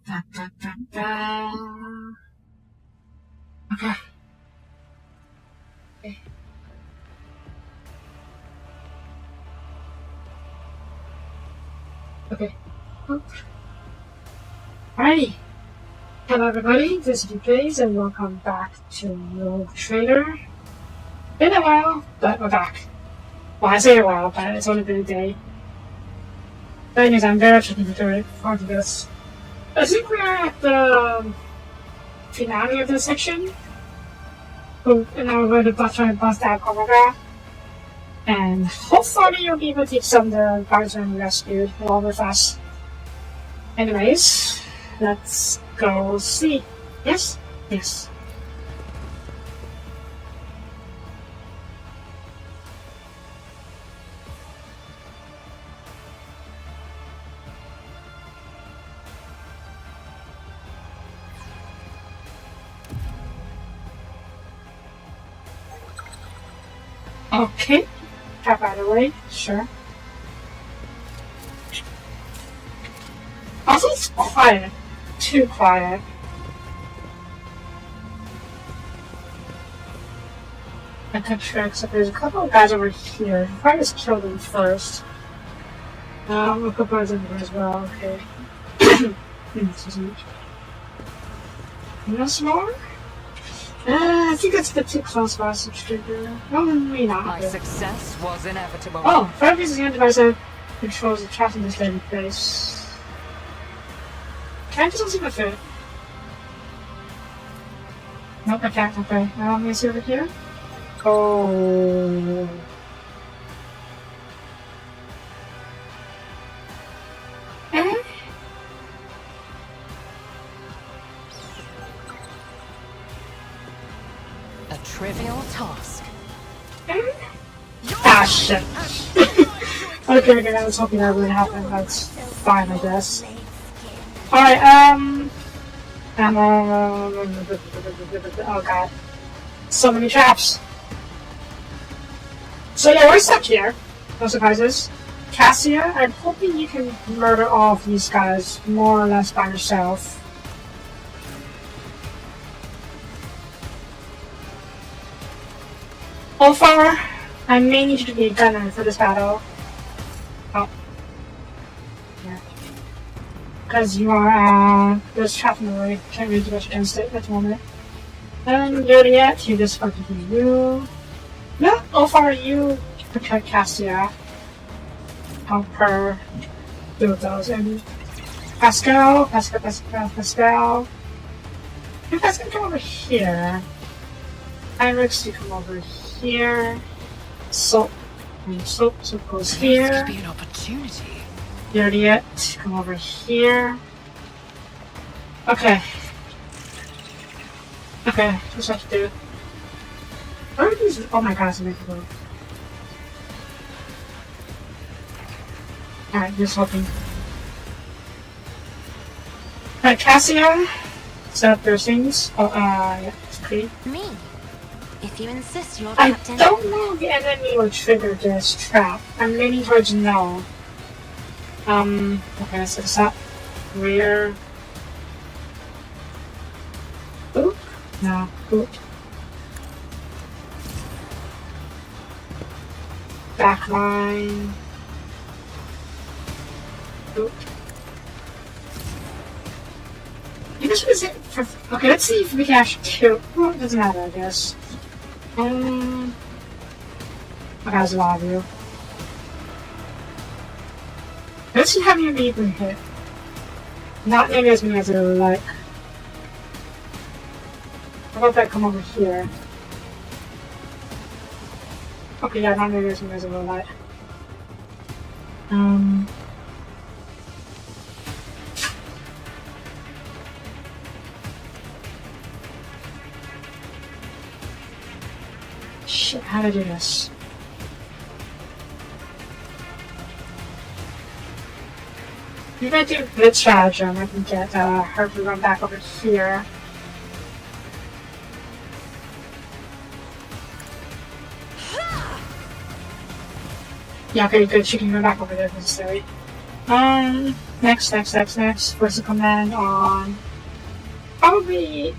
Da, da, da, da. Okay. Okay. Alrighty. Hello everybody, this is WH40k and welcome back to Rogue Trader. Been a while, but we're back. Well, I say a while, but it's only been a day. But anyways, I'm very much looking forward to this. I think we're at the finale of this section. And now we're going to try and bust out Omega. And hopefully you'll be able to take some of the guardsmen rescued along with us. Anyways, let's go see. Yes? Yes. Okay. Tap out of the way, sure. Also, it's quiet. Too quiet. I could check, so there's a couple of guys over here. If I just kill them first. A couple guys over here as well, okay. Excuse me. Once more? I think that's a bit too close for us to trigger. No, maybe not. My success was inevitable. Oh, Fire uses the device that controls the trap in this deadly place. Can I just see my foot? Nope, I can't. Okay. Let me see over here. Oh. A trivial task. Ah, shit. Okay, I was hoping that would happen. That's fine, I guess. Alright, oh god. So many traps. So yeah, we're stuck here. No surprises. Cassia, I'm hoping you can murder all of these guys more or less by yourself. Ulfar, I may need you to be a gunner for this battle. Oh. Yeah. Because you are, there's trap in the way. Can't really do much against it at the moment. And dirty yet, you just fucking do you. No, Ulfar, you protect Cassia. Help her build those. And Pascal. You guys can come over here. Irex, you come over here. Soap goes here. This could be an opportunity. Dirty yet, come over here. Okay. Okay, that's what to do. Where are these? Oh my god, it's making. Alright, just hoping. Alright, Cassia. Set up those things. Oh, yeah, it's great. Me. If you insist, Lord I Captain. don't know if the enemy will trigger this trap. I'm leaning towards no. Okay, so it's up. Rear. Oop. No. Oop. Back line. Oop. You just visit for. Okay, let's see if we can actually kill. Well, it doesn't matter, I guess. Okay, there's a lot of you. Let's see how many of you can hit. Not nearly as many as I would like. How about that come over here? Okay, yeah, not nearly as many as I would like. Shit, how to do this? If I do blitz stratagem, I can get her to run back over here. Yeah, okay, good. She can run back over there if necessary. Next. First command on probably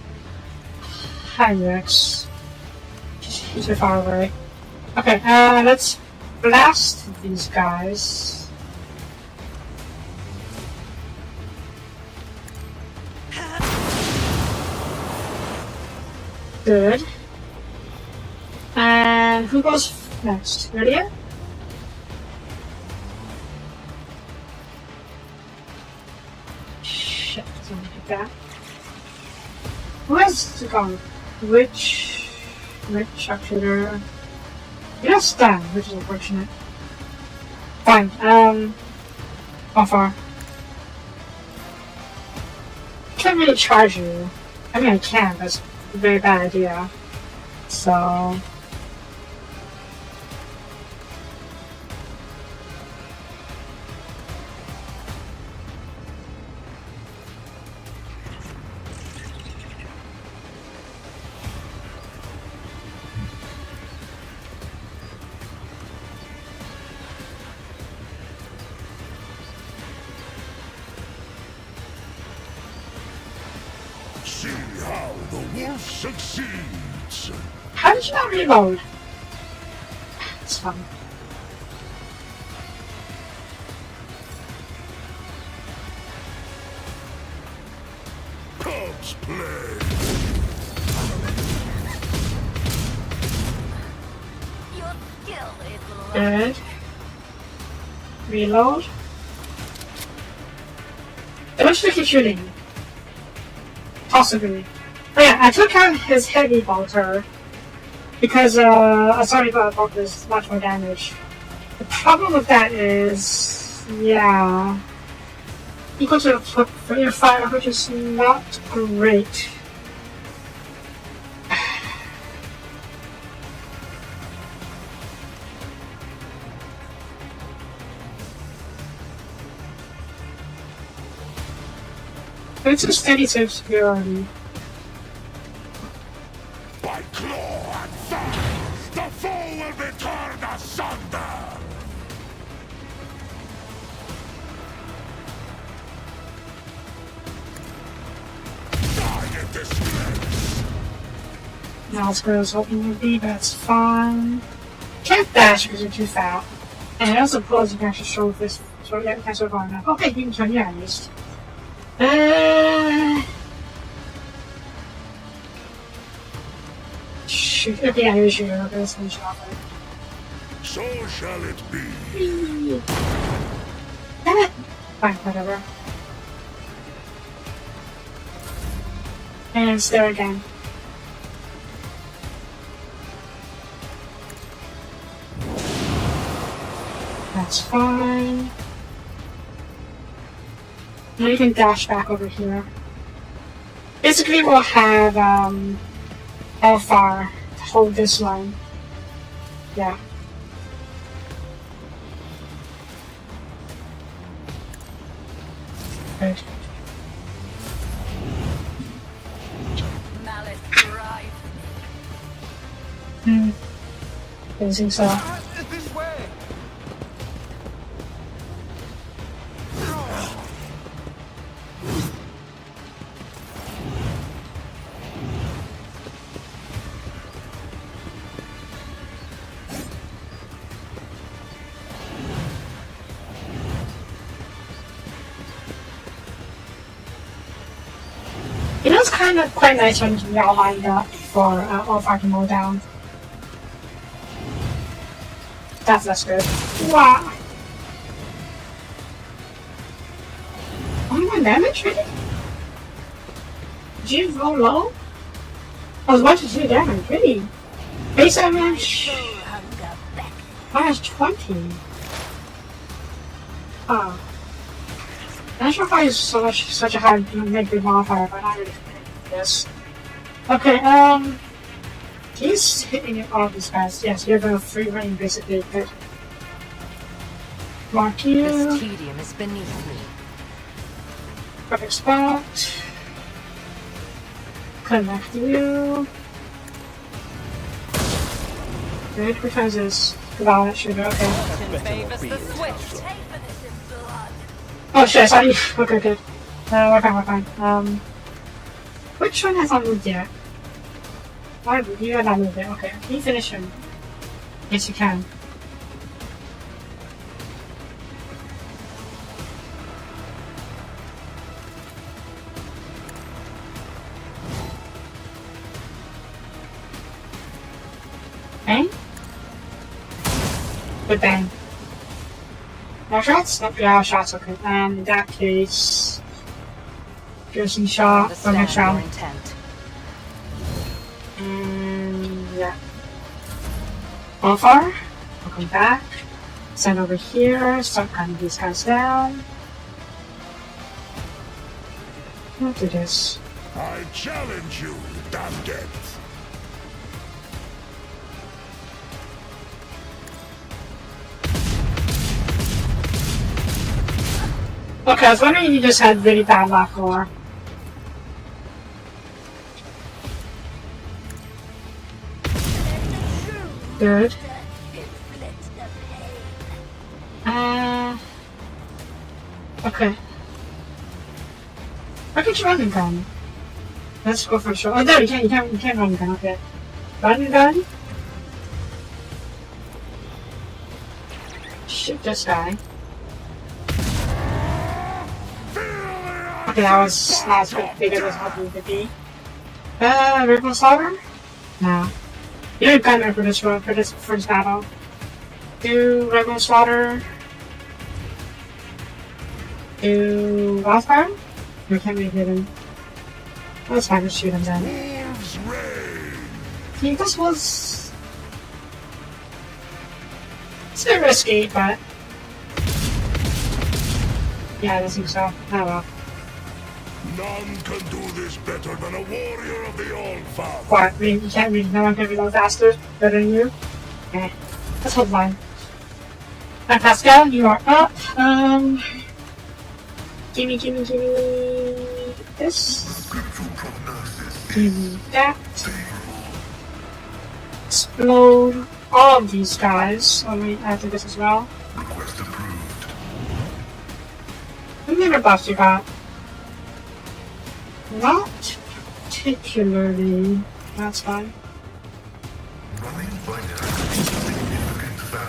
Heinrichs. He's too far away. Okay, let's blast these guys. Good. And who goes next? Lydia? Shit, something like that. Who has to go? Which sharpshooter? Yes, Dan, which is unfortunate. Fine, how far? Can't really charge you. I mean, I can, but it's a very bad idea. So... See how the wolf succeeds. How did you not reload? It's fine. Cubs play. Your skill is Good. Reload. It looks like he's shooting. Possibly. Oh yeah, I took out his heavy bolter because I saw he got a bolt does much more damage. The problem with that is, yeah, equal to the fire, which is not great. It's a steady safe security. By claw and thigh, the foe will be torn asunder. Die in disgrace. Now it's going to hoping you be, but it's fine. Can't dash because you're too fat. And I suppose you can actually show this. So yeah, that's so far enough. Okay, you can turn your at least. Shoot. Okay, I shoot. Okay, let's finish off it. So shall it be. Fine, whatever. And it's there again. That's fine. Now you can dash back over here. Basically, we'll have Alfar hold this line. Yeah. Good. malice drives Didn't think so. This way! You know, it's kind of quite nice when you're all lined up for Alfar to mow down. That's good. Wow. Only 1 damage, really? Did you roll low? I was watching 2 damage, really? Base damage minus 20. Oh. I'm not sure if I use such a high negative modifier, but not really this. Okay, he's hitting all these guys. Yes, you're the free running basically. Good. Mark you. This tedium is beneath me. Perfect spot. Connect you. Good, which one is this? Wow, that should be okay. Fortune favors the swift. Pay for this in blood. Oh shit, I saw you. Okay, good. We're fine. Which one has not moved yet? Why you have not moved yet? Okay, can you finish him? Yes, you can. Bang? Good bang. More shots? Nope, yeah, shots, okay. In that case, piercing shot for next round. Yeah. Bonfire. Welcome back. Send over here. Start cutting these guys down. We'll do this. I challenge you, damn it. Okay, I was wondering if you just had really bad luck or... Good. Okay. Why can't you run and gun? Let's go for a shot. Oh no, you can't run and gun, okay. Run and gun? Shoot this guy. Okay, that was a bit bigger than what it would be. Ripple Slaughter? No. You're a gunner for this one, for this battle. Do Ripple Slaughter. Do Wildfire? We can't really hit him. Let's try to shoot him then. See, this was... It's a bit risky, but... Yeah, I think so. Oh well. None can do this better than a warrior of the All-Father. What? I mean, you can't really, no one can reload faster, better than you? Eh. Let's hold line. And Pascal, you are up. Gimme this. Gimme that. Explode all of these guys. Let me add to this as well. Request approved. How many buffs you got? Not particularly. That's fine.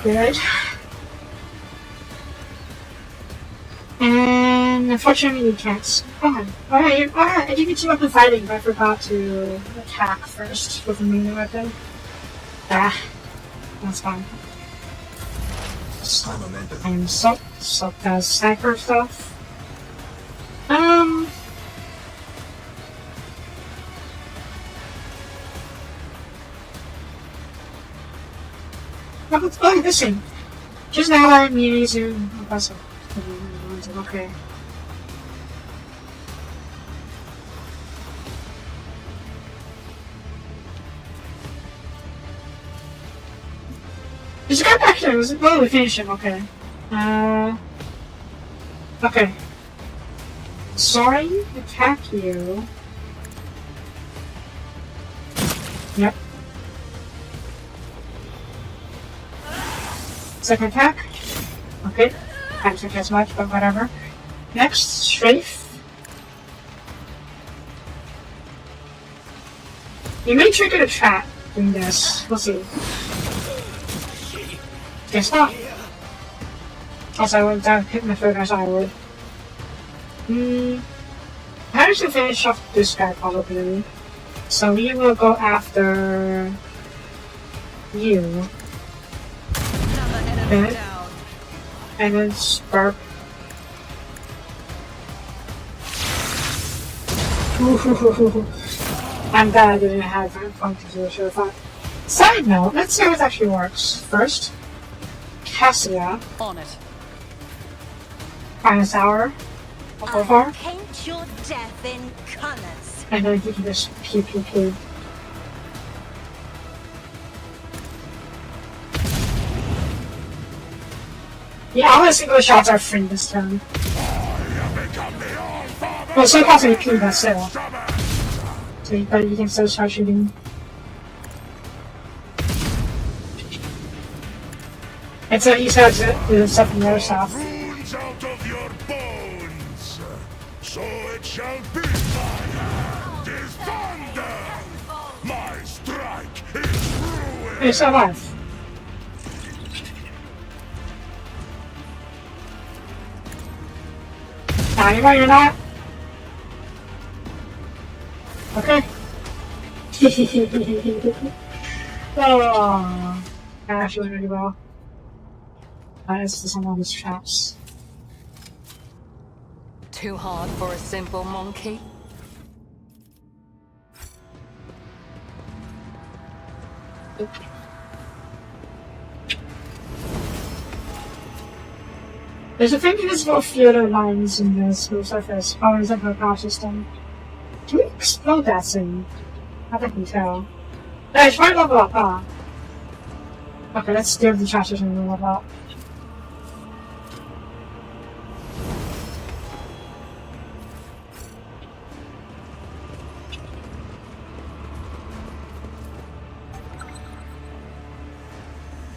Good. And unfortunately you can't. Alright, I did get you up in fighting, but I forgot to attack first with a melee weapon. Ah, that's fine. And Soap does sniper stuff. Oh, this thing. Just now I'm using okay. There's a guy back there. Oh, we finished him. Okay. Okay. Sorry, attack you. Yep. Second attack. Okay. Can't take as much, but whatever. Next, strafe. You may trigger the trap doing this. We'll see. Guess not. Also, I went down hit my third as I would. How does it finish off this guy probably? So we will go after you. Okay. And then Spark. I'm glad I didn't have fun to do a show thought. Side note, let's see how it actually works. First, Cassia. On it. Finest hour. So far. Paint your death in colors. And then you can just pew pew pew. Yeah, all the single shots are free this turn. Well, so possibly pew, but still. So, but you can still start shooting. It's you said it's something other stuff. Out of your bones. shall be my hand is thunder! My strike is ruin! Hey, survive. Anyway, you're not. Okay. Oh, actually really well. It's just some of these traps. Too hard for a simple monkey? There's a thing invisible feudal lines in the smooth surface, powers of the power system. Can we explode that thing? I can tell. Yeah, it's right level up, huh? Okay, let's steer the trashes and level up.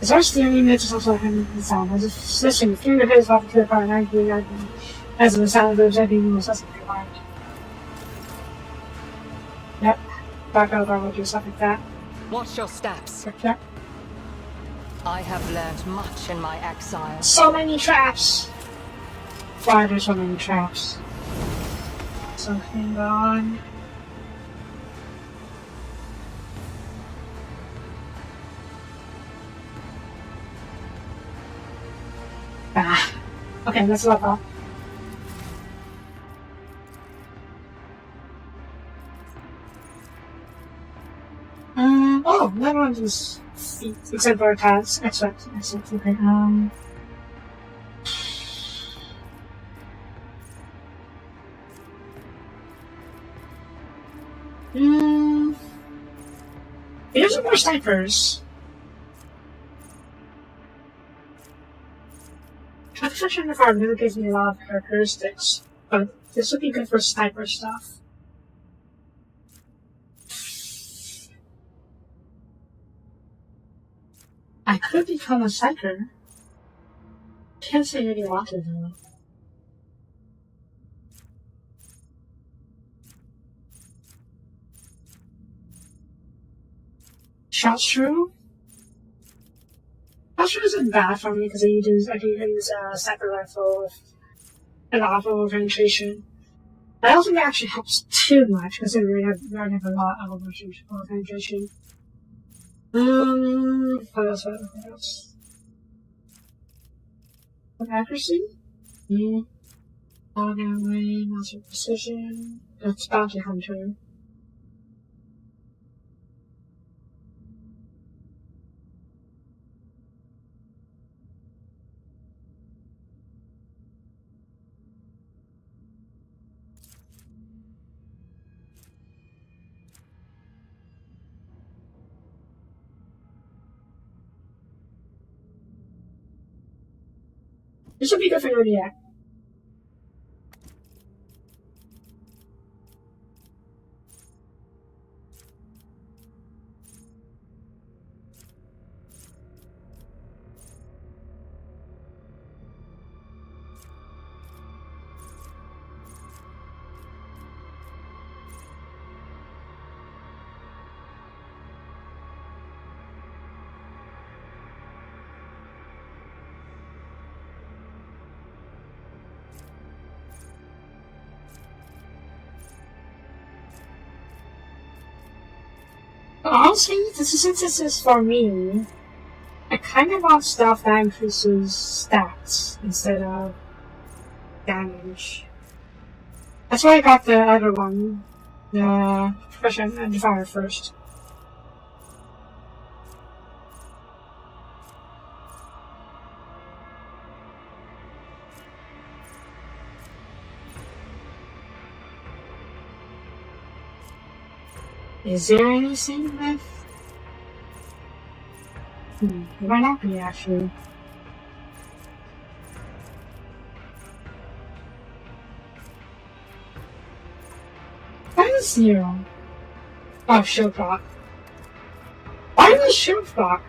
It's our steering unit is also having the sound. I just listening, finger hits off to the car and I agree, as the sound goes, I think was less mind. Yep. Back over, we'll do something like that. Watch your steps. Yep. I have learned much in my exile. So many traps! Why are there so many traps? Something on. Ah. Okay, let's level up. Oh, that one just feet, except for attacks. Excellent. Okay, Here's some more snipers. Construction in the car really gives me a lot of characteristics, but this would be good for sniper stuff. I could become a psyker. Can't say I really want to though. Shot through? Shot through isn't bad for me because I do use a sniper rifle with a lot of penetration. I don't think that actually helps too much considering I already have a lot of penetration. What else? Accuracy? Yeah. Audio range, master precision. That's bounty hunter. This would be good for your react. Honestly, since this is for me, I kind of want stuff that increases stats instead of damage. That's why I got the other one, the Profession and Fire first. Is there anything left? It might not be actually. Why is 0? Oh, shield block. Why is shield block?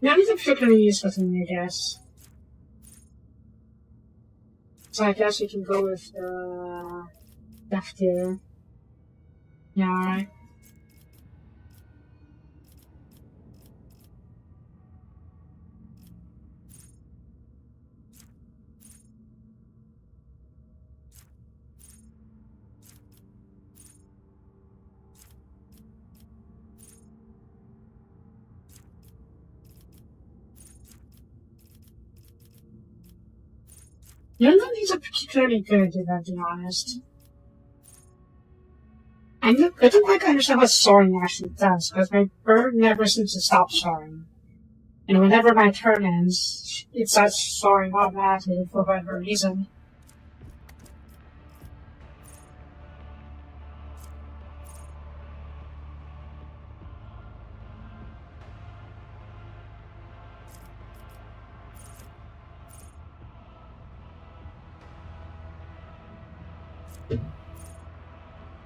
None is particularly useful to me, I guess. So I guess we can go with the left here. Yeah, alright. None of these are particularly good, if I'm being honest. I don't quite understand what soaring actually does, because my bird never seems to stop soaring. And whenever my turn ends, it starts soaring automatically for whatever reason.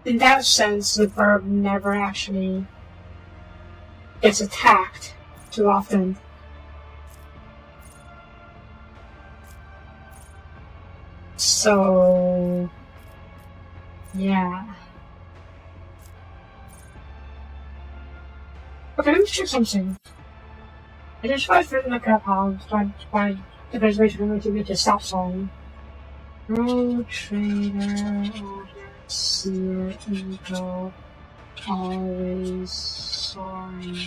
In that sense, the bird never actually gets attacked too often. So, yeah. Okay, let me check something. I just tried to look up how the best way to make it stop soaring. Road trader, seer, eagle, always soaring.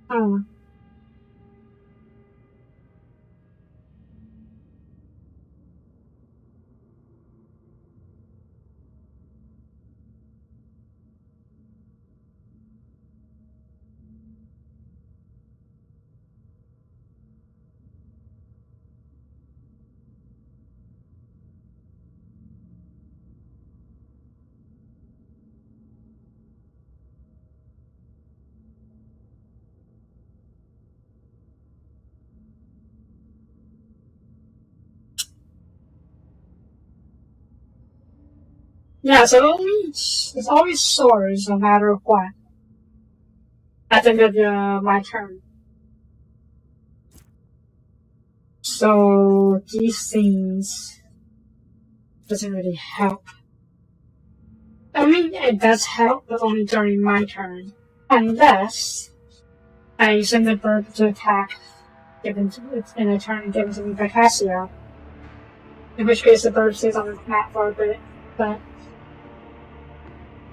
Oh. Yeah, so it always soars no matter what. At the end of my turn. So these things doesn't really help. I mean, it does help, but only during my turn. Unless I send the bird to attack given to, in a turn given to me by Cassia. In which case the bird stays on the map for a bit, but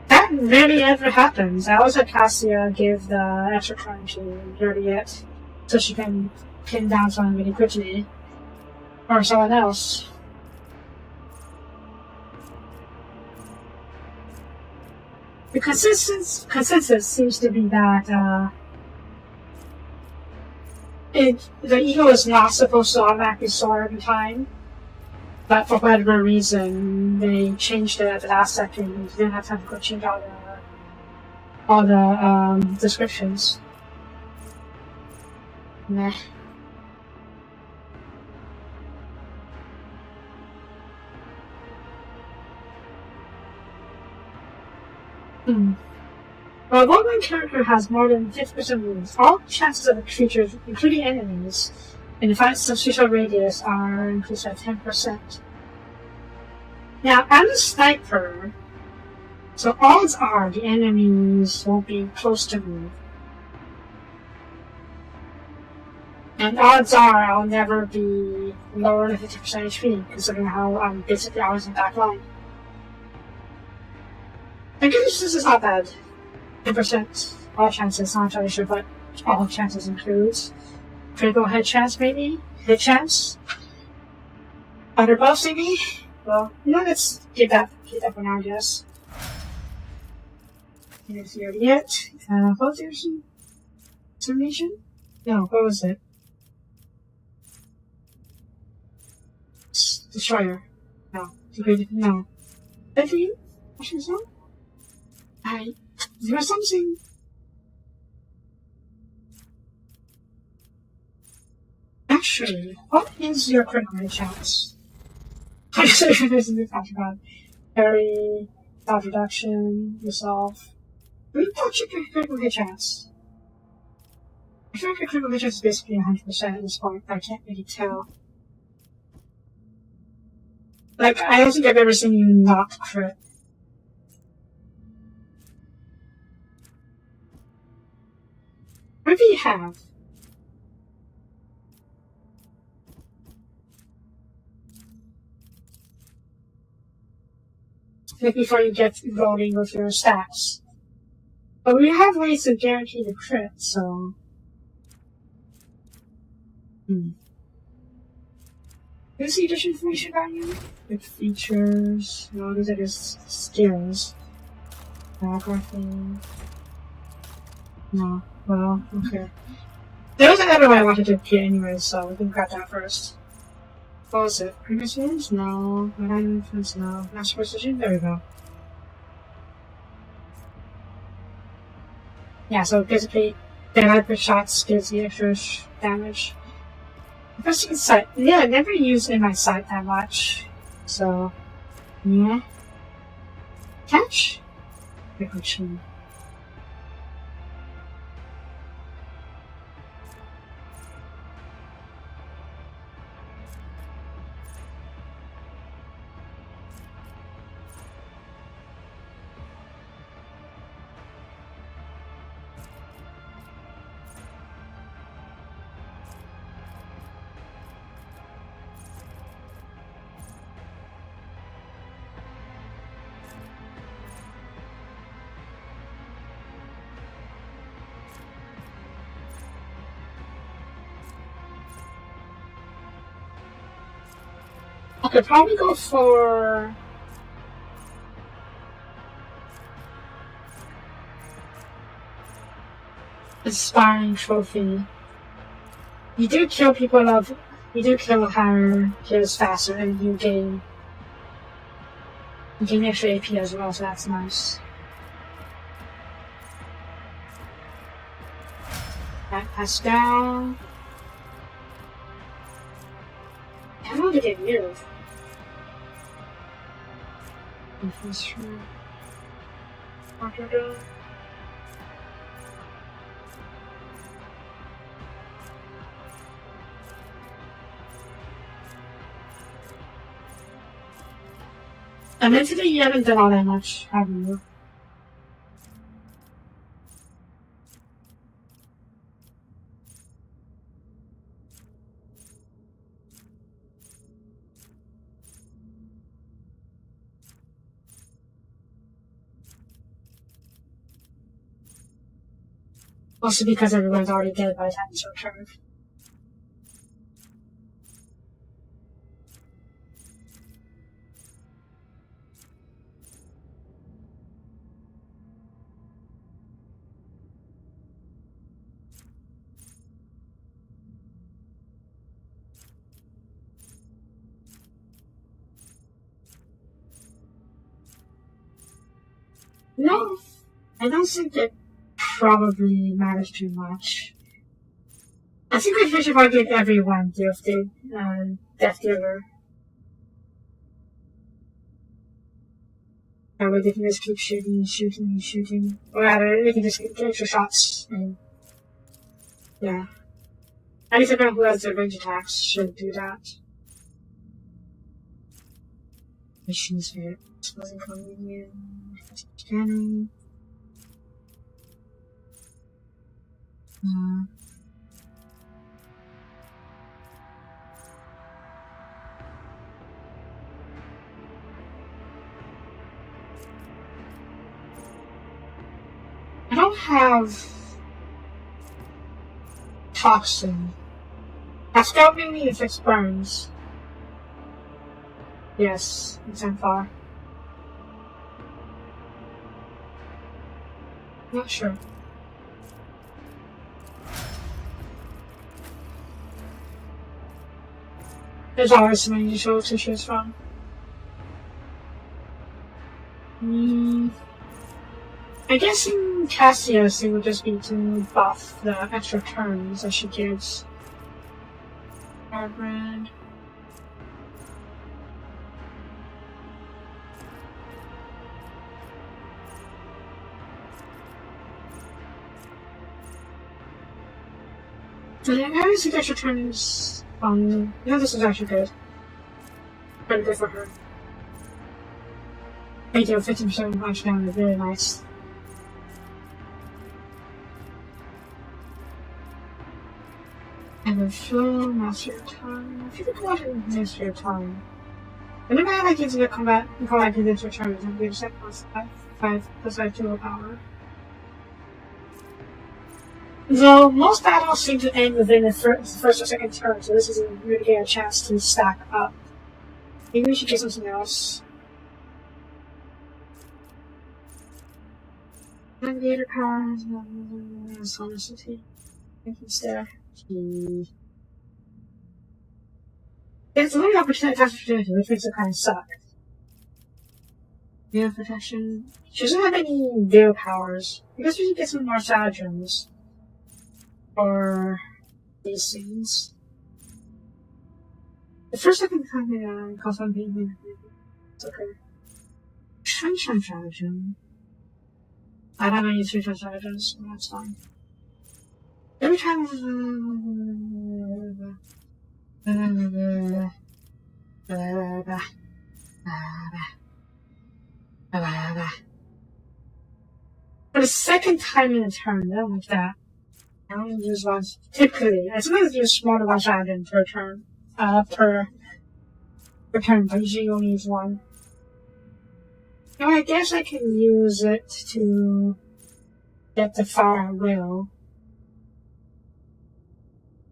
that rarely ever happens. I always have Cassia give the extra turn to Juliet so she can pin down someone really quickly. Or someone else. The consensus seems to be that the eagle is not supposed to automatically soar every time, but for whatever reason they changed it at the last second and didn't have time to go change all the descriptions. Meh. Well, when one character has more than 50% moves, all chances of the creatures, including enemies, in the fight substitution radius are increased by 10%. Now, I'm a sniper, so odds are the enemies won't be close to me. And odds are I'll never be lower than 50% HP, considering how I'm basically always in back line. I guess this is not bad. 10% all chances, not entirely sure, but all chances includes critical hit chance, maybe? Hit chance? Other buffs, maybe? Well, let's keep that for now, I guess. Here's the yet. What there's some information? No, what was it? Destroyer. No. No. Bedroom? What is that? There was something. Actually, what is your critical hit chance? I should have talked about parry, dodge reduction, resolve. What's your critical hit chance? I feel like your critical hit chance is basically 100% at this point. I can't really tell. Like, I don't think I've ever seen you not crit. Maybe you have. Like before you get rolling with your stats. But we have ways to guarantee the crit, so... Here's the additional information about you. Like features, these are just skills. Biography. No, well, okay. There was another one I wanted to get anyway, so we can grab that first. What was it? Previous ones? No. Influence? No. Master Precision? There we go. Yeah, so basically, the hyper shots gives the extra damage. Pressing sight. Yeah, I never used in my sight that much. So, yeah. Catch? Reflection. I could probably go for... Inspiring Trophy. You do kill people of... You do kill higher kills faster, and you gain extra AP as well, so that's nice. That pass down. How long did it move? Infantry. Martyrdom. And then today you haven't done all that much, have you? Also because everyone's already dead by the time it's returned. No, I don't think it probably matters too much. I think we should probably give everyone gifted Death Giver. That way they can just keep shooting. Or rather, they can just get extra shots. And yeah. At least everyone who has their range attacks should do that. Missions for exposing communion. Scanning. I don't have toxin. I scout me if it burns. Yes, it's on fire. Not sure. There's always so many shows to choose from. I guess in Cassius it would just be to buff the extra turns that she gives. Firebrand. So yeah, I see extra turns on. Yeah, this is actually good. Pretty good for her. They do 50% punch down is really nice. And then flow, master your time. If you could go ahead and master your time. Whenever I like into the combat against your turns, I'm going to set +5 +2 willpower. Though most battles seem to end within the first or second turn, so this isn't really getting a chance to stack up. Maybe we should get something else. Navigator power, sonicity. I think it's there. It's a little opportunity, which makes it kind of suck. Yeah, protection. She doesn't have any veil powers. I guess we should get some more Saladrons. Or these things. The first second time costs 1 being. It's okay. Sunshine Saladron. I don't have any Sunshine Saladrons, so that's fine. Every time. For the second time in a turn, I don't like that. I only use one. Typically, I sometimes use more than one Saladin per turn. Per turn, but usually you only use one. Now I guess I can use it to get the Fire at Will.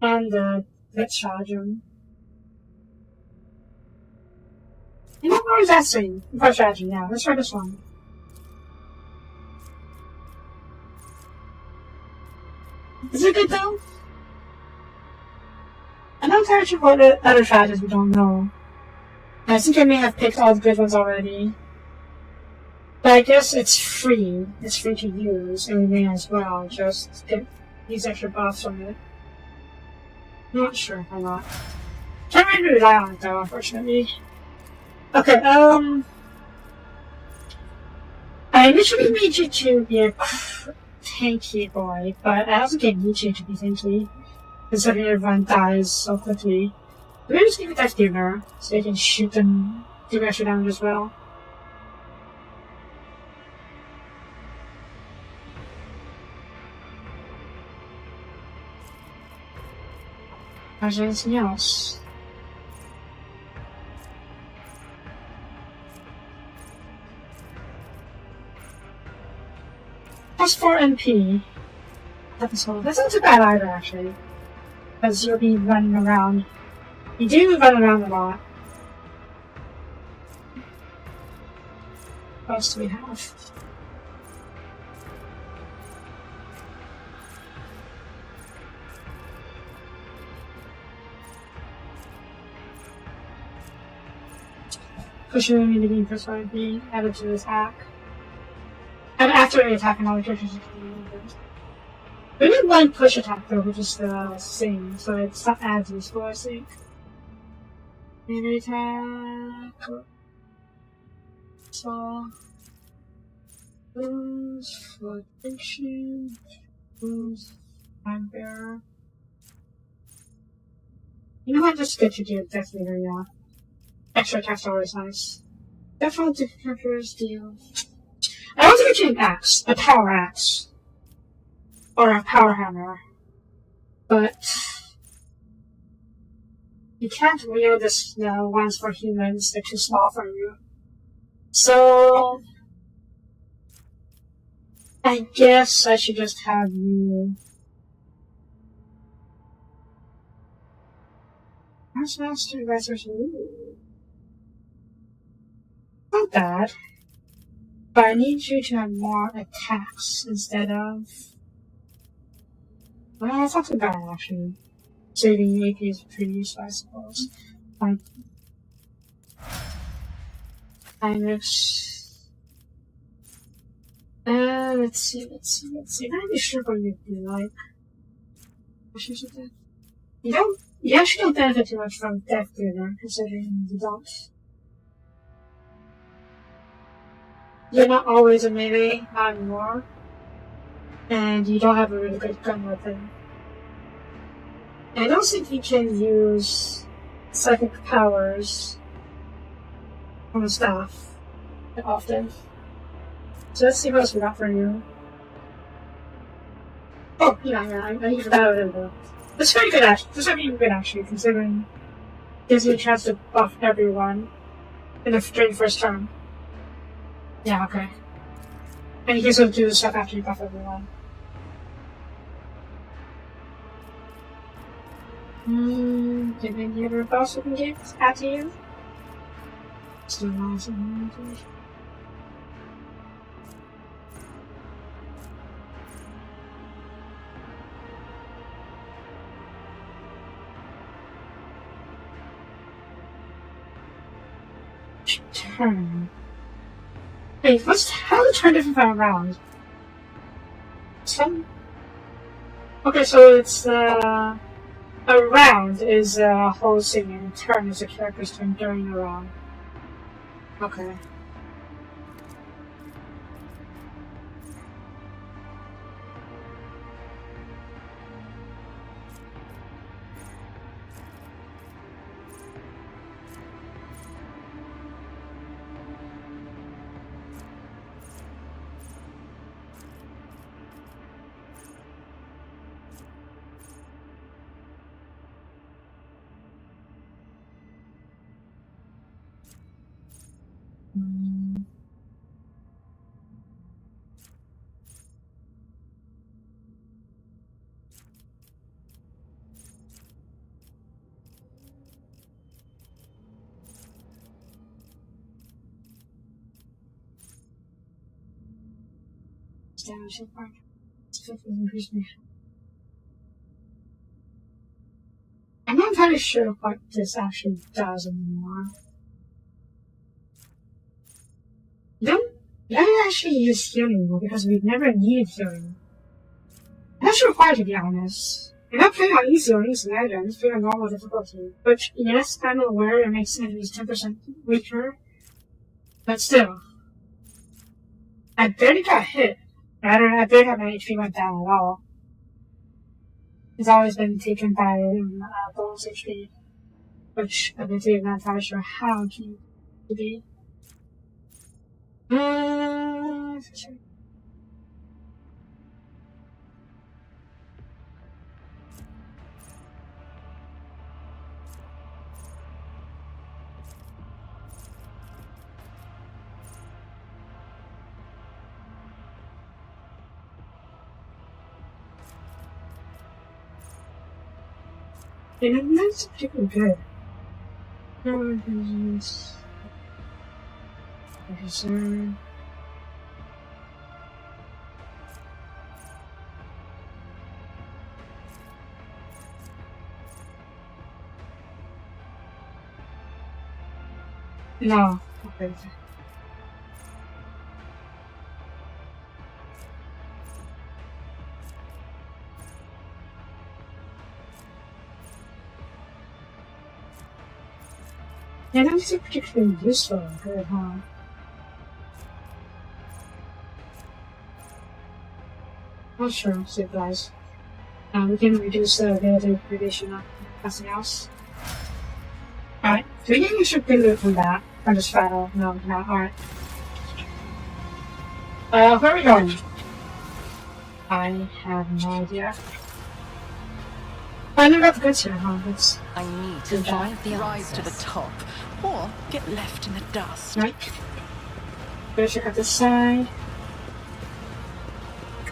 And let's charge him. You know what is that thing? Before charging now. Let's try this one. Is it good though? I'm not entirely sure what the other strategies we don't know. I think I may have picked all the good ones already. But I guess it's free. It's free to use, and we may as well just get these extra buffs from it. Not sure or not. Can't really rely on it though, unfortunately. Okay, I initially made you to be a tanky boy, but I also didn't need you to be tanky, considering everyone dies so quickly. Maybe just give it Death Giver, so you can shoot them, do extra damage as well. Is there anything else? Plus 4 MP. That's not too bad either, actually. Because you'll be running around. You do run around a lot. What else do we have? Pushing me to be persuaded being added to the attack. And after the attack, another character is We need one push attack though, which is the same, so it's not as useful, I think. Melee attack. So. Wounds, flotation. Wounds, time bearer. You know what? Just get you to Death Leader, yeah. Extra attack's always nice. Definitely different deal. I want to get you an axe, a power axe. Or a power hammer. But you can't wield this ones for humans, they're too small for you. So I guess I should just have you Master Resolution. Not bad. But I need you to have more attacks instead of... Well, it's not too bad, actually. Saving AP is pretty useful, I suppose. Let's see. I'm not really sure what you'd be like. You actually don't benefit too much from Death Leader, considering you don't. You're not always a melee, not anymore. And you don't have a really good gun weapon. I don't think you can use psychic powers on the staff that often. So let's see what else we got for you. Oh, yeah, I used that out of the... That's very good, actually. That's very good, actually, considering it gives you a chance to buff everyone during the first turn. Yeah, okay. And you can sort of do the stuff after you buff everyone. Did any other boss we can get at you? Still nice and nice. Turn. Wait, how the turn different from around? Okay, so it's a round is a whole thing, and turn is a character's turn during a round. Okay. Damage part. I'm not entirely sure what this actually does anymore. You don't actually use healing anymore because we've never needed healing. I'm not sure why, to be honest. I'm not playing on easy or easy either, I'm just playing on normal difficulty. Which, yes, I'm aware it makes enemies 10% weaker, but still. I barely got hit. I barely have my HP went down at all. It's always been taken by bonus HP, which I'm not entirely sure how to be. And that's pretty good. No. Okay. Yeah, that is particularly useful or good, huh? Not sure, supplies. We can reduce the degradation of nothing else. Alright, do you think we should loot from that? Or just battle? No, not. Alright. Where are we going? I have no idea. I never got the goods here, huh? That's I need to good job. find the Rise to the answers. top, or get left in the dust. Right. Gonna check out this side.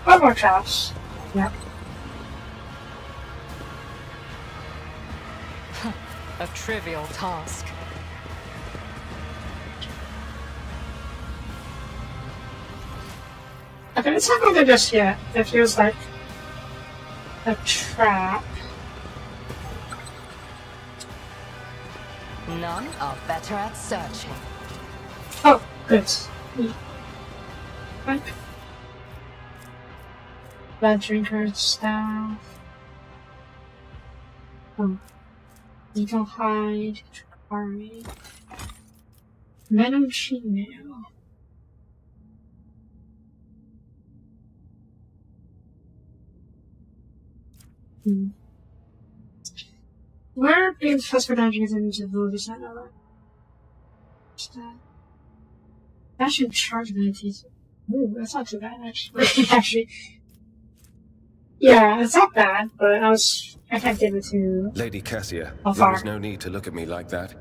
Oh, more traps. Yep. A trivial task. Okay, let's not go there just yet. It feels like a trap. None are better at searching. Oh, good. Right. Blood drinker staff. Eagle hide. Drukhari. Venom chainmail. Where being first for dungeons into the village center? That should charge abilities. Ooh, that's not too bad actually. Actually. Yeah, it's not bad, but I can't give it to Lady Cassia, How there far? is no need to look at me like that.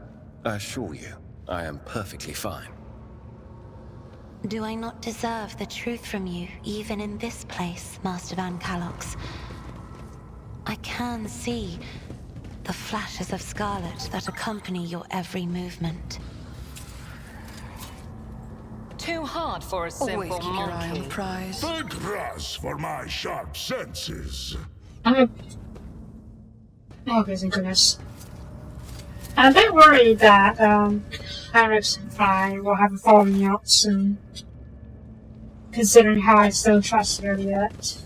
I assure you, I am perfectly fine. Do I not deserve the truth from you, even in this place, Master Van Calox? I can see the flashes of scarlet that accompany your every movement. Too hard for a Always simple keep your eye on monkey. the prize. Thank Ras for my sharp senses. Oh, goodness. I'm a bit worried that, Alex and I will have a falling out soon. Considering how I still trust her yet.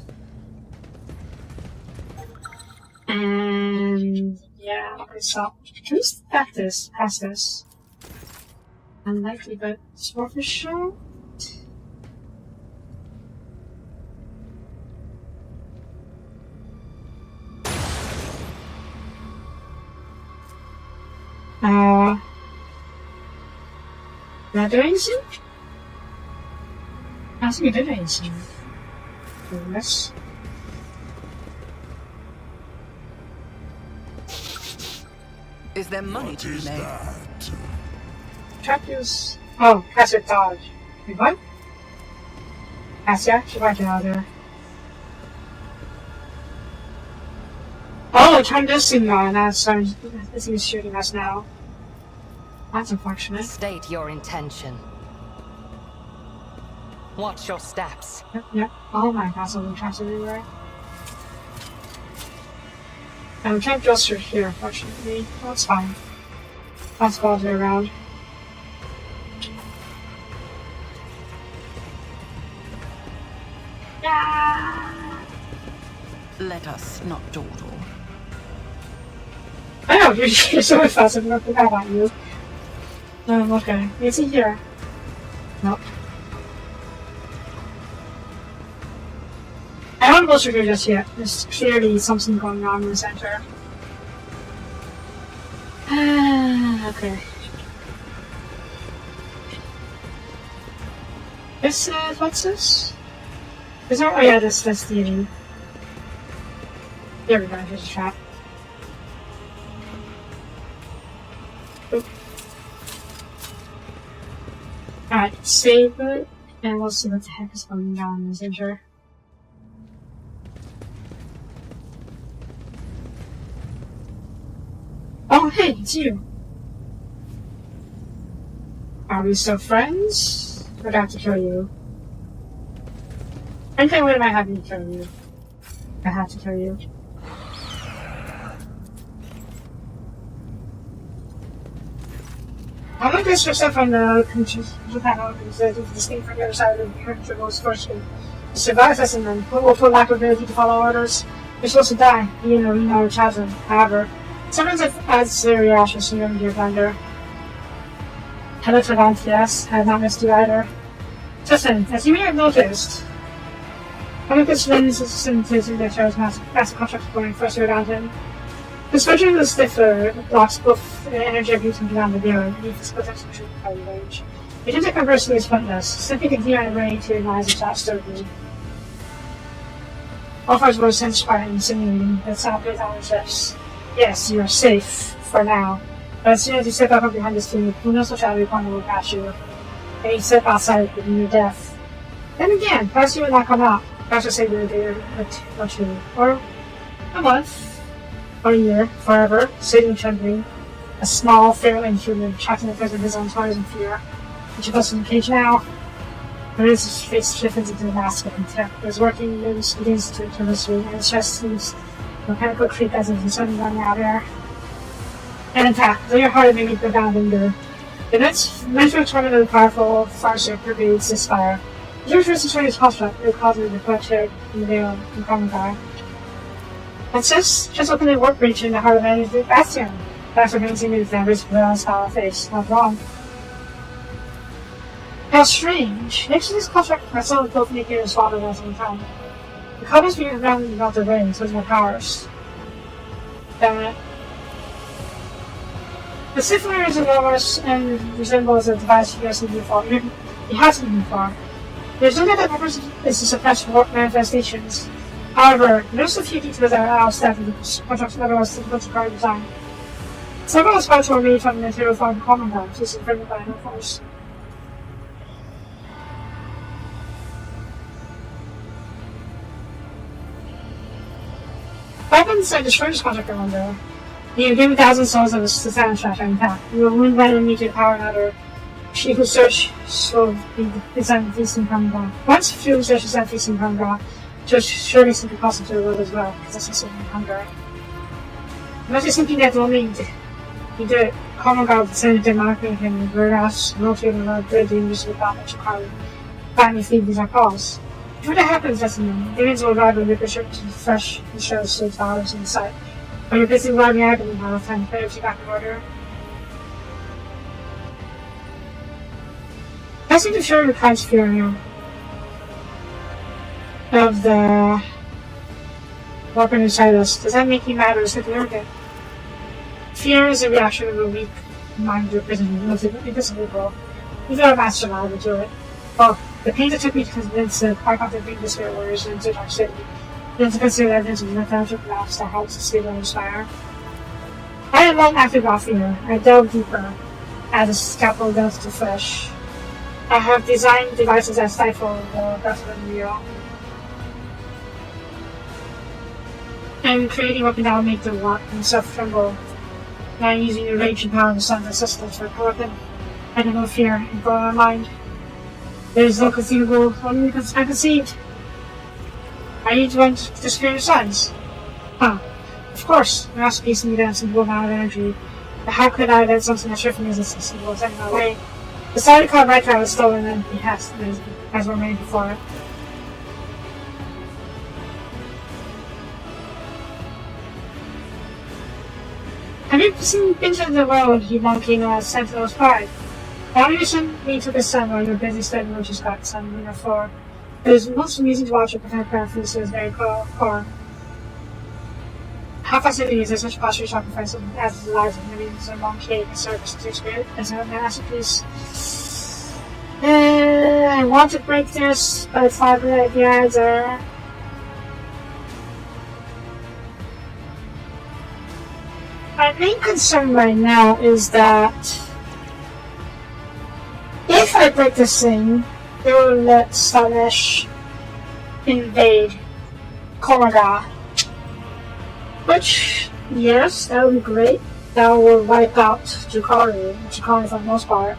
And yeah, okay, so can we stack this past this? Unlikely, but it's worth a shot. Did I do anything? I think I did anything. Yes. Is there money What to be is made? that? Trapdoors. Oh, Cassia dodge. Wait, what? Cassia? She might get out of there. Oh, turn this thing on. This thing is shooting us now. That's unfortunate. State your intention. Watch your steps. Yep. Oh my god, so many traps everywhere. And we can't go through here, unfortunately. That's fine. That's all the way around. Yeah. Let us not dawdle. I know, you're so fast, I forgot about you. Okay. Is he here? Nope. I don't go through here just yet. There's clearly something going on in the center. Okay. This, what's this? Is there, oh yeah, that's the, there we go, here's a trap. Oop. Alright, save it, and we'll see what the heck is going on in the center. Oh, hey, it's you. Are we still friends? Or do I have to kill you? Okay, what am I having to kill you? I have to kill you. I'm gonna get yourself on the panel because this thing from the other side of the character goes first and survive us and then will for lack of ability to follow orders. You're supposed to die, you know, chasm. However, sometimes it adds to the reaction so you don't get thunder. Hello to Lantias, I have not missed you either. Justin, as you may have noticed, one of his friends is synthesis that shows massive contracts going first year around him. His version of the stiffer blocks both energy abuse and beyond the dealer, and his potential to power range. It is a conversely is pointless, simply continue on the way to advise the chat sturdily. Offers were sensed by insinuating that sound plays on his lips. Yes, you are safe, for now. But as soon as you step up behind this team, who knows what shadowy corner will catch you. And you step outside with your death. Then again, perhaps you would not come out. Perhaps you'll save you a day or two, or a month, or a year, forever, sitting and trembling. A small, feral inhuman, trapped in the face of his own toys and fear. Which of us in the cage now? His face shifts into the mask of contempt. His working limbs begins to turn this way, and his chest seems mechanical creep as if he's suddenly running out of air. And in fact, though your heart may be profound anger, the mental torment of the powerful farser pervades this fire. The first destroy his construct, it causes the bloodshed in the veil and common guy. Princess, just open the warp breach in the heart of the bastion. That's what makes him move that risk without a smile face. Not wrong. How strange. Next to this construct, I saw the both naked and swallowed at the same time. The colors being around the melted rings with more powers. Damn it. The Sifler is enormous and resembles a device you guys need before. It has to be before. There's no doubt that purpose is to suppress warp manifestations. However, notice a few details that are outstanding in the contract's otherwise difficult to guard design. Several spots were made from the material form of common ground, which is infringed by no force. Weapons and destroyers contract are under. You give 1,000 souls of the soundtrack intact. You will win by immediate power another. She who search will be designed feasting from God. Once she who searches that feasting from God, just surely simply possible to the world as well, because that's also hunger. Not just something that will need. You do it. Common God descended to marking him, whereas Rotier and Lord Good dangerous without much Drukhari. Finally, these are calls. If what happens, Justin, demons will arrive with the bishop to fresh and show six hours in sight. But you're busy riding out and have time to put you back in order. I seem to show your kind's fear of the weapon inside us. Does that make you mad or significant? Fear is a reaction of a weak mind to a prison. It's invisible. You got a mastermind to do it. Well, the pain that took me to convince the Archon bring the spirit warriors into Dark City. Then to consider the evidence of the mythological maps that helps to steal and inspire. I am not active off fear. I delve deeper, as a scalpel does to flesh. I have designed devices that stifle the breath of the real. I'm creating a weapon that will make the warp himself tremble. And I'm using the rage and power of the sun's assistance for a weapon. I have no fear in my mind. There is no conceivable, only unconceived. I need one to scare your sons. Huh. Of course, the masterpiece needed a simple amount of energy. But how could I let something that should me as a simple as my way? The side car right car was stolen and he has as were made before it. Have you been to the road he monkeying Sentinel's Pride? Why did you send me to the sun while you're busy studying what you got sun on the floor? It is most amusing to watch a pretend craft who says very core. How fascinating is there such posture sacrifice as the lives of millions of monkey and service to your spirit as a masterpiece? I want to break this, but it's not a good idea either. My main concern right now is that if I break this thing, they will let Slanesh invade Komaga. Which, yes, that would be great. That will wipe out Drukhari for the most part.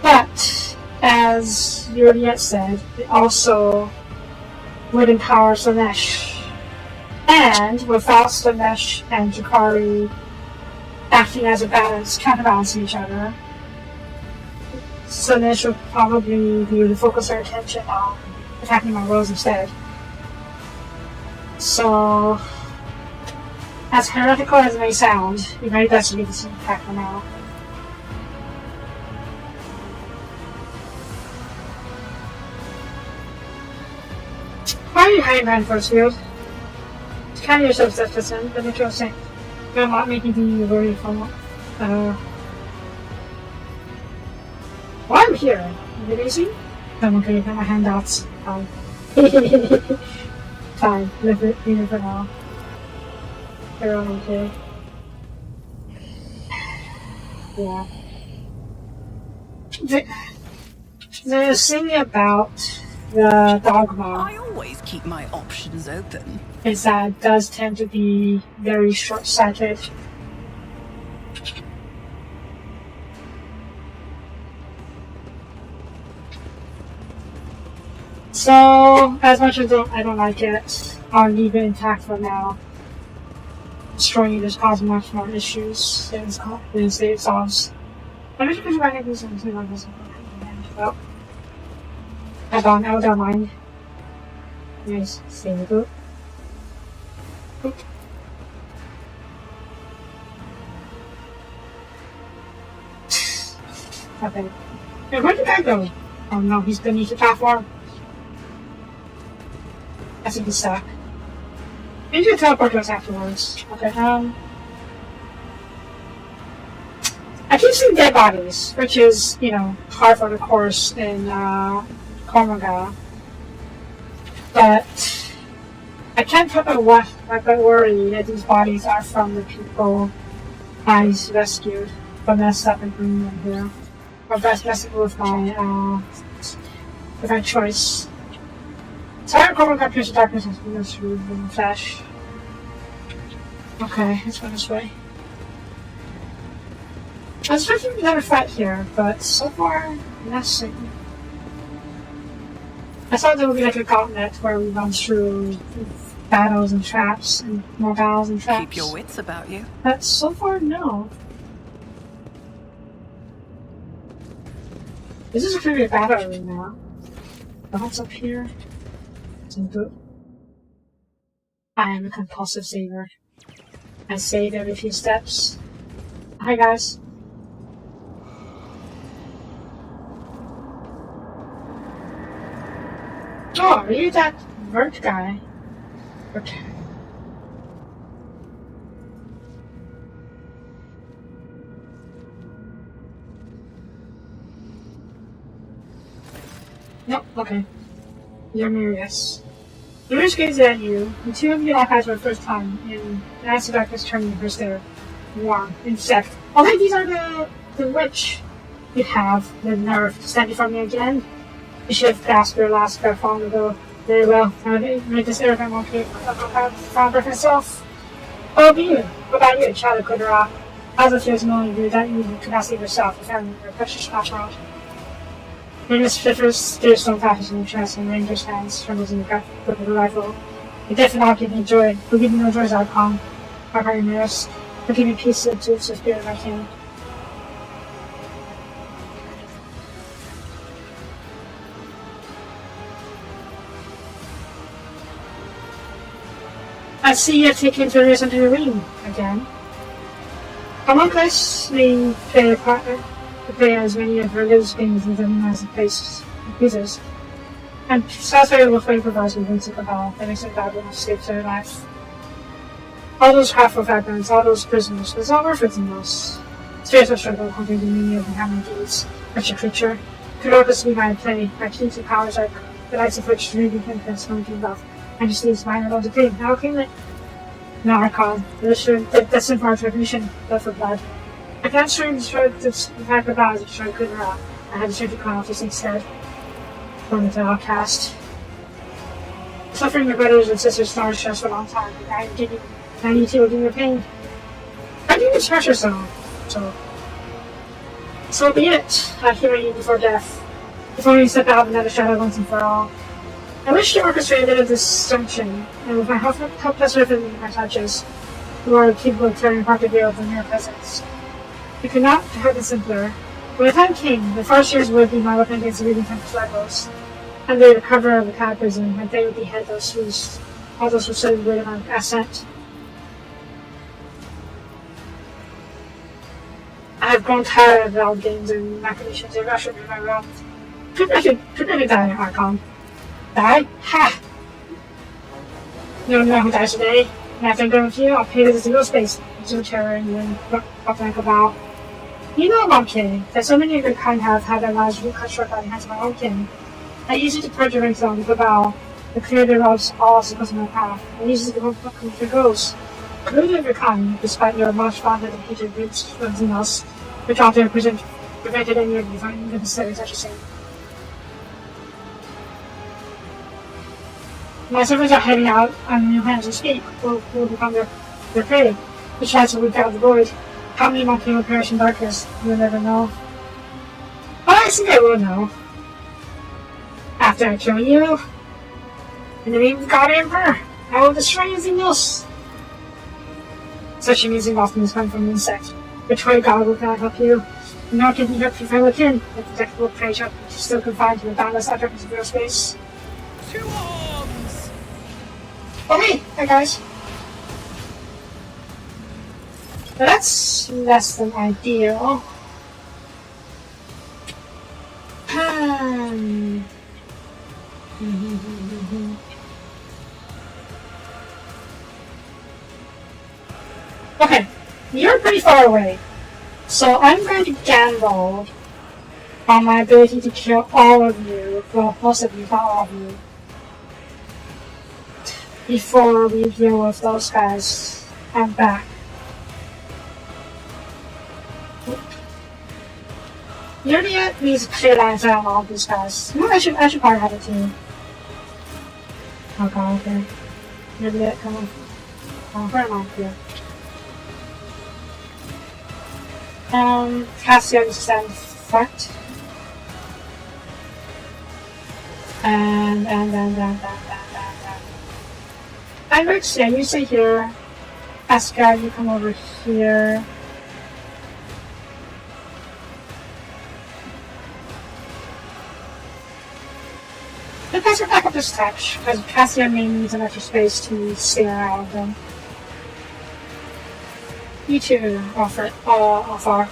But, as you already yet said, it also would empower Slanesh. And without Slanesh and Drukhari acting as a balance, counterbalancing each other, Slanesh would probably be able to focus their attention on attacking my rows instead. So, as heretical as it may sound, you might best leave this attack for now. Why are you hiding behind force field? It's kind of your self-defense, but interesting. You're not making the very fun. Why I'm here? Is it easy? I'm okay, got my handouts. Fine. Fine, leave it for now. They're all okay. Yeah. There's thing about the dogma I always keep my options open. is that it does tend to be very short-sighted. So, as much as I don't like it, I'll leave it intact for now. Destroying it is causing much more issues than it solves. I wish I could write this into like this. Well, I don't mind. Nice, save it. Okay. Hey, where did that go? Oh no, he's beneath the platform. That's a good stack. Maybe you teleport to us afterwards. Okay, I keep seeing dead bodies, which is, you know, par for the course in, Komaga. But I can't help but worry that these bodies are from the people I rescued, but messed up and bringing them here. Or best messing with my choice. Sorry, Komaga appears to darkness has been through the flash. Okay, let's go this way. I was expecting another fight here, but so far, nothing. I thought there would be like a gauntlet where we run through battles and traps, and more battles and traps. Keep your wits about you. But so far, no. This is a pretty good battle area now. But what's up here? I am a compulsive saver. I save every few steps. Hi guys. Oh, are you that vert guy? Okay. Nope, okay. You're Marius. The witch gazes at you. The two of you lock eyes for the first time, and the icy darkness turning your stare. Warm, insect. Oh, hey, these are the witch you have the nerve to stand before me again. You should have gasped your last breath long ago. Very well. I would make this arrogant monkey found for myself. Oh, be you. What about you, child of Kudara? As if there's no you that you could not save yourself if having your precious background. Magnus shivers, steers stone passes in your chest, and Ranger's hands trembles in the grip of the rifle. The death will not give me joy. Will give me no joys, Archon. Archon Maris. Will give me peace to the spirit of my king. I see you have taken to race into the ring again. Homunculus may play a part to play as many of Virgo's games as anyone has pieces. And satisfied with what he provides with Vincent Cabal, that makes it valuable to escape to their life. All those half-of fragments, all those prisoners, it's all worth it in those. Spiritual struggle compared to many of the hammer deeds, wretched creature. Could purposely by play, by key to powers like the likes of which really can transform to love. And just leaves mine alone to dream. How can it? No, Archon. That's in part recognition, blood for blood. I can't sure destroy the fact that I was destroyed Kudara. I had to try to call off this instead. From the outcast. Suffering your brothers and sisters not stress for a long time, and I need to give you pain. I didn't express yourself, so be it. I hear you before death. Before you step out into the shadow once and for all. I wish to orchestrate a bit of distinction, and with my helpless ribbon in my touches, who are capable of tearing apart the veil of the mere presence. You could not have it simpler. When the time came, the Farseers would be my weapon against the reading tempest rivals. Under the cover of the cataclysm, and they would behead all those who stood in the way of my ascent. I have grown tired of all games and machinations and rushing in my realm. Could I die, Archon? Die? Ha! You don't know who dies today. And after I'm done with you, I'll pay this to go space. To the terror and then up like about. You know I'm kidding. That so many of your kind have had their lives cut short by the hands of my own kin. I use it to purge your them with the bow, to clear the roads all obstacles in my path. I use it to go with your ghosts. Including of your kind, despite your much bonded and hated roots within us, which often prevented any of you from even considering such a thing. My servants are heading out on new hands and speak, who will become their prey, which tries to root out the void. How many monkey will perish in darkness? You'll never know. But I think I will know. After I kill you, in the name of God Emperor, I will destroy anything else. Such amusing often is coming from an insect. Betray God will cannot help you. Nor can he hurt you from within. The detectable prey shall be still confined to the boundless darkness of real space. To arms! Oh hey! Hi guys. But that's less than ideal. Okay, you're pretty far away, so I'm going to gamble on my ability to kill all of you, well, most of you, not all of you, before we deal with those guys. I'm back. Unit needs clear lines around all these guys. No, I should probably have it too. Oh god, okay. Unit, come on. Oh, where am I? Here. Cassia needs to stand front. And. I'm going to say, you stay here. Aska, you come over here. The guys are back up this touch, because Cassia may need an extra space to stay around them. You two are far. Oh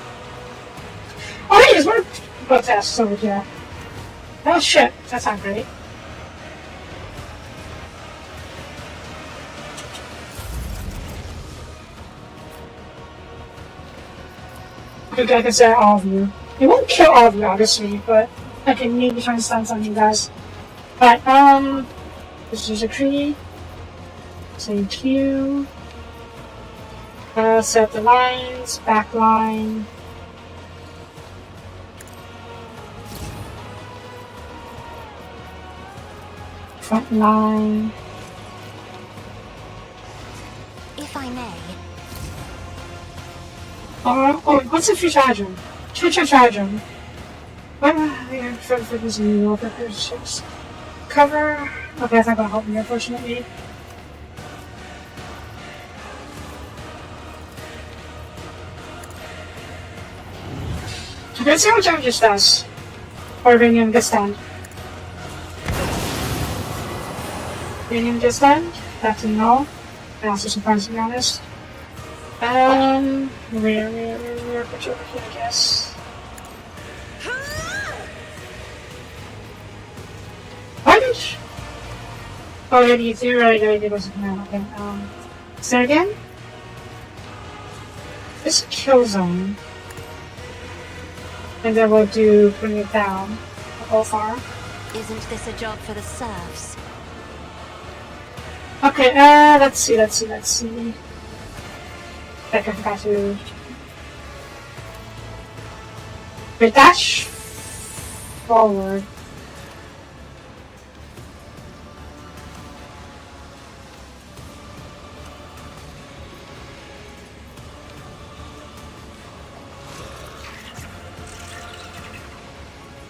hey, there's more protests over here. Oh shit, that's not great. I can say all of you. It won't kill all of you, obviously, but I can maybe try and stun some of you guys. Alright, this is a tree. Say Q. Set the lines, back line. Front line. If I may. Oh, what's a future item? Future item. For this new purposes. Cover. Okay, that's not gonna help me, unfortunately. Let's see what Judges does. Or Vinium gets stand. Vinium gets stand? That's a no. I'm also surprised, to be honest. We're put you over here, I guess. Why did you? Oh, yeah, you already was a command. Okay, say again? This kill zone. And then we'll bring it down. How far? Isn't this a job for the serfs? Okay, let's see. I forgot to... Wait, dash forward.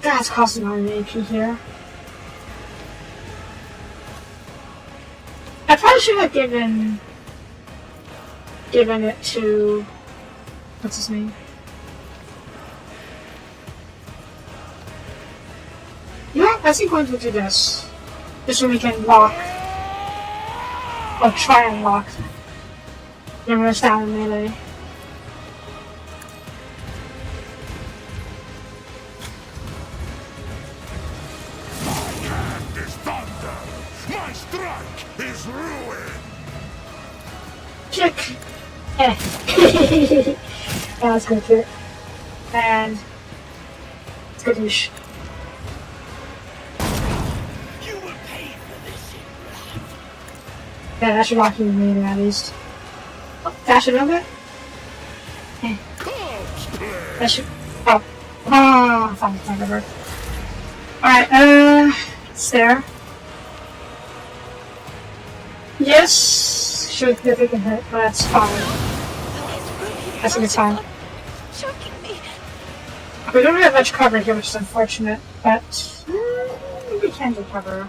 That's costing 100 AP here. I probably should have given it to what's his name? Yeah, I think we'll do this. This way we can lock or try and lock. Then we're down in melee. My strike is ruin! Kick! Eh. That's good kick. And it's good douche. You will pay for this in blood. Yeah, that should lock you in melee at least. Oh, dash a little bit? Eh. That should. Oh. Ah, fine, whatever. Alright, it's there. Yes! Should have taken a hit, but that's fine. That's a good time. Choking me. We don't really have much cover here, which is unfortunate, but we can recover.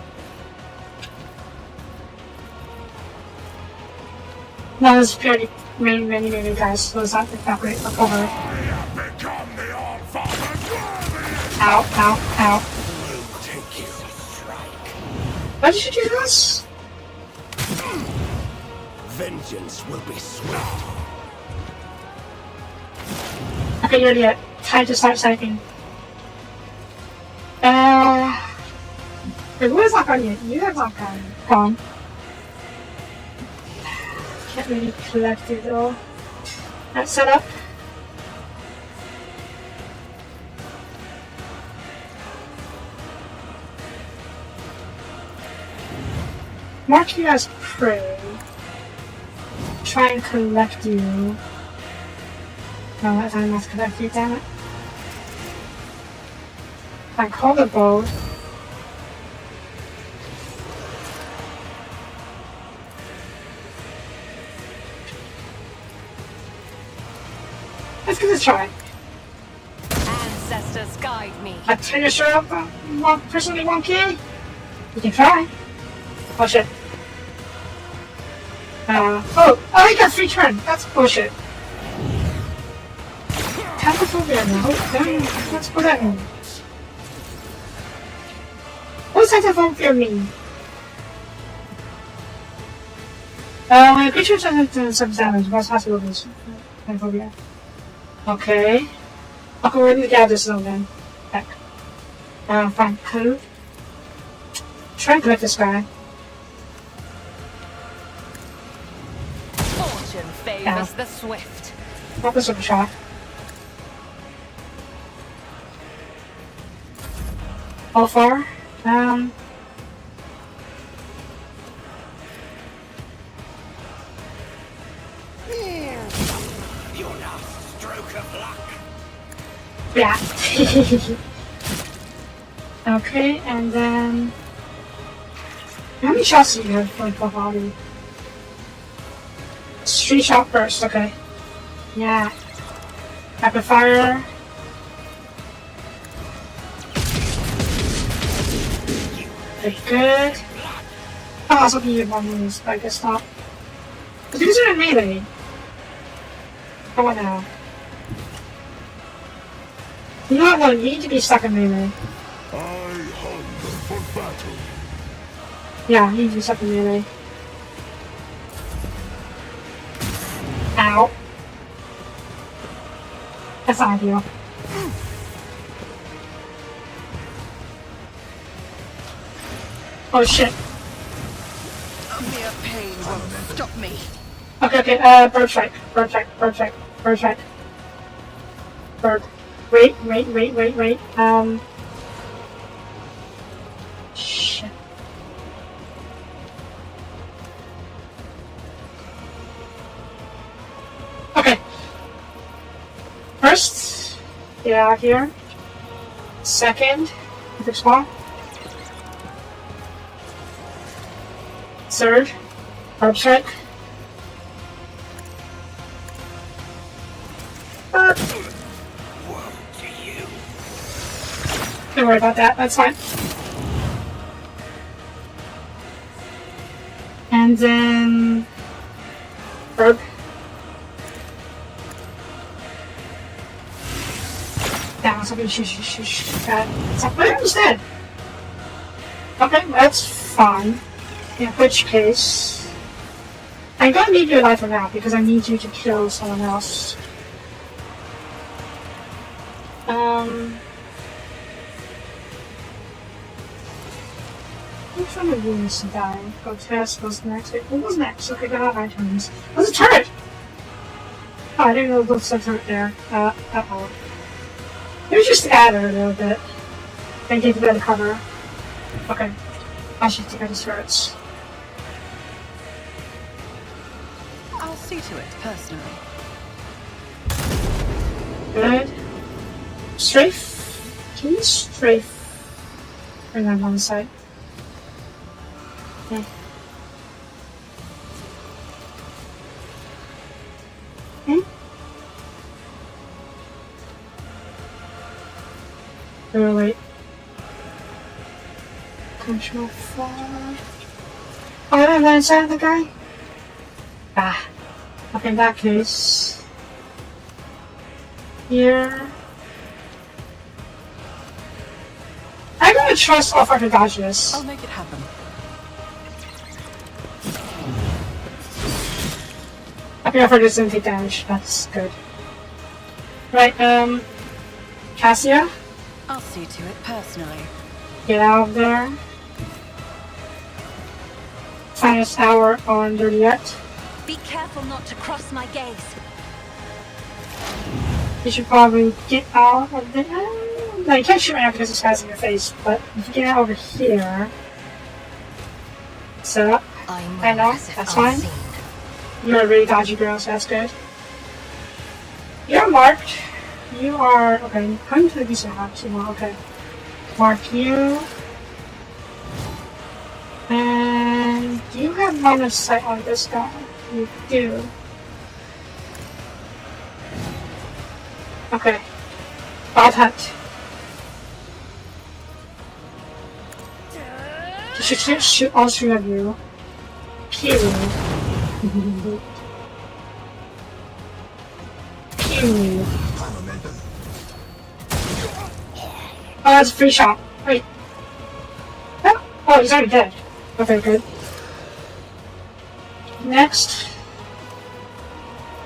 No, there's many guys, so it's not that great for cover. I have become the All-Father's worthy! Ow, ow, ow. Will take you a strike. Why did you do this? Vengeance will be swift. Okay, you're idiot. Time to start sniping. Wait, who is not gone yet? You have not gone. Can't really collect it all. That's set up. Mark you as prey. Try and collect you. No, that time must collect you, damn it. I call the boat. Let's give it a try. Ancestors guide me. I finish her up personally 1k? You can try. Oh shit. Oh, I got free turn. That's bullshit. Tachophobia now. That's what that means. What does tachophobia mean? When a creature does some damage, what's possible with tachophobia? Okay. Okay, we're gonna gather this zone then. Back. Fine. Code. Try and collect this guy. Fortune favors the swift. Pop this with a shot. How far? Your last stroke of luck. Yeah. Okay, and then... How many shots do you have for Drukhari? 3 shot burst, okay. Yeah. Rapid fire. Very good. Oh, I was hoping you'd one moves, but I guess not. But these are in melee. Oh, what now? You know what? You need to be stuck in melee. I hunger for battle. Yeah, you need to be stuck in melee. Ow. That's not ideal. Oh shit. Mere pain won't stop me. Okay, bird strike. Bird strike. Bird strike. Bird strike. Bird. Wait. Shit. Okay. First, get out here. Second, perfect spawn. Third, herb strike. Woe to you. Don't worry about that, that's fine. And then... herb. Yeah, somebody shoot. Got it. But it was dead. Okay, that's fine. In which case... I'm gonna need you alive for now, because I need you to kill someone else. from the ruins to die. Go test, what's next? Wait, what was next? Okay, got out items. What's a turret? Oh, I didn't know there was a turret there. Uh-oh. Maybe just add it a little bit. And give it a better cover. Okay. I should take out the turrets. I'll see to it, personally. Good. Strafe. Can you strafe? Bring that on the side. Okay. Okay. Wait. Control 4. Oh, I don't have inside of the guy? Ah. Okay, in that case. Here. I'm gonna trust offer to dodge this. I'll make it happen. Okay, offer doesn't take damage. That's good. Right, Cassia? I'll see to it, personally. Get out of there. Finest hour on Dirtiette. Be careful not to cross my gaze. You should probably get out of there. No, you can't shoot right now because this guy's in your face, but if you get out over here. Set up. I know, that's fine. You're a really dodgy girl, so that's good. You're marked. You are. Okay, how many of these have? 2 more, okay. Mark you. And do you have line of sight on this guy? You do. Okay. Wild Hunt. You should shoot all 3 of you. Pew. Pew. Oh, that's a free shot. Wait. Oh, he's already dead. Okay, good. Next.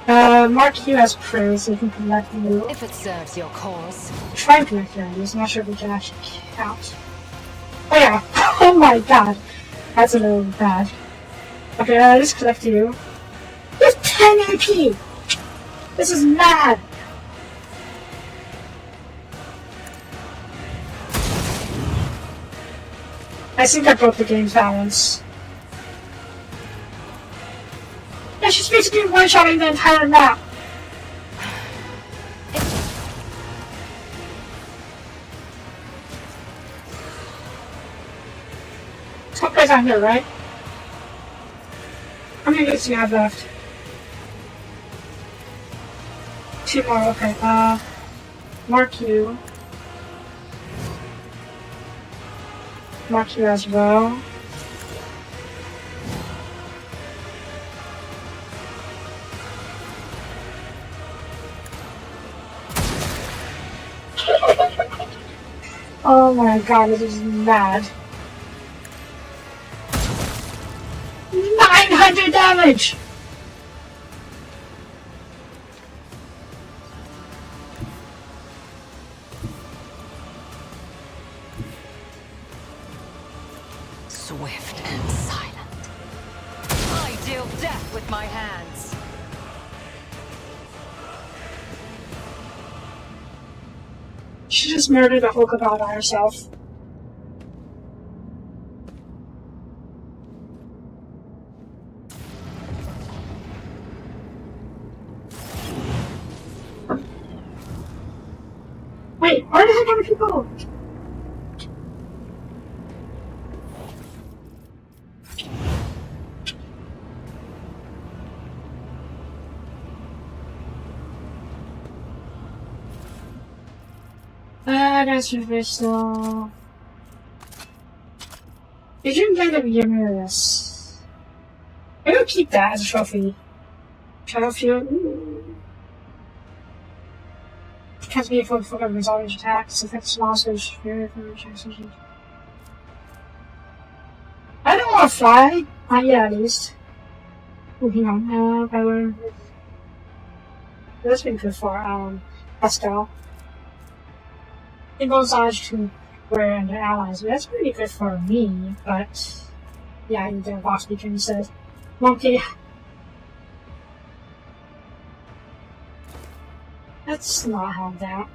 Mark you as prey so you can collect you. If it serves your cause. Try and collect your enemies. I'm not sure if we can actually count. Oh yeah. Oh my god. That's a little bad. Okay, let's collect you. You have 10 AP! This is mad! I think I broke the game's balance. Yeah, she's basically one-shotting the entire map. Top place on here, right? How many units do you have left? 2 more, okay. Mark you. Mark you as well. Oh my god, this is mad. 900 damage! Swift and silent. I deal death with my hands. She just murdered a whole cabal by herself. Wait, where the heck are the people? That's your crystal. Did you invite me give me this? I will keep that as a trophy. Trophy. Can't be able to forget resolve attacks, affects monsters, very chances. I don't want to fly. Not yet, at least. Moving on. Power. That's been good for Pascal. It goes on to we're and their allies. But that's pretty good for me, but yeah, I need their boss speaker instead. Monkey. Let's not have that.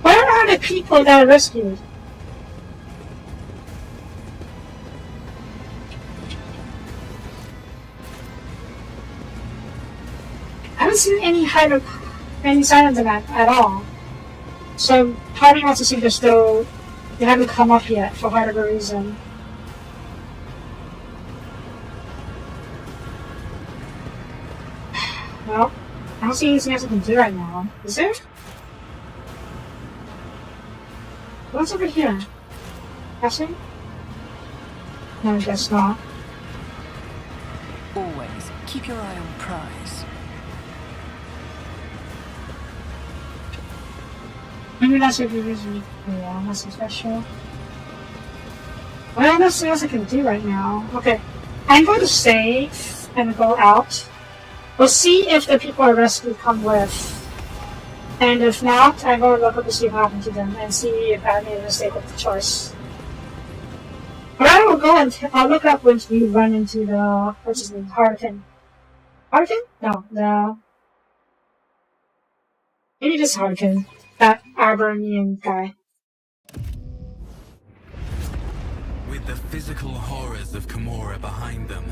Where are the people that are rescued? I haven't seen any sign of them at all. So part of me wants to see if they haven't come up yet for whatever reason. Well, I don't see anything else I can do right now. Is there? What's over here? Passing? No, I guess not. Always keep your eye on prize. Maybe that's what you're using. Yeah, nothing special. Well, there's nothing else I can do right now. Okay, I'm going to save and go out. We'll see if the people I rescued come with. And if not, I'm going to look up to see what happened to them and see if I made a mistake with the choice. But I will go and I'll look up when we run into the, what's his name, Harlequin. Harlequin? No, maybe just Harlequin. That Arbornian guy. With the physical horrors of Camorra behind them,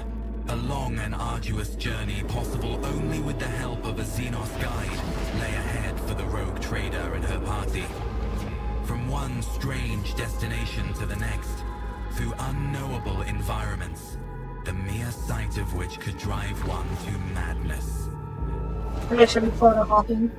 a long and arduous journey possible only with the help of a Xenos guide lay ahead for the rogue trader and her party. From one strange destination to the next, through unknowable environments, the mere sight of which could drive one to madness. I'm actually photo hopping.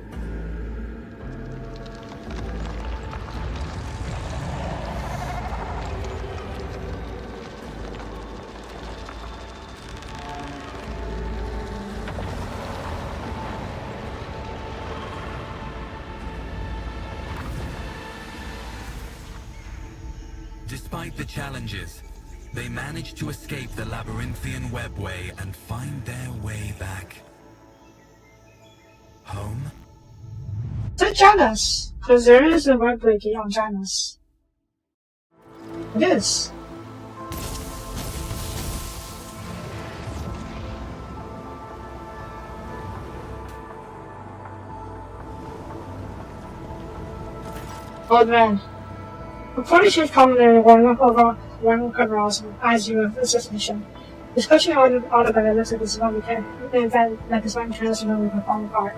Despite the challenges, they managed to escape the labyrinthian webway and find their way back. Home? To Janus! Because there is a web breaking on Janus. It is. Old man. Before the chief commander one Conroy's eyes you of assassination. Discussion ordered by the looks of this one event that this one transfer with a falling apart.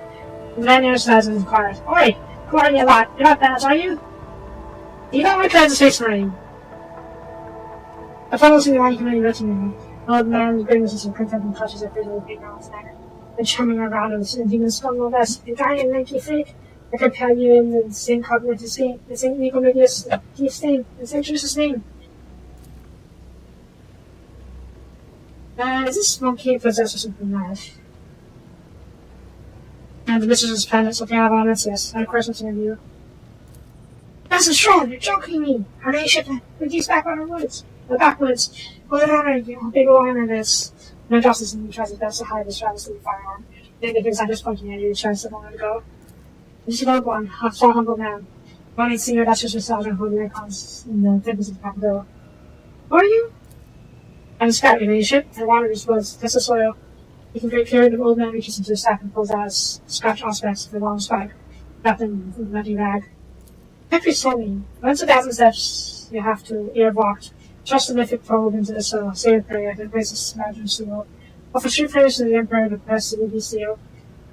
The man understands and inquires, "Oi! Who are you lot? You're not bad, are you? You don't recognize the Space Marine." The fellow senior line committee looking at him. The old man grimaces and contempt clutches at the big round neck. The charming around him and demon scum no less. The guy in lanky freak. I compare you in the same cognitive state, the same Nicomedes, the same, the same Jesus' name. Is this monkey possessed or something mad? And the mistress's planets looking out on us, yes. And of course, what's in you? That's a strong, you're joking me. Our nation, reduced back on our woods. The backwoods. What an honor, you big ol' honor this. No justice, and he tries his best to hide his travesty firearm. Then the things I'm just pointing at you, tries to long ago. This is old one, a far humble man. One ain't senior, that's just a sergeant who the icons in the temples of the capital. Who are you? I'm a scout, your ladyship. I wandered his woods, test the soil. You can great period of old man reaches into his sack and pulls out his scratch aspects of the long spike. Nothing in the muddy rag. Petrus told me, once 1,000 steps, you have to ear walked. Trust the mythic probe into the soil, say a prayer that raises imagined seal. Offer true prayers to the emperor, the best will be sealed.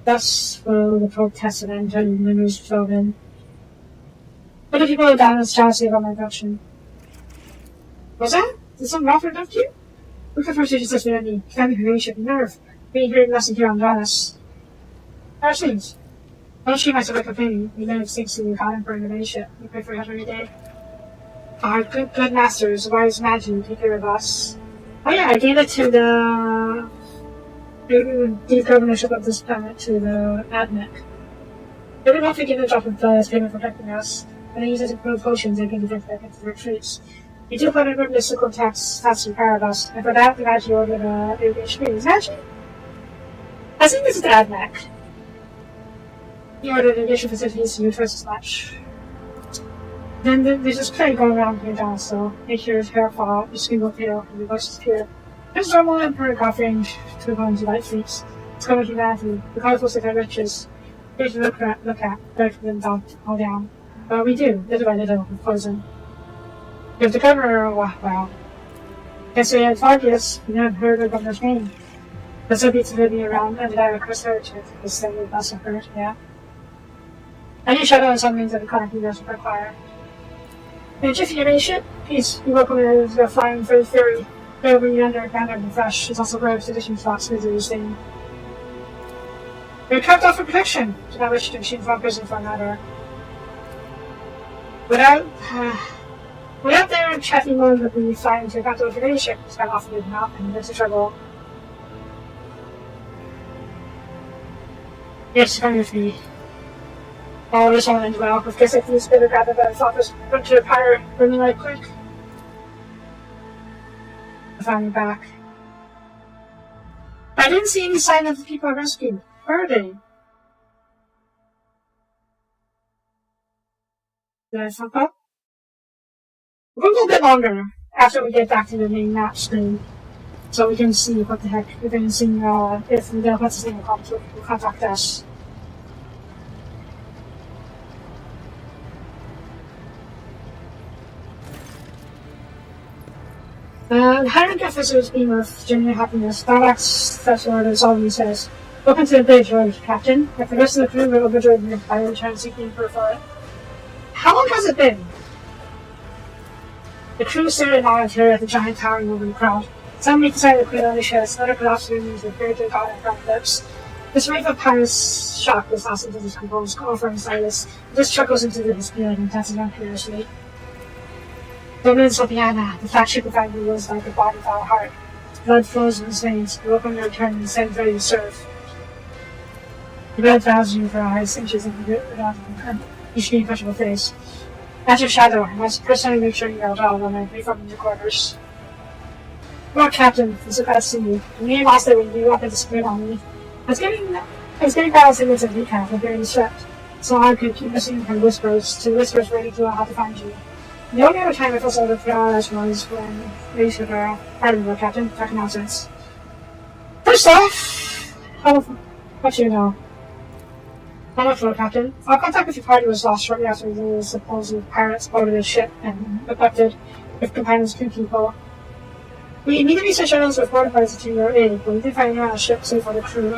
Thus will the probe test and enter the memories filled in. What if people are down in this jealousy about my abduction? Was that? Did someone offer to abduct you? Look at first you just with me. Family relationship, nerve. Being here nothing here on Janus. Harsh things. Don't treat myself like a pain. You know it's things to you caught for a relationship. You pray for us every day. Our good masters, wise imagine, take care of us. Oh yeah, I gave it to the governorship of this planet to the ADMEC. They would often give a drop of blood as payment for protecting us, and they use it to grow potions they can detect back into their retreats. We do put a good mystical tax to repair us, and for that, the Magi ordered a irrigation is Magi? I think this is the ADMEC. He ordered irrigation facilities to do twice as much. Then there's this plane going around here down, so make sure his hair fall out, just go pale, and the voices appear. There's normal Emperor offering to go into light fleets. It's coming humanity. The colorful of their riches. Here's to look at, better for them all down. But we do, little by little, with poison. If the governor, well, guess we had Fargius, we never heard of the governor's name. The Soapie to living around and I request her to the same with us heard, yeah. Any shadow and some means that the current leaders require. In a jiffy of any ship, peace, we welcome you to go flying for the fury. They'll bring you under, gathered and fresh. It's also rare expedition slots with the same. We're kept off for protection. Do not wish to machine from prison for another. Without their chatty mode that we fly into a battle with any ship, it's got off the mouth and there's a trouble. Yes, come with me. All this on and well, with guess I can better gather that I thought was went to the pirate, running right quick. I found you back. I didn't see any sign of the people I rescued. Where are they? Did I fuck up? We'll go a bit longer after we get back to the main map screen, so we can see what the heck we can see. If we don't what's the thing will contact us. Hiring officers beam of genuine happiness. That's what it all he says. Welcome to the bridge, Captain. If the rest of the crew will overjoyed me, I will return seeking for it. How long has it been? The crew stared in awe and terror at the giant towering over the crowd. Some meet the side of the queen on the chest, another collapsed remains with very good God and brown lips. This wave of pious shock was lost into his composed, offering silence. He just chuckles into the spirit and dances around curiously. Dublin Sopiana, the flagship of Anglia, was like a body without a heart. Blood flows in his veins. We welcome your return and stand ready to serve. The red thousand you for eyes, inches in the grip without you should be impressionable face. That's your shadow. I must personally make sure you are well when I leave from your quarters. Lord Captain, it's so glad to see you. When you lost it when you up and disappeared on me. I was getting bad signals at recap and barely slept, so I could keep listening from whispers to whispers ready to know how to find you. The only other time I felt so for hours was when we used to pardon Lord Captain, talking nonsense. First off, what you know? How much, Lord Captain? Our contact with your party was lost shortly after the supposed pirates boarded the ship and abducted with companions and people. We immediately sent shuttles with water parties to your aid, but we did find anyone on the ship save for the crew,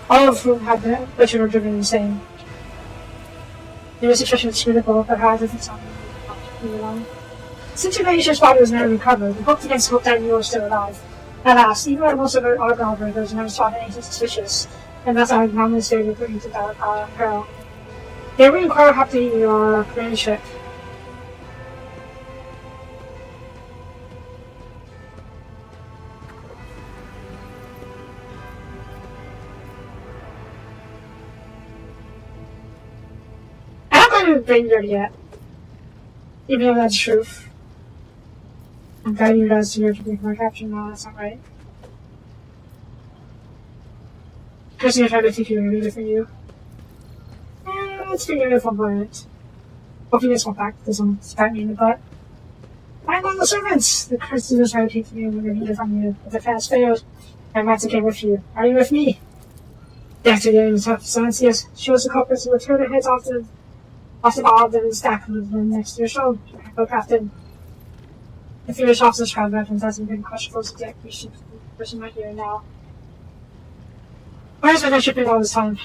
all of whom had been butchered or driven insane. The situation was critical, but how does it sound alone? Since your ladyship's body was never recovered, we hoped against hope that you were still alive. Alas, even when most of our Argyle was never spotted anything suspicious, and that's our normally stated put into that peril. They will inquire after your ladyship. I haven't even been there yet. Even though that's truth. I'm guiding you guys to here to make my capture now, that's not right. Personally, I tried to teach you a reader for you. Let's figure it out for a moment. Hopefully this won't back doesn't stab me in the butt. I'm on the servants! The Christians try to teach me a reader from you, but the fast failed. I'm about to get with you. Are you with me? The actor getting the top science, yes. Show us the culprits and return their heads off the bob and stack them next to your shoulder. Go, Captain. The furious officer's crowd veterans hasn't been crushed close to the execution person right here now. Where's my ship been all this time?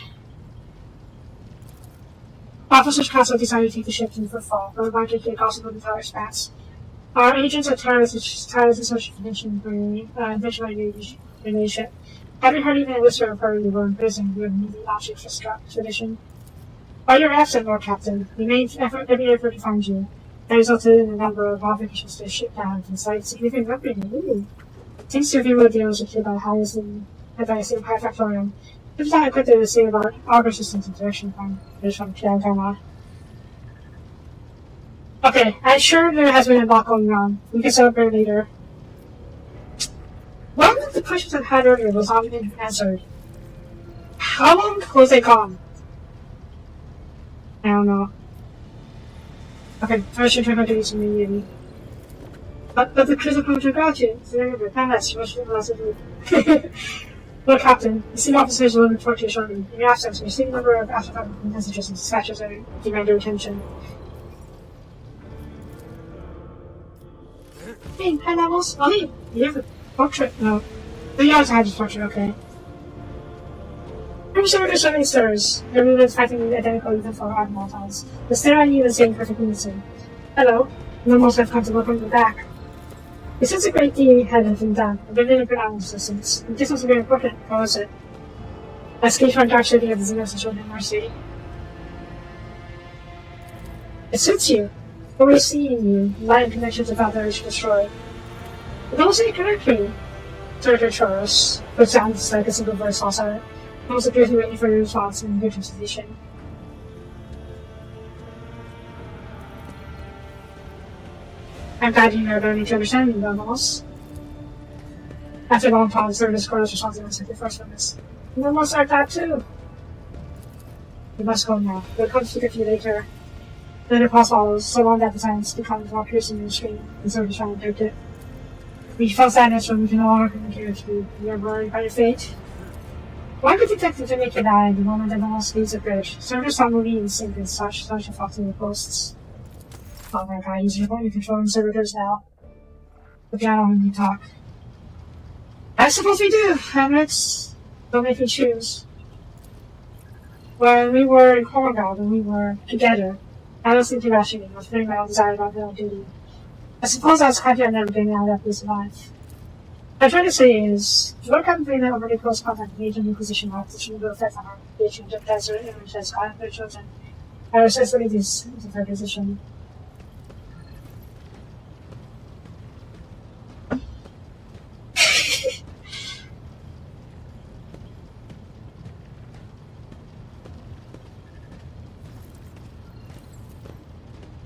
Officers Castle decided to take the ship in for fall, but we're to take also the entire spats. Our agents are tireless in social conditions for eventually your ship. Haven't heard even a whisper of her you were in prison. We have immediately launched for expedition. While you're absent, Lord Captain, we made every effort to find you. That resulted in a number of obligations to ship down from site significant upgrading. Thanks to your deals with by highest in High Factorium, this time I quickly to say about auger systems and direction from Piagama. Okay, I'm sure there has been a lot going on. We can celebrate later. One of the questions I had earlier was not even answered. How long was they gone? I don't know. Okay, first you try to do some immediately. But the critical to gratitude, so remember, that's what you must do. Lord Captain, the senior officers will report to you shortly. In your absence, we receive a number of after messages and dispatches that demand your attention. Hey, high levels? Oh, hey, you have a portrait? No. You also have a portrait, okay. I'm sure there's so many stars. Everyone's fighting identical even for Admiral tiles. The stare at you is saying perfect unison. Hello. No most have come to welcome you back. It's such a great deal you hadn't been done. I've been in a good hour since. This was very important. How was it? I escaped from dark city of the Xenos and showed him mercy. It suits you. Always seeing you, light and connections about the urge to destroy. It also correctly. Director Choros, which sounds like a single verse also. It also appears to be waiting for your response in your translation. I'm glad you are learning to understand me, Nomos. After a long pause, there was Choros responsiveness like the first witness. Nomos are that too. You must go now. We'll come to speak with you later. Then a pause follows, so long that the silence becomes more piercing in the screen, and so we try and break it. We felt sadness when we can no longer communicate with you. You are worried about your fate. Why would detectives make you die the moment that almost leaves the bridge? Servers saw movie and sync and such a fox in the posts. Oh my god, he's remotely controlling servitors now. The piano when you talk. I suppose we do, Hamlets. Don't make me choose. When we were in Cornwall, when we were together, I was thinking about shooting. I was feeling my own desire about my own duty. I suppose I was happy I'd never been out of that piece of life. What I'm trying to say is, if Lord Captain Brina already close contact with Agent Inquisition, our position will affect on our engagement of desert image as God of their children. Our accessibilities is a fair position.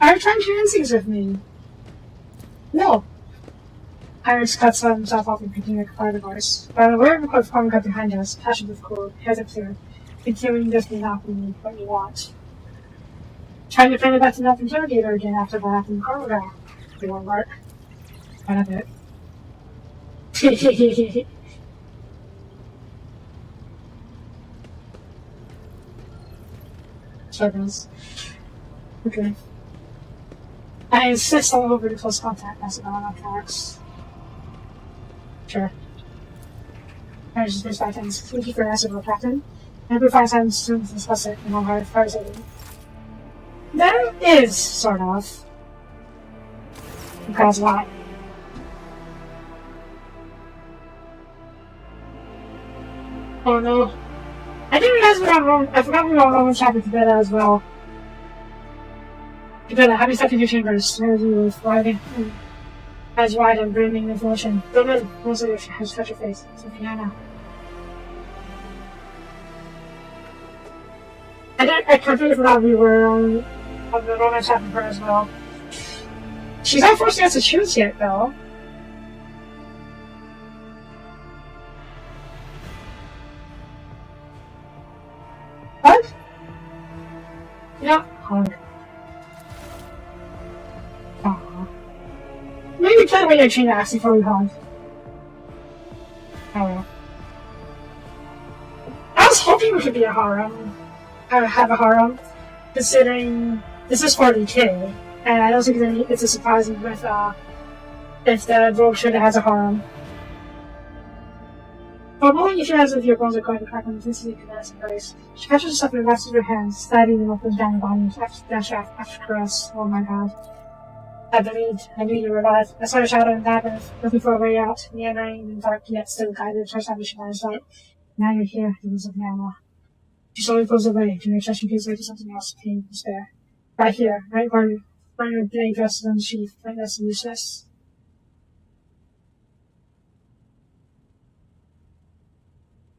Are you trying to end things with me? No. Iris cuts himself off and picking a card of ours. While aware of the code forming cut behind us, passion with cold, heads up clear, continuing this may not be what you want. Trying to plan it back to that interrogator again after that happened in Cornwall. It won't work. Quite a bit. Struggles. Okay. I insist all over the close contact message on our tracks. Sure. I just missed 5 times. Thank you for asking, Lord Captain. Every 5 times students discuss it in all hard fires. That is, sort of. Because why? Oh no. I didn't realize we were on Roman. I forgot we were on Roman chapter to bed as well. Cabela, have you stuck in your chambers? As wide and brimming with emotion. Roman, most of you has touched your face. It's a piano. I completely forgot we were on the Roman chapter as well. She's not forcing us to choose yet, though. What? Yeah, hard. Aww. Maybe we can wait a chain axe before we hug. Oh. I was hoping we could be a harem. Have a harem, considering this is 40k, and I don't think it's a surprising with if the rogue trader has a harem. But only if she has with your bones are going to crack on the intensity of that embrace. She catches herself in the rest of her hands, sliding them up and down the body after caress. Oh my god. I knew you were alive. I saw your shadow in that earth, looking for a way out, meandering in the dark yet still guided towards salvation by his light. Now you're here, it was a piano. She slowly pulls away, to make sure she gives way to something else, pain and despair. Right here, right where your blade rests on the sheath, pointless and useless.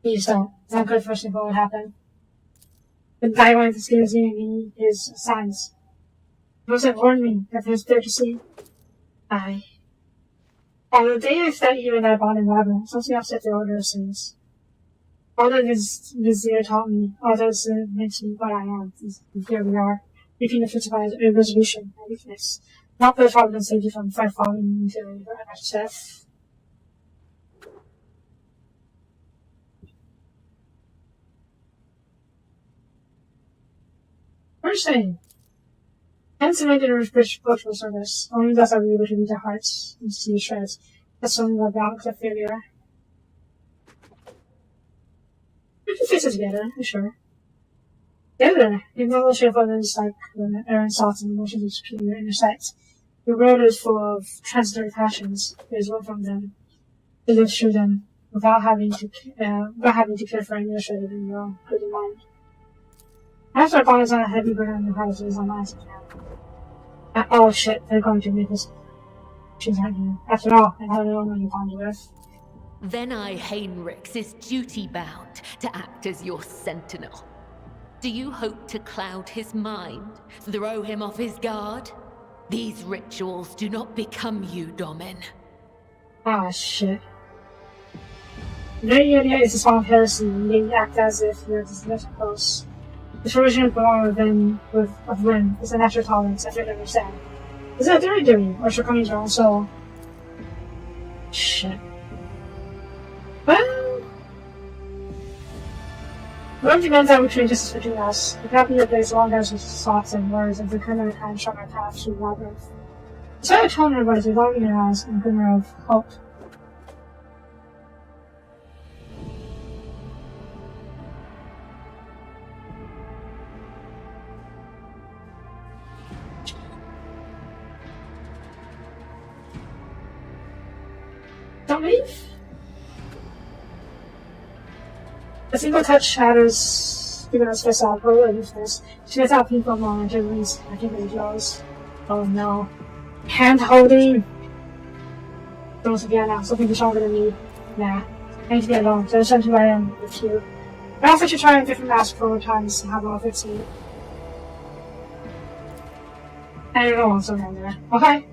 Please don't. It's not good for us to know what would happen. The guy wanted to scares me his signs. He wasn't warned me that he was there to see. On the day I set you in that bond in Labyrinth, something upset the order of things. All that this Vizier taught me, all that is meant to be what I am, here we are. reaping the fruits of my resolution and weakness. Not the problem and save you from falling into unnatural death. What are you saying? Hence the negative of British cultural service. Only thus are we able to read their hearts and see the shreds. That's something about balance of failure. We can fix it together, for sure. Together, the acknowledgement of others like when Aaron's thoughts and emotions of superior intersect. Your world is full of transitory passions. There is one from them to live through them without having to care for any other than your own good mind. After our bodies on a heavy burden on the heart is on my now. Oh shit, they're going to make this. She's not here. After all, I don't know when you bond with. Then I, Heinrichs, is duty-bound to act as your sentinel. Do you hope to cloud his mind? Throw him off his guard? These rituals do not become you, Domin. Ah, shit. The idea is a small heresy, and they act as if you're this close. The version of Rin is a natural tolerance, I don't understand. Is that their doing, or succumbing to your own soul? Shit. Well... Rome demands that we treat justice between us. The copy of these long as with thoughts and words and the glimmer of time shot our path through the labyrinth. The sight of Toner was a longing in your eyes and a glimmer of hope. Don't leave. A single touch shatters giving us facade for weakness. She gets out people moment and release I think it blows. Oh no. Hand holding. Those again now, something stronger than me. Nah. I need to be alone, so essentially who I am with you. I offer to try a different mask 4 times and have all fix me. I don't know what's around there. Okay?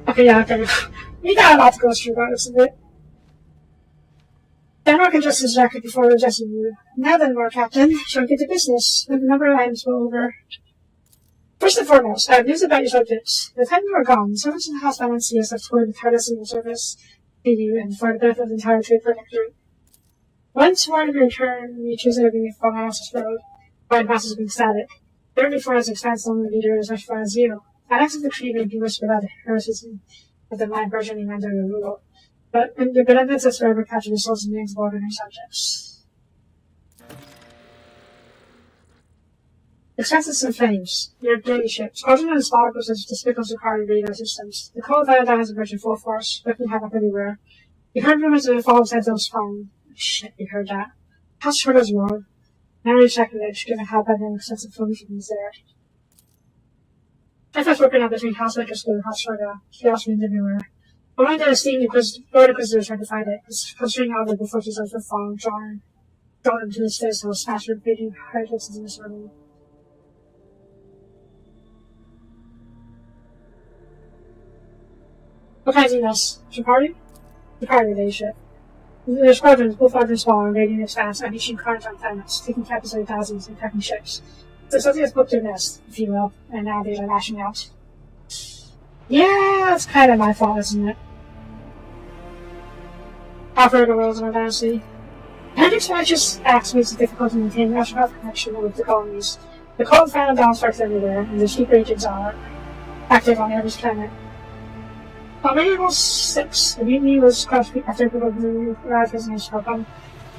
Okay, yeah, okay. We got a lot to go through about this a bit. Denmark adjusted his jacket before adjusting you. Now then, Lord Captain, shall we get to business? With a number of items go over. First and foremost, I have news about your subjects. The time you were gone, servants in the house Valencia have toiled the tireless in your service to you and for the benefit of the entire trade protectorate. Once word of your return, you choose to be from House's road. Wide masses have been static. There before has expands on the leader as much far as you. That acts of the tree may be whispered about the heroism of the mind burgeoning under your rule. But the benevolence has forever captured the souls and names of ordinary subjects. Expenses and flames. Your daily ships. Squadron and sparkles as despicable Drukhari radar systems. The cold Viodine has emerged in full force, whipping havoc everywhere. You heard rumors of the fall of Sentinel's farm. Shit, you heard that. House Shredder's roared. Now reach sacrilege, given how bad an extensive information is there. I first working out between House Microscope and House Shredder. Chaos means everywhere. Only the esteemed Lord Inquisitors tried to find it, considering all the forces of the fall drawn into the stairs that was smashed with beating heretics into the circle. What kind of this? Drukhari? Drukhari, they ship. Their squadrons, both large and small, are invading the expanse, unleashing carnage on planets, taking captives of thousands and attacking ships. So something has booked their nest, if you will, and now they are lashing out. Yeah, it's kind of my fault, isn't it? Offer the worlds of our dynasty. Hendrix righteous acts makes it difficult to maintain rational connection with the colonies. The cold final down strikes everywhere, and the secret agents are active on every planet. On Variable 6, the mutiny was crushed after people who arrived as an issue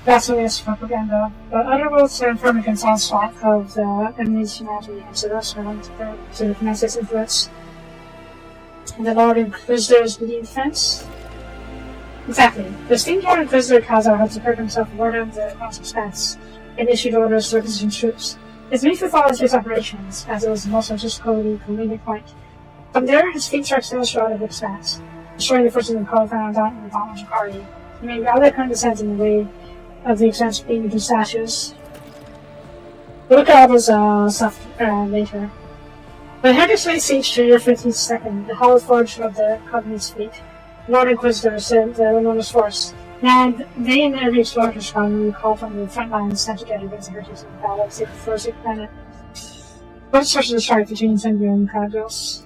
blasphemous propaganda, but other worlds stand firm against onslaught of the enemy's humanity and so thus went to the Domestic's influence. And the Lord Inquisitor's leading defense? Exactly. The esteemed Lord Inquisitor Khazar had secured himself Lord of the Cross Expanse and issued orders to requisition troops. His brief followed his operations, as it was the most logistically convenient point. From there, his fleet strikes the shore of the Expanse, destroying the forces of Carl found out in the bottom of Drukhari. He made rather current descent in the way of the Expanse being reduced to ashes. We'll look at all those stuff later. When Hendrix laid siege to year 52nd, the Hall Forge of the Covenant's fleet, the Lord Inquisitor sent the enormous force. Now, they and every explorer squadron we call from the front lines sent together against the heretics of the battle of the first planet. Let's search the strike between Sembia and Cargos.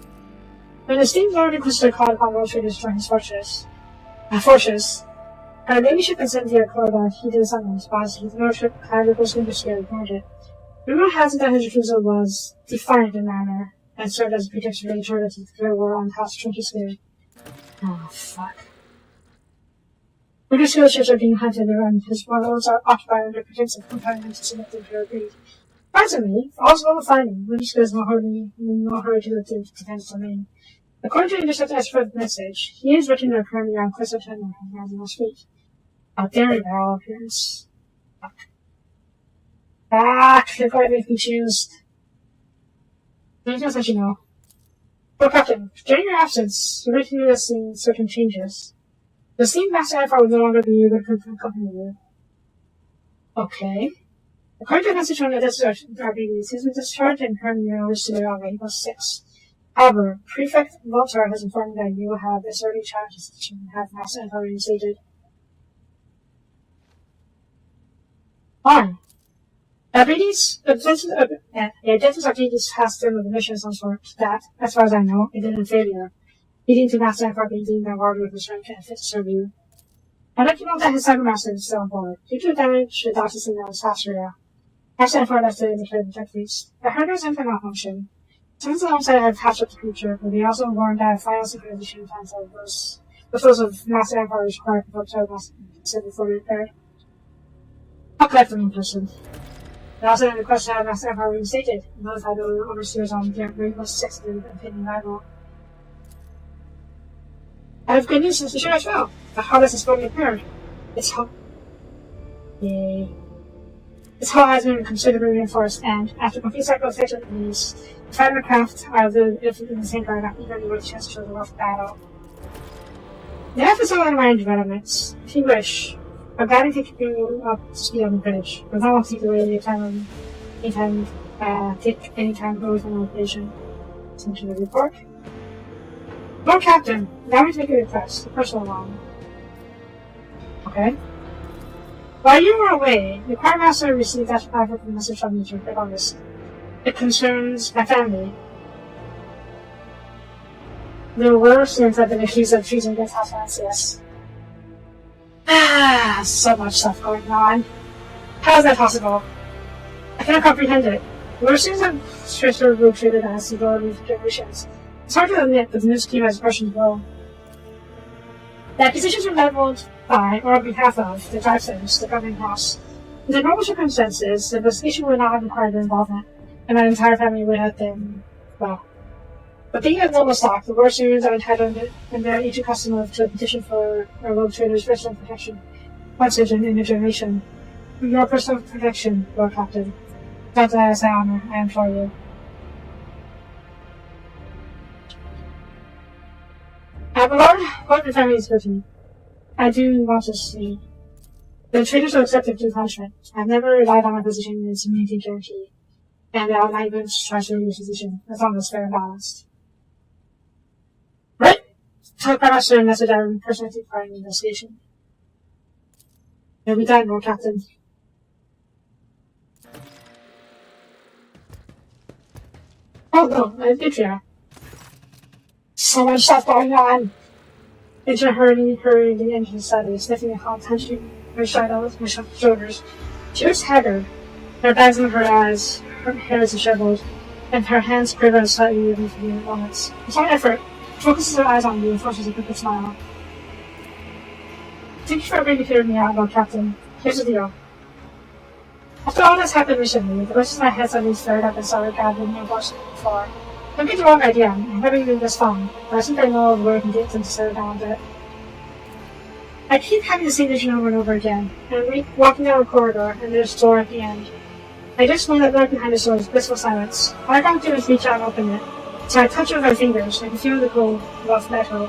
When the steam lord inquisitor called upon world traders to join his forces, our ladyship and Cynthia called that he did summons, but his lordship Cargos Industry ignored it. Rumor has it that his refusal was defiant in manner, and served as a pretext for later to declare war on House Trinkiskir. Oh, fuck. British skill ships are being hunted and his warlords are occupied under pretense of compelling to submit them to their greed. Surprisingly, for all's well finding, British skill is no hurry to lift into defense domain. According to Intercept as for the message, he is written are currently on Quest of Tenor and has no speech. Out there in all appearance. Fuck. They're going to make me choose. There's no such you know. Well, Captain, during your absence, we're noticing certain changes. The steam master Alpha will no longer be able to accompany you. Okay. According to a message from the discharge RBBs, he's been discharged and currently listed on Rainbow 6. However, Prefect Voltar has informed me that you will have this early challenges that you have master Alpha reinstated. Fine. Diabetes? The Dentist Arcades has them with a mission of some sort that, as far as I know, it ended in failure, leading to Master Alpha being deemed unworthy of his rank and fit to serve you. I'd like to know that his Cybermaster is still on board. Due to the damage the doctor signals Astria, Master Alpha left it in the clear detectives. The herders and malfunction. Since alongside have patched up the creature, but they also warned that final synchronization times of those of Master Alpha is required before Cybermaster before repaired. I'll collect them in person. They also request to have Master Alpha reinstated, and notify the overseers on their Rainbow 6 and opinion rival. I have good news to share as well. The harvest is fully repaired. Its hull has been considerably reinforced, and after complete cycle of release, the fighter craft are in the same guard after eagerly with a chance to show the rough battle. They have some other minor developments. If you wish, I'm glad to take you up to speed on the bridge, but I won't take away any time take any time away from the location. Attention to the report. Lord Captain, allow me to make a request, a personal one. Okay. While you were away, the Choir Master received that private message from you to report on this. It concerns my family. There were students that have been accused of treason against House Lancius. So much stuff going on. How is that possible? I cannot comprehend it. We're students have stricter rule treated as the world of generations. It's hard to admit, but the new scheme has Russian will. The accusations were leveled by, or on behalf of, the Drivesons, the governing house. Under normal circumstances, the investigation would not have required their involvement, and my entire family would have been, well. But being a normal stock, the war students are entitled and they're each accustomed to a petition for a world trader's personal protection once in a generation. Your personal protection, Lord Captain. Not as I honor, I implore you. My lord, what the family is with me. I do want to see. The traders will accept their due punishment. I've never relied on my position as a immunity guarantee, and I'll not even try to use position, as long as fair and balanced. Right? Tell the Prime Minister a message I'm personally taking part in the investigation. You'll be done, Lord Captain. Oh no, Idria. So much stuff going on. Idria hurriedly entered the study, sniffing the hot, touching her shoulders. She looks haggard. Her bags in her eyes, her hair is disheveled, and her hands quiver slightly in the moments. With some effort, she focuses her eyes on you and forces a quick smile. Thank you for bringing me out, Lord Captain. Here's the deal. After all that's happened recently, the voices in my head suddenly stirred up and started gathering new voices before. Don't get the wrong idea, I'm having been this fun, but I think I know where I can get them to settle down a bit. I keep having the same vision over and over again, and I'm walking down a corridor, and there's a door at the end. I just know that right behind the door is blissful silence. All I gotta do is reach out and open it. So I touch it with my fingers, I can feel the cold, rough metal,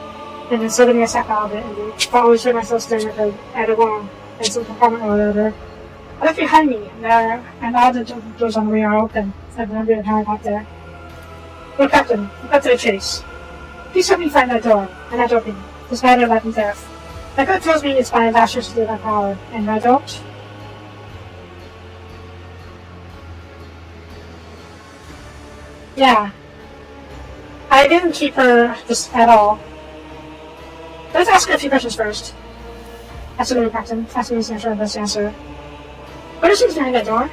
and then suddenly I snap out of it, and I always find myself staring at a wall, in some compartment or another. I look behind me, and all the doors on the way are open. I've wondered how I got there. Lord Captain, cut to the chase. Please help me find that door, and not open it. This matter of life and death. My gut tells me it's my ambassadors to do my power, and I don't. Yeah. I didn't keep her just at all. Let's ask her a few questions first. Absolutely, Captain. Ask me to answer the best answer. What is behind that door?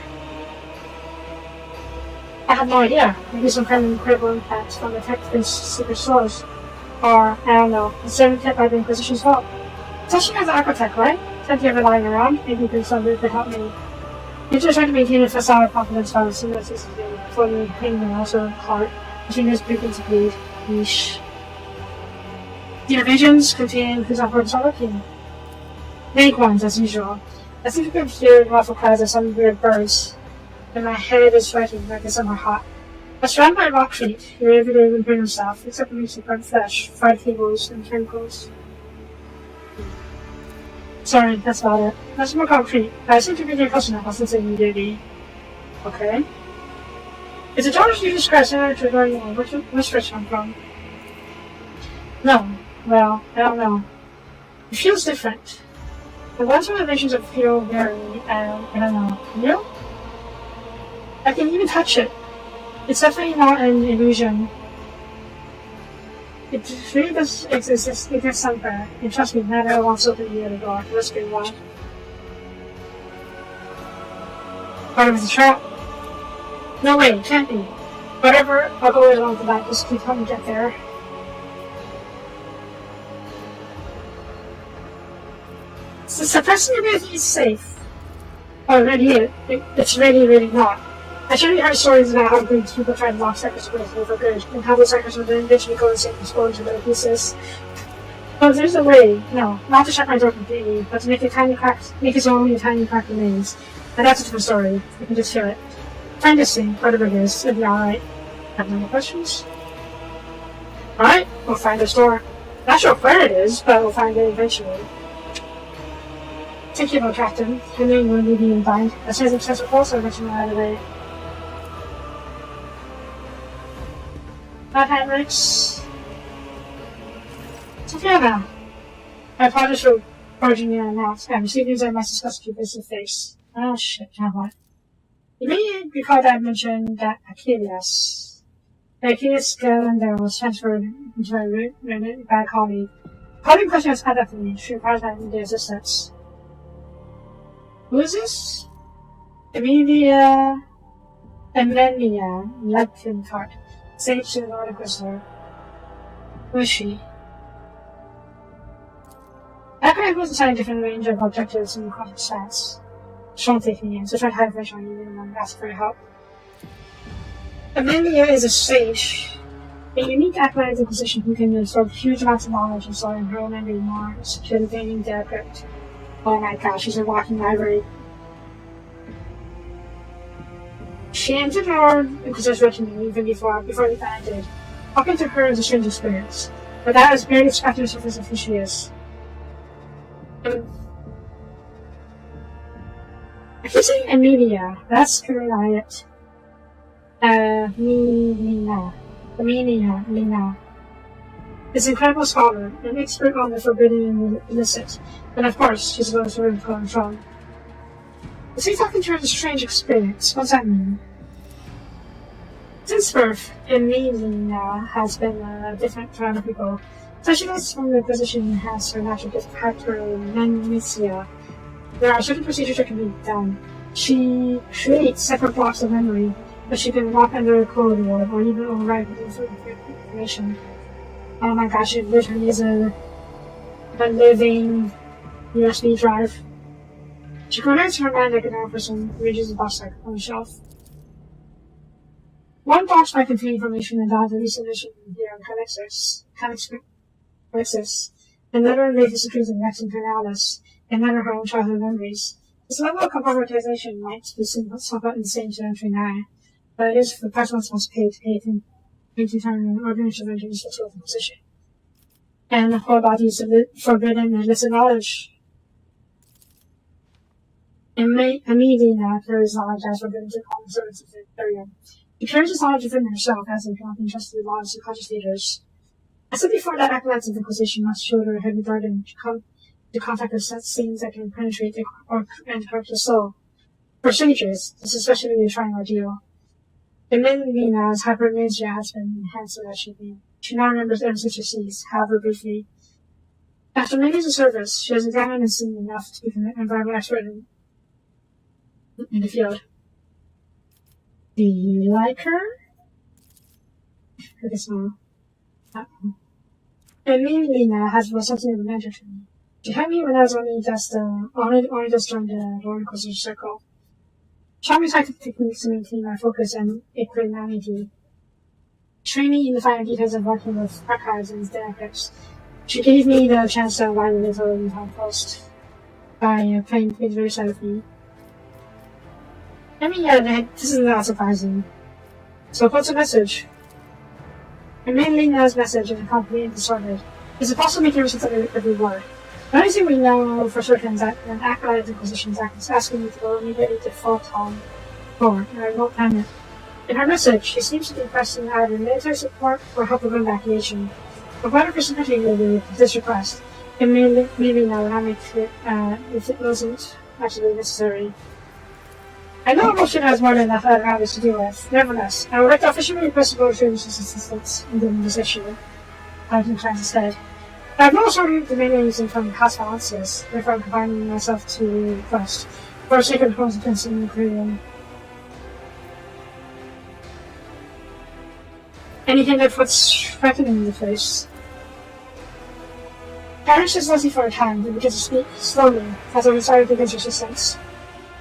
I have no idea. Maybe some kind of incredible impact from the tech-based secret source. Or, I don't know, a certain tip by the Inquisition's help. Especially as an architect, right? Plenty of it lying around. Maybe you can somebody could help me. You just try to maintain a facade of confidence while the stimulus is fully hanging and also hard. Fingers begin to bleed. Yeesh. Your visions contain who's on board Soapie. Vague ones, as usual. I seem to be hearing muffled cries of some weird birds, and my head is sweating like it's somewhere hot. I surrounded by rock feet, your everyday imperial stuff, except for mixing burnt flesh, fried cables, and chemicals. Sorry, that's about it. That's more concrete. I seem to be getting close enough, I'll say immediately. Okay. Is the George you described similar to where you were? Which fish come from? No. Well, I don't know. It feels different. The ones from the visions of feel very, I don't know. You? I can even touch it. It's definitely not an illusion. It really does exist. It is somewhere. And trust me, now that I want something near the door. Let's be one. Part of it's a trap. No way, it can't be. Whatever, I'll go along the back, just keep helping me get there. So suppressing ability is safe. Oh, really? It's really not. I surely heard stories about how Greek people tried to lock secrets with for good, and how the secrets would then eventually go and explode into little pieces. But there's a way, no, not to shut my door completely, but to make a tiny crack, make it so only a tiny crack remains. And that's a different story. You can just hear it. Find this thing, whatever it is, it'll be alright. Have no more questions? Alright, we'll find this door. Not sure where it is, but we'll find it eventually. Thank you, though, Captain. I knew you were leaving in bind. That says excessive also got you right away. Not Henrix. Sophia, I apologize for barging in and out. I received news I must discuss with you face to face. Oh shit, now what? You may recall that I mentioned that Achilles. The Achilles calendar was transferred into a bad colleague. The colleague in question has contacted me. She requires my immediate assistance. Who is this? Emilia Leptintart, sage to the Nordic Whistler. Who is she? Accurate was assigning a different range of objectives in conflict stats. She won't take me in, so try to hide information on you and ask for your help. Emilia is a sage. A unique acolyte position who can absorb huge amounts of knowledge and store in her own memory more secure than any dare crypt. Oh my gosh, she's a walking library. She entered our Inquisitor's retinue even before we found did. Talking to her is a strange experience, but that is barely scratching the surface of who she is. I keep saying Emilia, that's clearly not it. Mina. Is an incredible scholar, an expert on the forbidden and illicit, and of course, she's going to learn from. Is he talking to her a strange experience? What's that mean? Since birth, Emilia has been different from other people. Especially from the position has her natural gift hypermnesia. There are certain procedures that can be done. She creates separate blocks of memory, but she can walk under a corridor or even override with information. Oh my gosh, it literally is a living USB drive. She coordinates her mind like an arm person who reaches a box like on the shelf. One box might contain information about the recent mission here on Calixis, another latest secrets of Rex and Pernalis, another her own childhood memories. This level of compartmentalization might be somewhat insane to entry now, but it is for the person's must pay to determine ordinary interventions to the position. And the whole body is forbidden and illicit knowledge. Immediately now carries knowledge as forbidden to common servants of the Imperium. She carries this knowledge within herself as they cannot be entrusted with laws to conscious leaders. I said before that acolytes of the Inquisition must shoulder a heavy burden to contact with such things that can penetrate and corrupt the soul. For strangers, this is especially a trying ordeal. The main Lena's hypermnesia has been enhanced so that she now remembers everything she sees, however briefly. After many years of service, she has examined and seen enough to become an environmental expert in the field. Do you like her? I guess no. And me, Lena, has been something of a mentor to me. She helped me when I was only just joined the roller coaster circle. She taught me tactical techniques to maintain my focus and equanimity. Trained me in the finer details of working with archives and detectives. She gave me the chance to write a little in time post by playing the very side of me. I mean, yeah, this is not surprising. So what's the message? And mainly Lena's message is completely and disordered. Is it possible to make a research of every word? The only thing we know for certain is that an acolyte of the Inquisition's act is asking me to go immediately to Photon 4, a remote planet. In her message, she seems to be requesting either military support or help with evacuation. But whether particularly with this request, it may now not make it if it wasn't actually necessary. I know emotion has more than enough other matters to deal with. Nevertheless, I would like to officially request World Services assistance in dealing with this issue. I think Francis said. I have no sort of dominion using from past balances, therefore I'm confining myself to the request for a sacred consequence in Ukraine. Anything that puts threatening in the face. Parrish is listening for a time and begins to speak slowly as I decided to against resistance.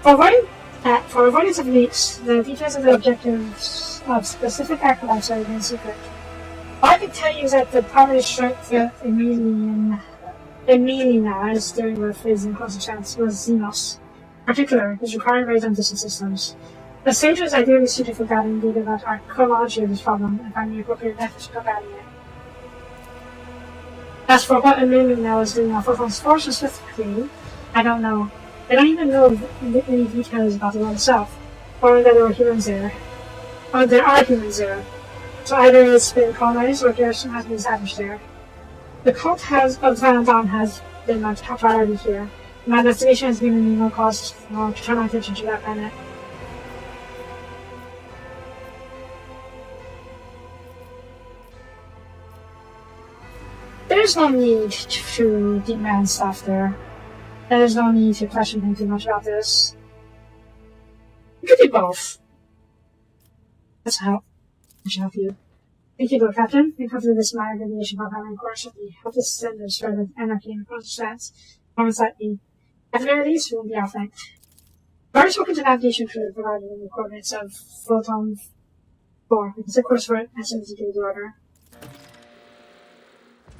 For avoidance of leaks, the details of the objectives of specific acolytes are in secret. All I can tell you is that the primary strength that Emilina is dealing with is in closer chance was Xenos. In particular, his required raise on distant systems. The sage is ideally suited for gathering data about our chronology of this problem and finding the appropriate methods for combating it. As for what Emilina is doing on Photon's force specifically, I don't know. I don't even know any details about the world itself, or that there are humans there. Or there are humans there. So either it's been colonized or garrison has been established there. The cult of Van Dawn has been my top priority here. My destination has been a no cost to turn my attention to that planet. There's no need to demand stuff there. There's no need to question him too much about this. You could do both. That's how I should help you. Thank you, Captain. We come through this minor deviation programming course of the help us send the spread of anarchy and conscience on slightly. At the very least, we will be outflanked. I've already spoken to the navigation crew provided in the coordinates of Photon 4. We can set course for it as soon as you give the order.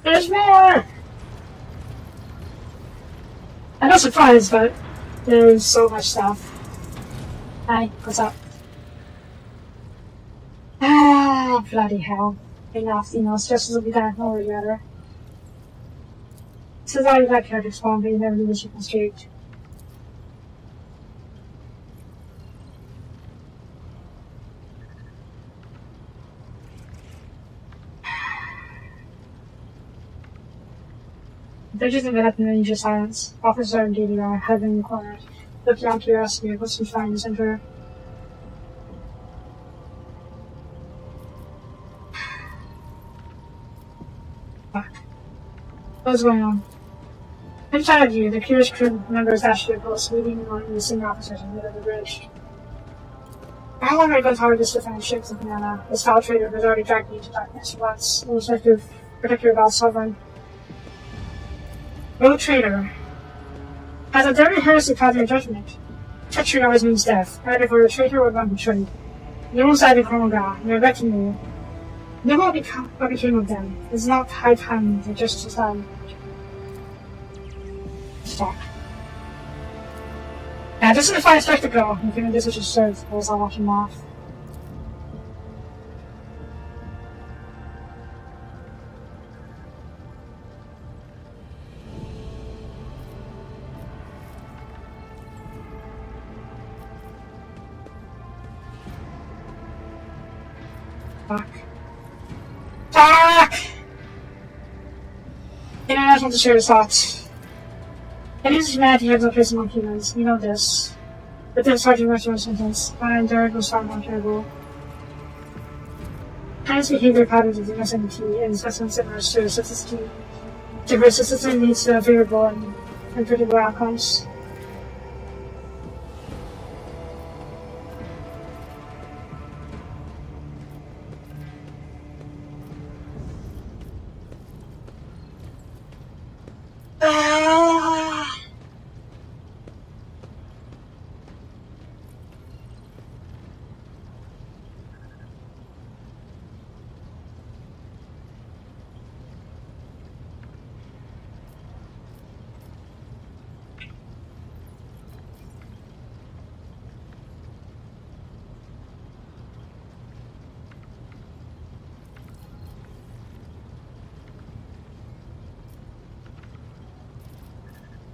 There's more! I'm not surprised, but there's so much stuff. Hi, what's up? Ah, bloody hell. Enough, justice will be done, no worry about her. This is all you've got here to spawn, but you never knew the ship was streaked. They're just ended up in unusual silence. Officer and DDR huddling in the corners, looking on curiosity of what's trying to center. Fuck. What's going on? Inside of you, the curious crew members dashed their posts, leading among the senior officers in the middle of the bridge. How long ago hard this defense ships of Banana? This foul traitor has already dragged me into darkness once, in respect to protector of our sovereign. Rogue traitor. Has a daring heresy called your judgment? Treachery always means death, either for a traitor or one betrayed. No one sided Chronoga, your retinue. Know what became of them. It's not high time to just stop. Now, this is a fine spectacle, and given this which is served, whilst I'll watch him off. Fuck. Fuck! International to share his thoughts. It is humanity has no place among humans, you know this. But then Sergeant Rush's sentence, I endured was far more terrible. Hence, behavior patterns of innocentity and assessment similar to statisticity. Diversity leads to favorable and unpredictable outcomes.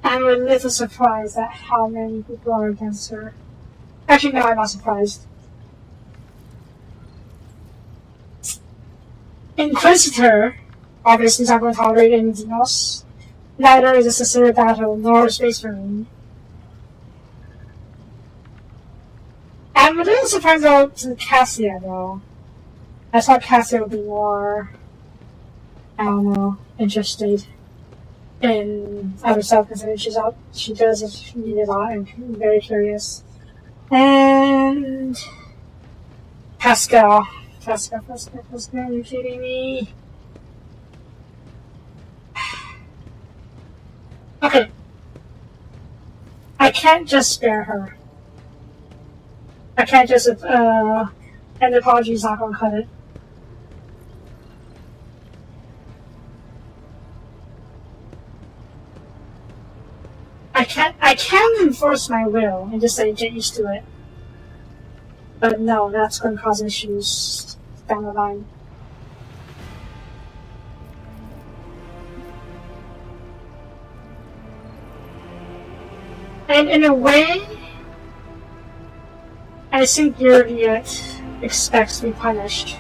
I'm a little surprised at how many people are against her. Actually, no, I'm not surprised. Inquisitor obviously is not going to tolerate anything else. Neither is a sincere battle nor a space marine. I'm a little surprised about Cassia, though. I thought Cassia would be more, I don't know, interested in other stuff, considering she does need a lot and very curious. And Pascal, are you kidding me? Okay. I can't just spare her. I can't just, and the apology's not gonna cut it. I can enforce my will and just say get used to it. But no, that's going to cause issues down the line. And in a way, I think your idiot expects to be punished.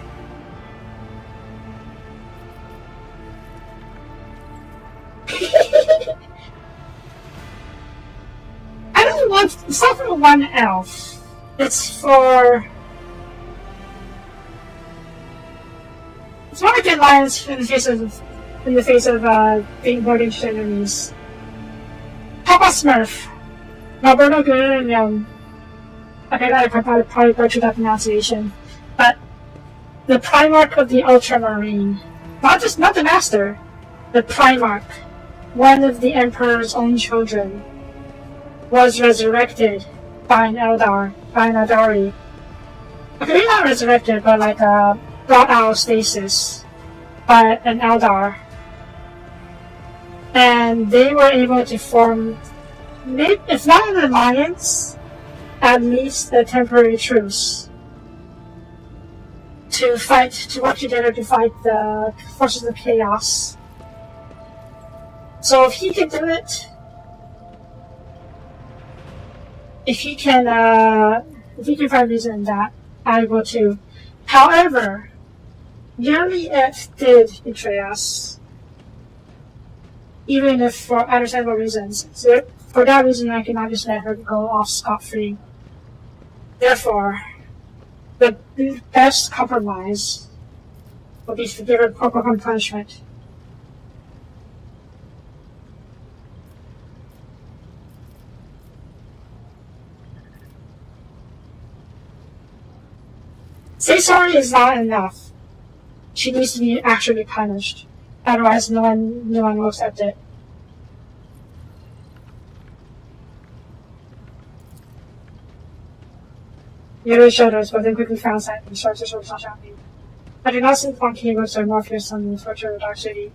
I don't want. It's not for one elf. It's for. It's more like alliance in the face of being voting enemies. Papa Smurf, Roberto Good and okay, I probably butchered that pronunciation, but the Primarch of the Ultramarine, not the Master, the Primarch, one of the Emperor's own children, was resurrected by an Eldari. Okay, maybe not resurrected, but like brought out of stasis by an Eldar. And they were able to form, if not an alliance, at least a temporary truce to work together to fight the forces of chaos. So if he can do it, if he can find reason in that, I will too. However, Yuriet did betray us, even if for understandable reasons. So for that reason, I cannot just let her go off scot-free. Therefore, the best compromise would be to give her corporal punishment. Say sorry is not enough. She needs to be actually punished. Otherwise, no one will accept it. Yuri showed us, but then quickly found sight and started to sort of at me. I do not think 1K looks are more fierce than the torture of Dark City.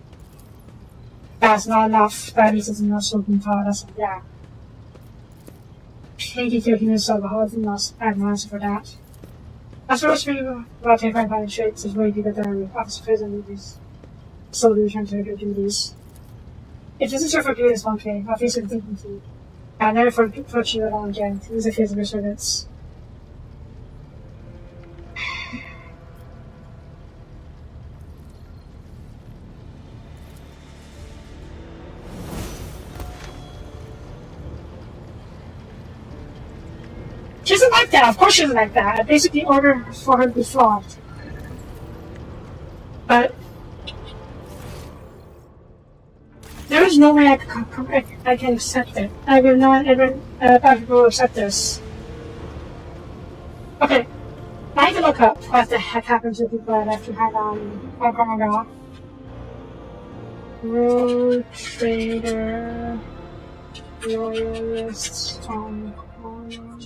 That's not enough. That means it's not so being taught us. Yeah. Pinky taking this up, but how everything else, I have no answer for that. As for us being about to find finding traits is way deeper than our office prison movies. Slowly return to their duties. If this is your forgiveness, 1K, I'll face it with dignity. I'll never forget you at all again. It is a phase of your servants. She isn't like that. Of course she isn't like that. I basically ordered for her to be flogged. But there is no way I can accept it. I will not ever will accept this. Okay, I need to look up what the heck happened to people that actually had Hong Kong. Road Trader Royalists Hong Kong.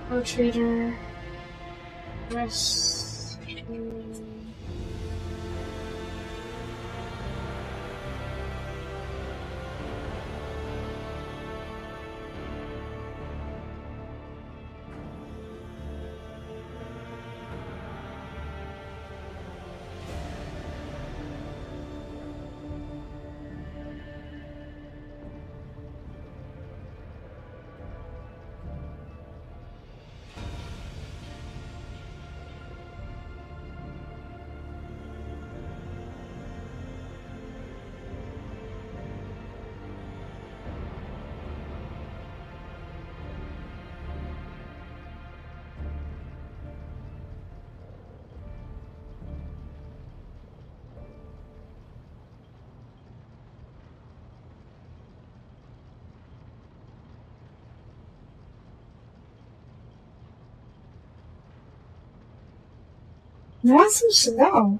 Road Trader Rescue. That's so slow.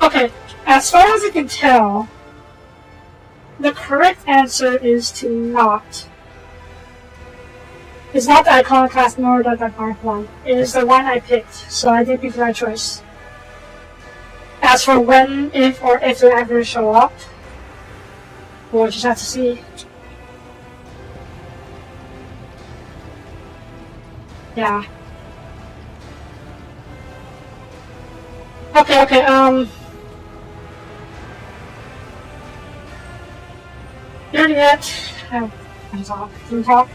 Okay, as far as I can tell, the correct answer is to not. It's not the iconoclast nor the iconic one. It is the one I picked, so I did pick the right choice. As for when, if they ever show up, we'll just have to see. Yeah. Okay, Internet. Can talk.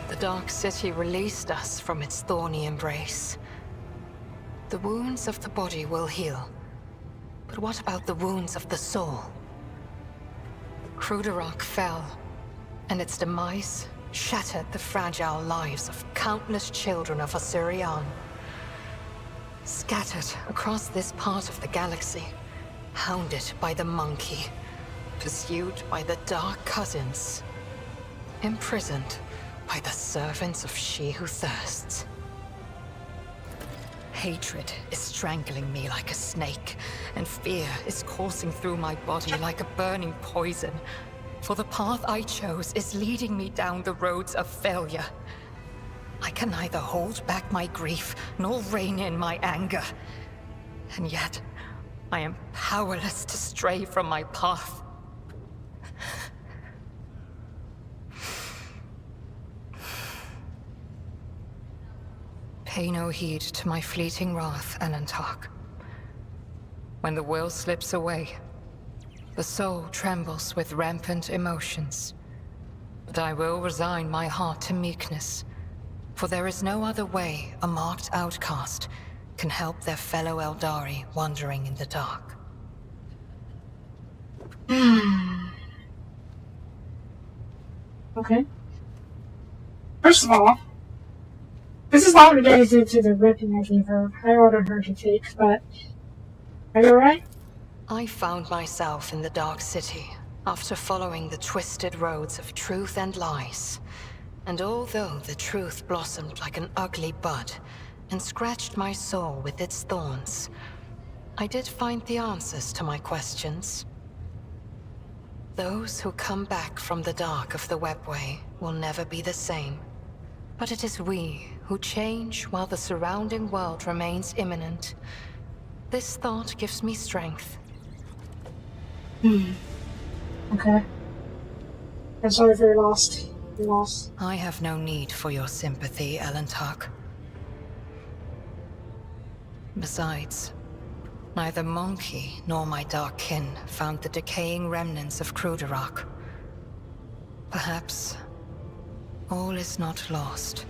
The Dark City released us from its thorny embrace. The wounds of the body will heal. But what about the wounds of the soul? Krudarok fell, and its demise shattered the fragile lives of countless children of Osirian. Scattered across this part of the galaxy, hounded by the monkey, pursued by the Dark Cousins, imprisoned by the servants of She Who Thirsts. Hatred is strangling me like a snake, and fear is coursing through my body like a burning poison. For the path I chose is leading me down the roads of failure. I can neither hold back my grief nor rein in my anger. And yet, I am powerless to stray from my path. Pay no heed to my fleeting wrath, Anantak. When the will slips away, The soul trembles with rampant emotions. But I will resign my heart to meekness, for there is no other way a marked outcast can help their fellow Eldari wandering in the dark. Okay. First of all, this is not related to the ripping I gave her. I ordered her to take, but are you alright? I found myself in the Dark City after following the twisted roads of truth and lies. And although the truth blossomed like an ugly bud and scratched my soul with its thorns, I did find the answers to my questions. Those who come back from the dark of the webway will never be the same. But it is we who change while the surrounding world remains imminent. This thought gives me strength. Okay. I'm sorry for your loss. I have no need for your sympathy, Elentark. Besides, neither Monkey nor my dark kin found the decaying remnants of Kruderak. Perhaps all is not lost.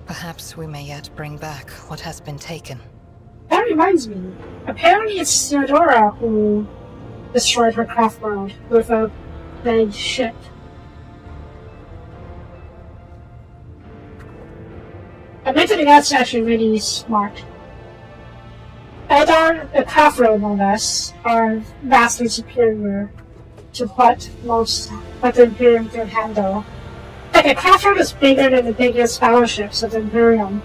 Perhaps we may yet bring back what has been taken. That reminds me. Apparently it's Theodora who destroyed her craft world with a big ship. Admittedly, that's actually really smart. Eldar, the craft world no less, are vastly superior to what the Imperium can handle. Like, a craft world is bigger than the biggest battleships of the Imperium.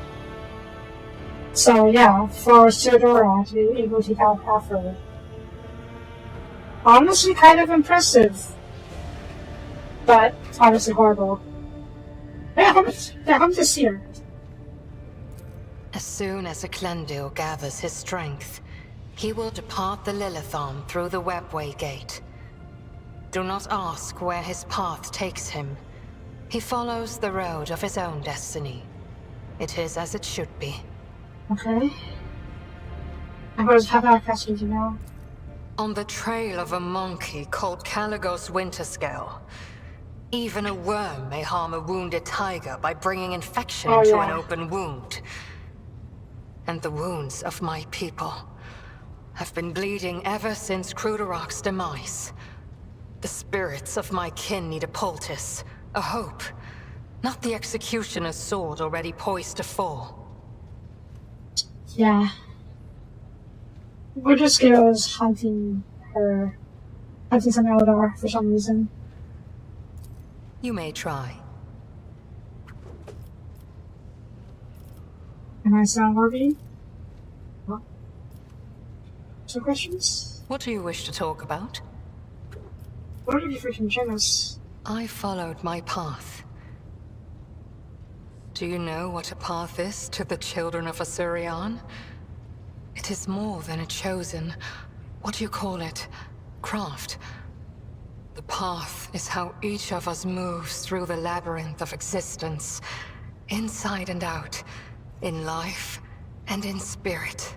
So yeah, for Theodora to be able to take out craft world. Honestly kind of impressive. But obviously horrible. Yeah, I'm just here. As soon as Eklendil gathers his strength, he will depart the Lilithon through the Webway Gate. Do not ask where his path takes him. He follows the road of his own destiny. It is as it should be. Okay. I was have I questions, you know? On the trail of a monkey called Caligos Winterscale, even a worm may harm a wounded tiger by bringing infection into an open wound. And the wounds of my people have been bleeding ever since Kruderak's demise. The spirits of my kin need a poultice, a hope, not the executioner's sword already poised to fall. Yeah. Winterscale is hunting some Eldar for some reason. You may try. Am I sound worthy? What? Some questions? What do you wish to talk about? What are you freaking jealous? I followed my path. Do you know what a path is to the children of Asurion? It is more than a chosen, what do you call it, craft. The path is how each of us moves through the labyrinth of existence, inside and out, in life and in spirit.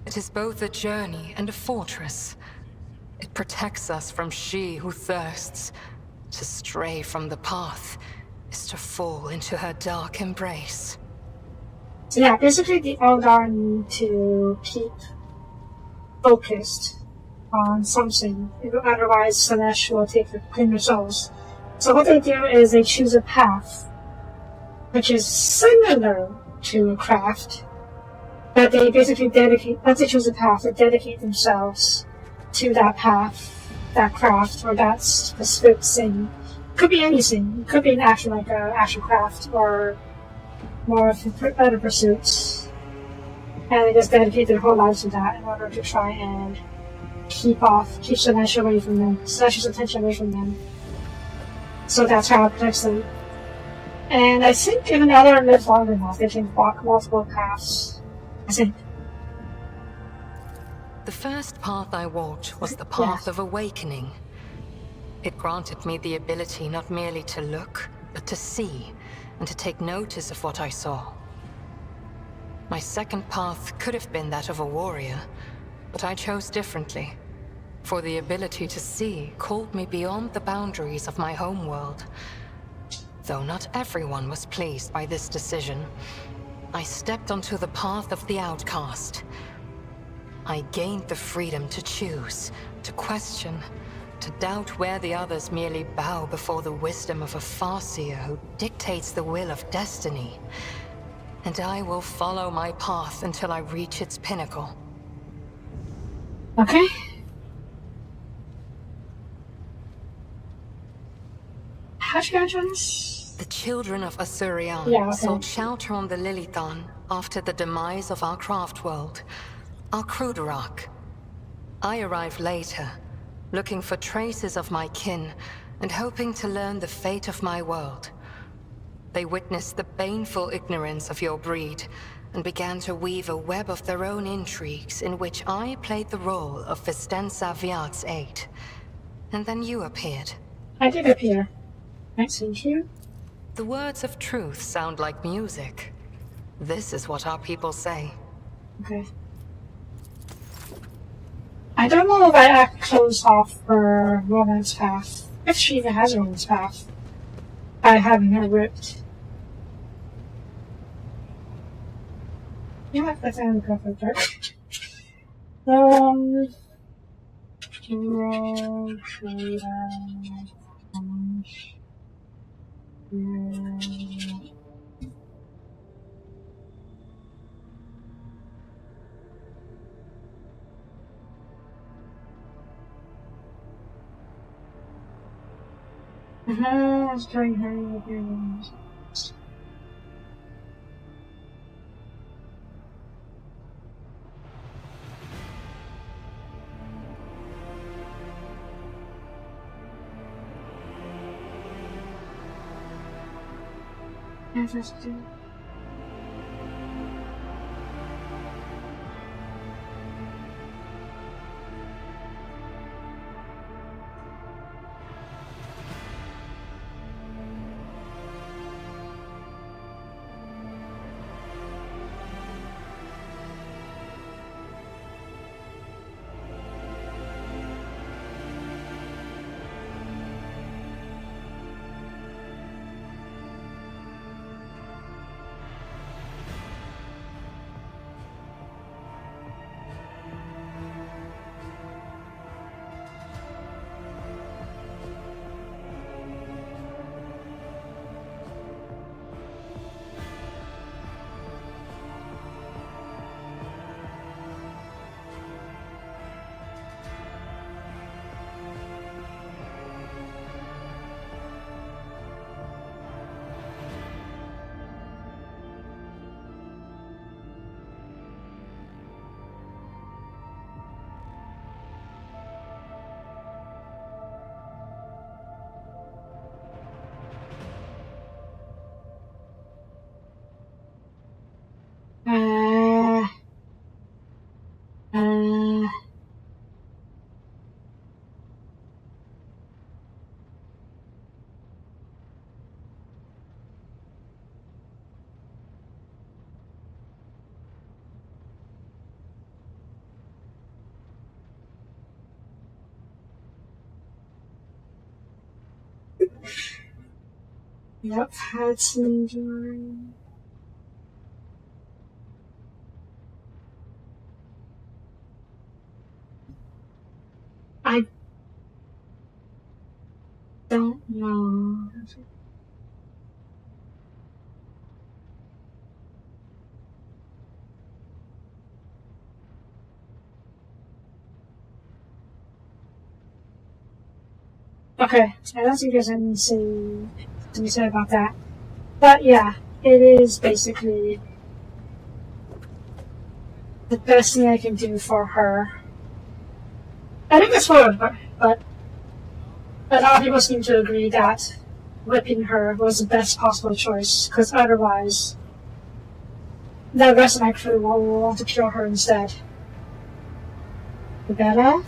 It is both a journey and a fortress. It protects us from she who thirsts. To stray from the path is to fall into her dark embrace. So yeah, basically the Eldar need to keep focused on something, otherwise Slanesh will claim their souls. So what they do is they choose a path, which is similar to a craft, but they basically once they choose a path, they dedicate themselves to that path, that craft, or that specific thing. Could be anything. It could be an action like an actual craft, or more of other pursuits. And they just dedicate their whole lives to that in order to try and keep Slanesh away from them, Slanesh's attention away from them. So that's how it protects them. And I think if another lives long enough, they can walk multiple paths. I think. The first path I walked was the path of awakening. It granted me the ability not merely to look, but to see, and to take notice of what I saw. My second path could have been that of a warrior, but I chose differently. For the ability to see called me beyond the boundaries of my homeworld. Though not everyone was pleased by this decision, I stepped onto the path of the outcast. I gained the freedom to choose, to question, to doubt where the others merely bow before the wisdom of a Farseer who dictates the will of destiny. And I will follow my path until I reach its pinnacle. Okay. How'd you join this? The children of Asurian Yeah, okay. sought shelter on the Lilithan after the demise of our craft world, our Kruderak. I arrived later, looking for traces of my kin and hoping to learn the fate of my world. They witnessed the baneful ignorance of your breed and began to weave a web of their own intrigues in which I played the role of Vistensa Viat's aide. And then you appeared. I did appear. Nice to meet you. The words of truth sound like music. This is what our people say. Okay. I don't know if I closed off her romance path. If she even has a romance path. By having her ripped. You know what? Let's end the cover first. Let's try her again. Interesting. Yep, had some drawing. I don't know. Okay, I don't think there's anything to be said about that. But yeah, it is basically the best thing I can do for her. I think it's hard, but a lot of people seem to agree that whipping her was the best possible choice, because otherwise the rest of my crew will want to kill her instead. Rebecca?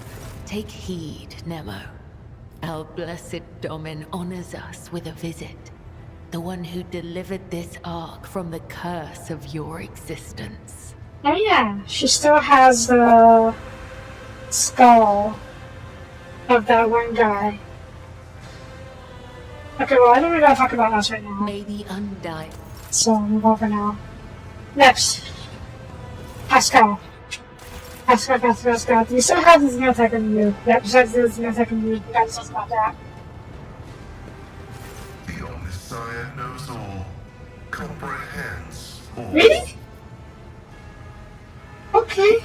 Take heed, Nemo. Our blessed Domin honors us with a visit. The one who delivered this ark from the curse of your existence. Oh yeah, she still has the skull of that one guy. Okay, well, I don't really want to talk about us right now. May the undying. So, I'll move over now. Next. Pascal. Pascal. Do you still have the Xenotech in you? Yeah, besides the Xenotech in you, you got something about that. The Omniscient knows all, comprehends all. Really? Okay.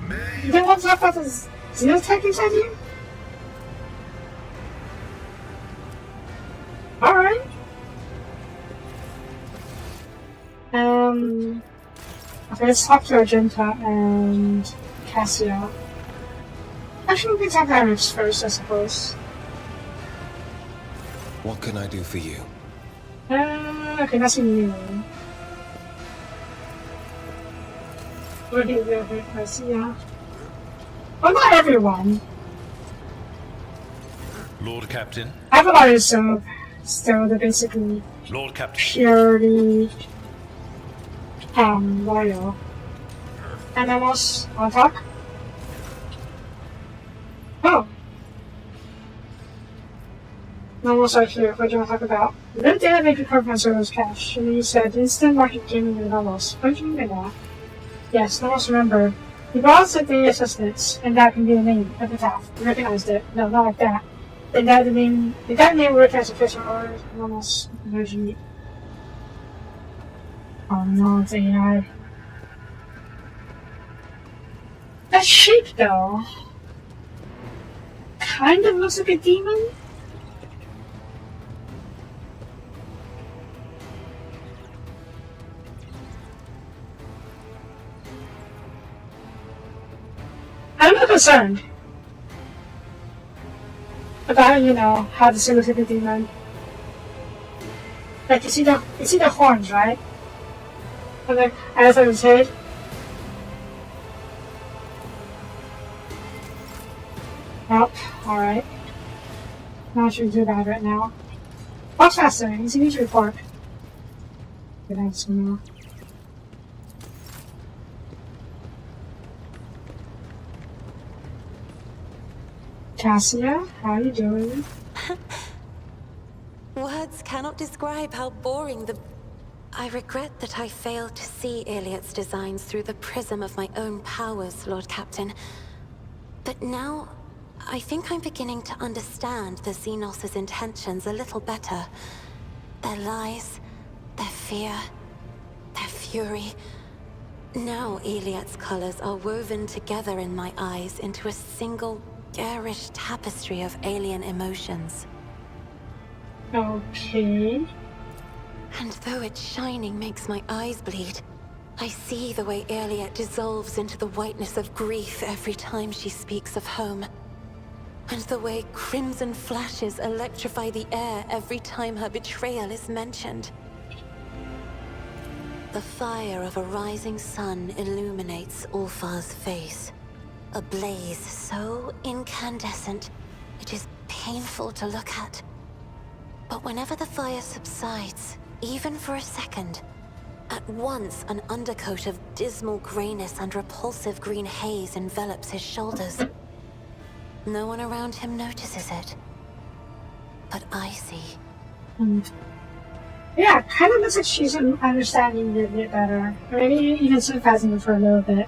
May You don't want to talk about the Xenotech inside you? Alright. Okay, let's talk to Argenta and Cassia. Actually, we can talk to Alex first, I suppose. What can I do for you? Okay, nothing new. Where do you go here, Cassia? Well, not everyone. Lord Captain. Everyone is still they're basically Lord Captain. purely loyal. And almost on talk? Oh. Almost right here. What do you want to talk about? The data may be covered by Zoro's cache. And he said instant market gaming and almost. What do you mean by that? Yes, almost remember. He brought us the assistants, and that can be the name, epitaph. You recognized it. No, not like that. Then that name work as official or almost version. Oh no, it's AI. That shape though kind of looks like a demon. I'm not concerned about, you know, how this looks like a demon. Like, you see the horns, right? And like, as I was head. Oh, alright. Not sure to do that right now. Watch faster, you need to report. Good night, Sumo. Cassia, how are you doing? Words cannot describe how boring the... I regret that I failed to see Iliad's designs through the prism of my own powers, Lord Captain. But now, I think I'm beginning to understand the Xenos' intentions a little better. Their lies, their fear, their fury. Now Iliad's colors are woven together in my eyes into a single garish tapestry of alien emotions. Okay. And though its shining makes my eyes bleed, I see the way Iliad dissolves into the whiteness of grief every time she speaks of home. And the way crimson flashes electrify the air every time her betrayal is mentioned. The fire of a rising sun illuminates Ulfar's face. A blaze so incandescent, it is painful to look at. But whenever the fire subsides, even for a second, at once an undercoat of dismal grayness and repulsive green haze envelops his shoulders. No one around him notices it. But I see. Yeah, kind of looks like she's understanding it a bit better. Or maybe even sympathizing with her a little bit.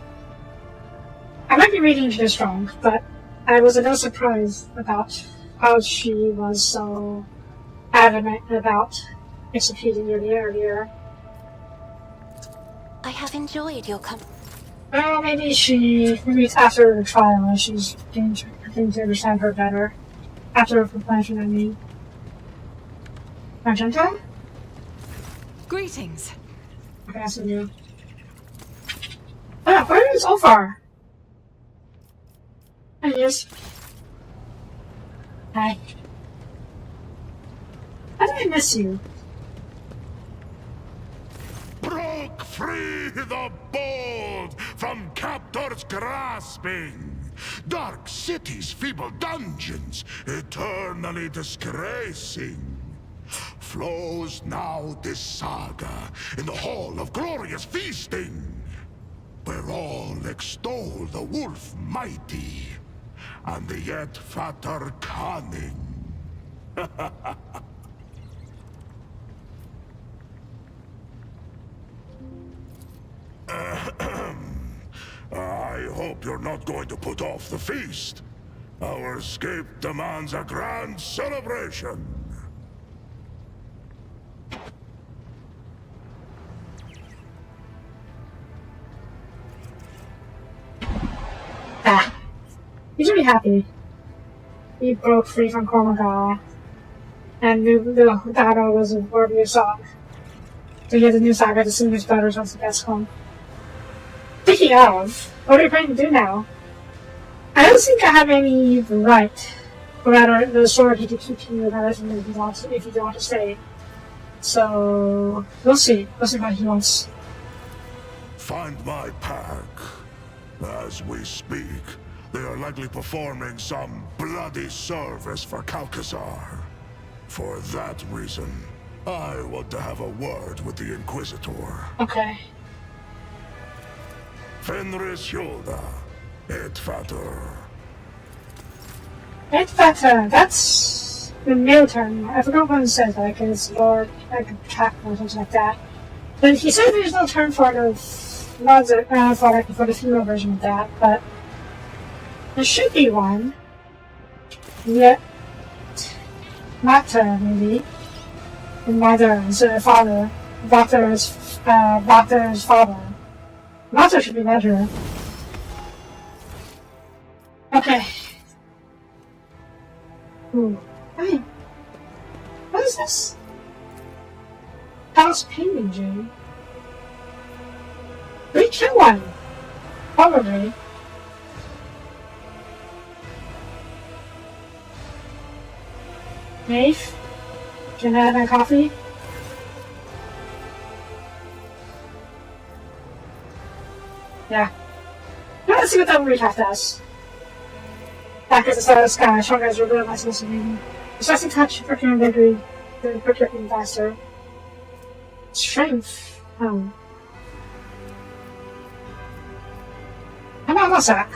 I might be reading this wrong, but I was a little surprised about how she was so adamant about executing it earlier. I have enjoyed your Well, maybe it's after the trial and she's getting to understand her better. After her completion, I mean. Magenta? Greetings. Okay, that's new. Ah, where is Ulfar? There he is. Hi. How did I miss you? broke free the bold from captors grasping. Dark cities, feeble dungeons, eternally disgracing. Flows now this saga in the hall of glorious feasting, where all extol the wolf mighty, and the yet fatter cunning. I hope you're not going to put off the feast. Our escape demands a grand celebration. Ah. He's really happy. He broke free from Cormagal and knew the battle was a worthy of song. So he has a new saga to sing his daughters once he gets home. Speaking of, what are you planning to do now? I don't think I have any right, or rather, the authority to keep you if you don't want to stay. So, we'll see. We'll see what he wants. Find my pack. As we speak, they are likely performing some bloody service for Calcazar. For that reason, I want to have a word with the Inquisitor. Okay. Fenris Hjolda, Edfater. Edfater, that's the male term. I forgot what it says, like it's Lord, like a captain or something like that. But he said there's no term for the for the female version of that, but there should be one. Yet, Matter, maybe. Mother is father. Vater is father. Matter should be better. Okay. Ooh. Hey. What is this? House painting, Jane. We kill one. Probably. Maeve? Can I have my coffee? Yeah. Now let's see what that recap does. Back at the start of the sky, strong guys reveal my listening. Distressing touch, procuring victory, then procuring faster. Strength. Oh. How about Mossack?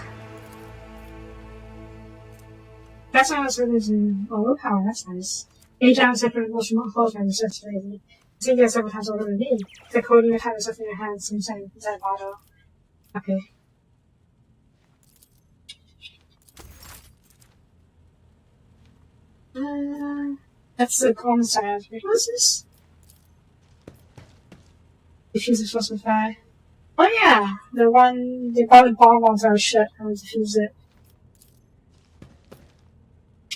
That's not what's in overpower, that's nice. 8 down separate emotional close and research lazy. I think that several times over the knee. The coding of having stuff in your hands inside bottle. Okay. That's the common side. What is this? Diffuse explosive fire. Oh yeah! The one, the bomb ones are shit. I want to defuse it.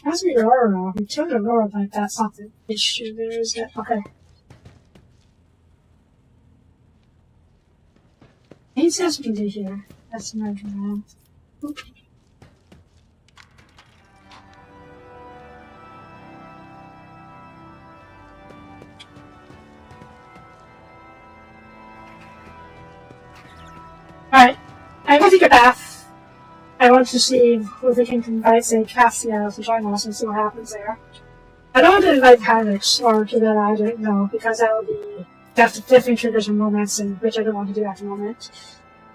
That's me Aurora. We killed Aurora, but that's not the issue there, is it? Okay. Anything else we can do here? That's another round. Okay. Alright. I'm gonna take a bath. I want to see if we can invite, say, Cassia to join us and see what happens there. I don't want to invite Heinrich or to that I don't know, because that would be definitely trigger some romancing, which I don't want to do at the moment.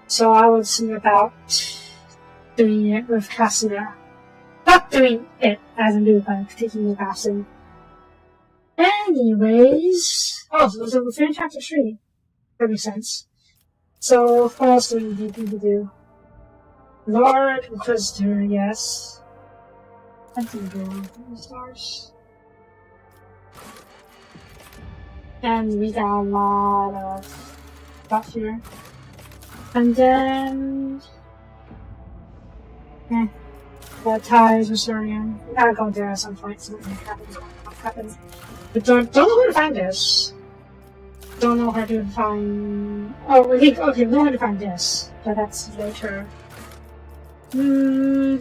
So I will see about doing it with Cassia. Not doing it as in do, but taking the bath in. Anyways, oh, so we're finished chapter 3. That makes sense. So what else do we need to do? Lord Inquisitor, yes. I think we're on the stars. And we got a lot of stuff here. And then... the ties with Surian. We gotta go there at some point, so something happens. But don't know where to find this. Don't know how to find... Oh, we think, okay, we know how to find this. But that's later. And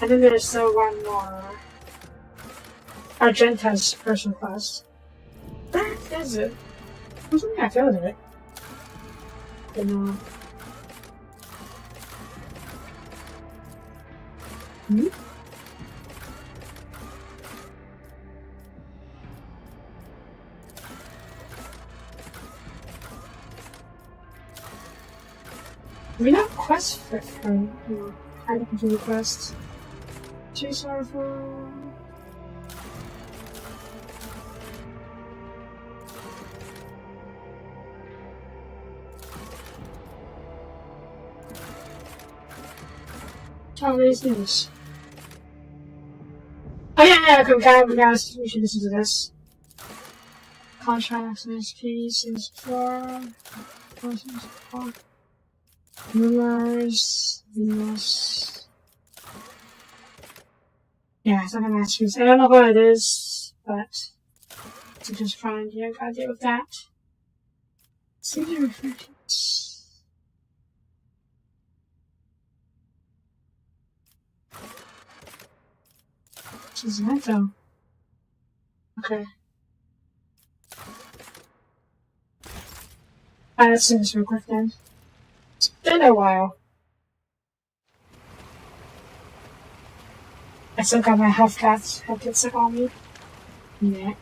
then there's still one more. Argenta's personal quest. Where is it? I think I filled it. But no. We have quests for her. I can do the quest. Too sorrowful. Charlie's news. Oh yeah, we should listen to this. Contracts, NSPs, explore. Rumors, Venus. Yeah, it's not an NSPs. I don't know what it is, but to just find, you know, gotta deal with that. See the reflections. She's right though. Okay. Let's do this real quick then. It's been a while. I still got my health kits stuck on me. Yeah.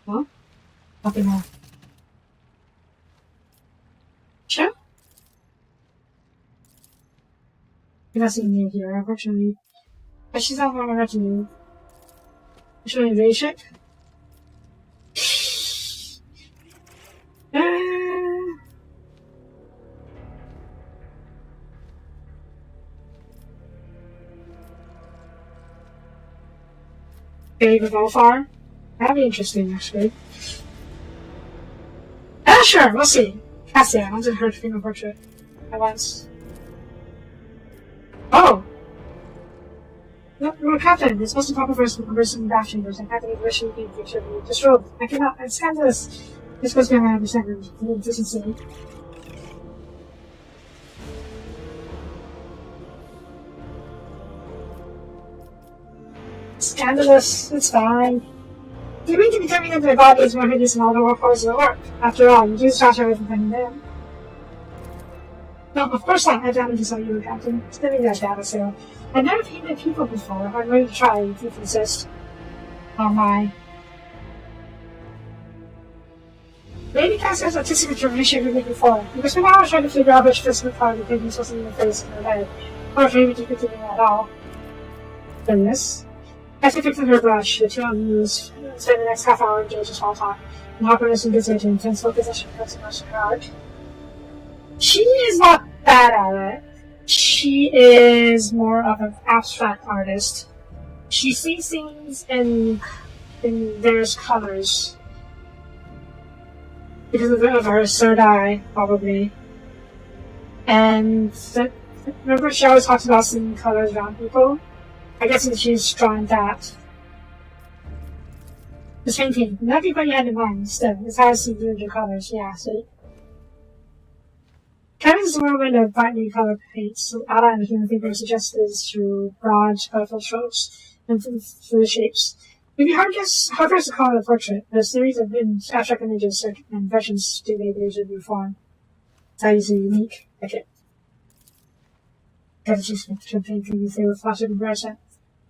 Well, nothing more. Sure. You're not seeing me here, unfortunately. But she's not going to move. Should I invade ship? Big of all far? That'd be interesting, actually. Sure, we'll see. Cassia, I wanted her to female portrait at once. Oh! Lord Captain, it's supposed to pop first with conversing in bath chambers and Captain wishing you should be disrobed. I cannot, it's scandalous. This supposed to be my understanding of decency. Scandalous, it's fine. Do you mean to be telling me that my body is more hideous than all the workforce of the work? After all, you do start away from finding them. No, of course not. I damned to saw you, Captain. It's giving that data sale. I've never painted people before. I'm ready to try if you insist. Oh my. Maybe Cassie has artistic determination with me before. Because when I was trying to figure out which physical part of the painting was in the face in her head, or maybe to continue at all. Goodness. Cassie picked up her brush, the two of them spent the next half hour engaged in small talk, and Hawkins and Gizzy to intense possession of so much of her art. She is not bad at it. She is more of an abstract artist. She sees things in various colors. Because of her third eye, probably. And remember she always talks about seeing colors around people? I guess she's drawing that. The same thing. Not everybody had in mind, still. It's how to see the colors, yeah, see? Kevin's is more of brightly colored paints, so outline the human figure suggested through broad, colorful strokes and through the shapes. It would be hard to guess how best to call it a portrait, but a series of abstract images and versions do the illusion of form. It's how you see unique, like it. Because she's painting you through with flash of embarrassment.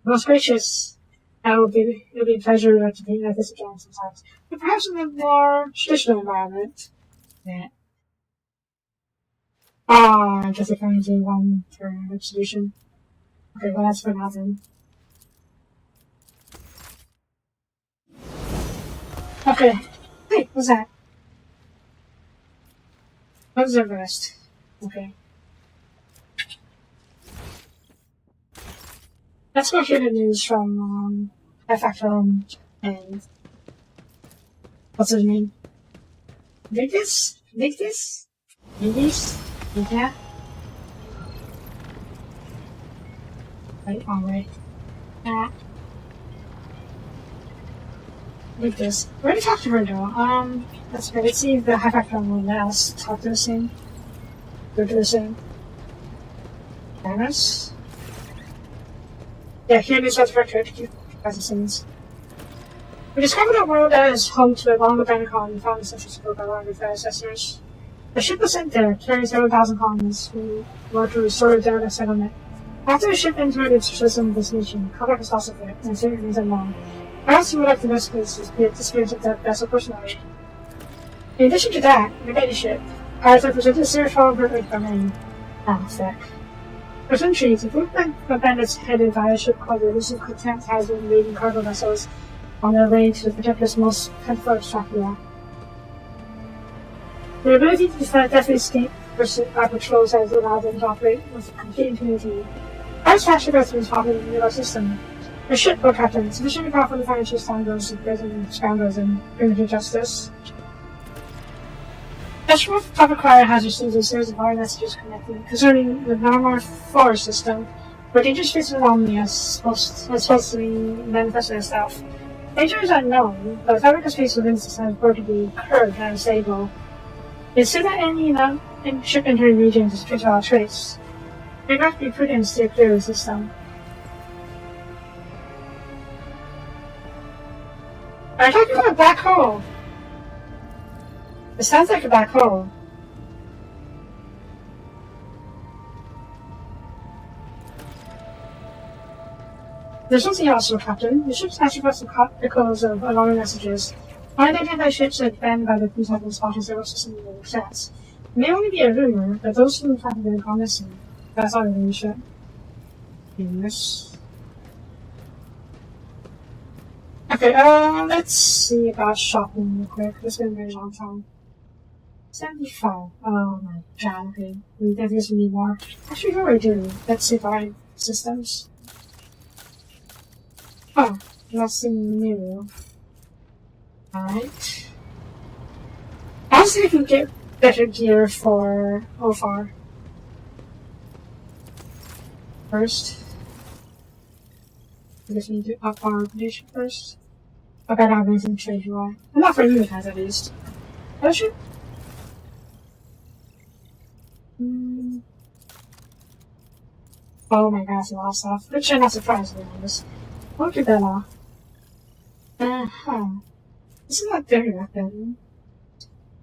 Most gracious, it will be a pleasure to paint like this again sometimes, but perhaps in a more traditional environment. Yeah. I guess I can only do one for solution. Okay, well that's for now then. Okay. Wait, what's that? Observe rest. Okay. Let's go hear the news from Factor and what's his name? Victus? Yeah. Right, alright. Like this. We're gonna talk to her though. Let's go. Let's see if the high factor will let us talk to the same. Go to the same. Cameras? Yeah, here it is. That's record. As it seems. We discovered a world that is home to a long abandoned colony and found the central support by one of its ancestors. The ship was sent there, carrying several thousand colonists who were to restore their settlement. After the ship entered its system destination, contact was lost with it, and certain things unknown. Perhaps you would like to investigate the disappearance of that vessel personally. In addition to that, the Betty ship, pilots have presented a serious problem from a effect. For centuries, a group of bandits headed by a ship called the Elusive Contempt has been invading cargo vessels on their way to the protector's most plentiful extractia. Their ability to deftly escape our patrols has allowed them to operate with complete impunity. Our faster vessels is popular in the US system. The ship, or captain, sufficiently powerful to financial scoundrels and scoundrels and bring them to justice. Ashworth Drukhari has received a series of wire messages concerning the Narmar forest system, where dangerous faces of Omni is supposed to be manifested itself. Danger is unknown, but the fabric of space within the system is reported to be curved and unstable. It's said that any ship entering regions is traceable without trace. We must be prudent and steer clear of the system. Are you talking about a black hole? It sounds like a black hole. There's something else, Captain. The ship's actually got some echoes of alarming messages. Unidentified ships are banned by the police have been spotted several systems of success. It may only be a rumor, but those who have been gone missing. That's all the ship. Yes. Okay, let's see about shopping real quick. It's been a very long time. 75. Oh my god, okay. We definitely need more. Actually, what do we do? Let's see buy systems. Oh, nothing new. Alright. I'll see if we can get better gear for OFAR. First. I guess we need to up our reputation first. I better have anything trade UI. Not for you guys, at least. Oh shit. Oh my god, that's a lot of stuff. Which I'm not surprised to be honest. I'll do that off. This is not very weapon.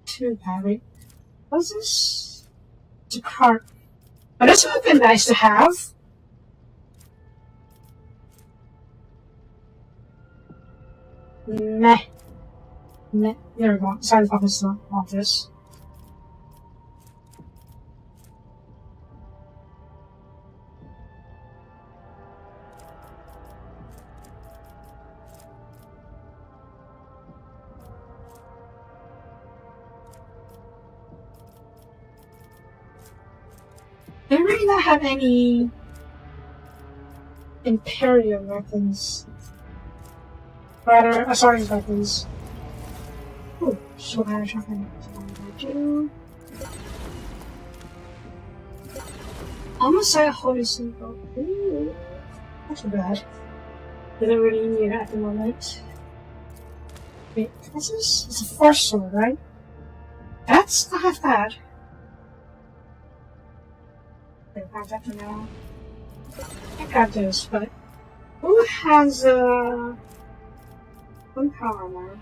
Too bad. Wait. What's this? It's a cart. Oh, this would have been nice to have. Meh. Meh. There we go. Sorry if I just don't want this. They really not have any Imperial weapons. Rather, Asari's weapons. Ooh, so bad shotgun. Almost say a holy symbol. Ooh, not too bad. Didn't really need it at the moment. Wait, what's this? It's a force sword, right? That's not half bad. Grab that for now. I got this, but who has one power armor?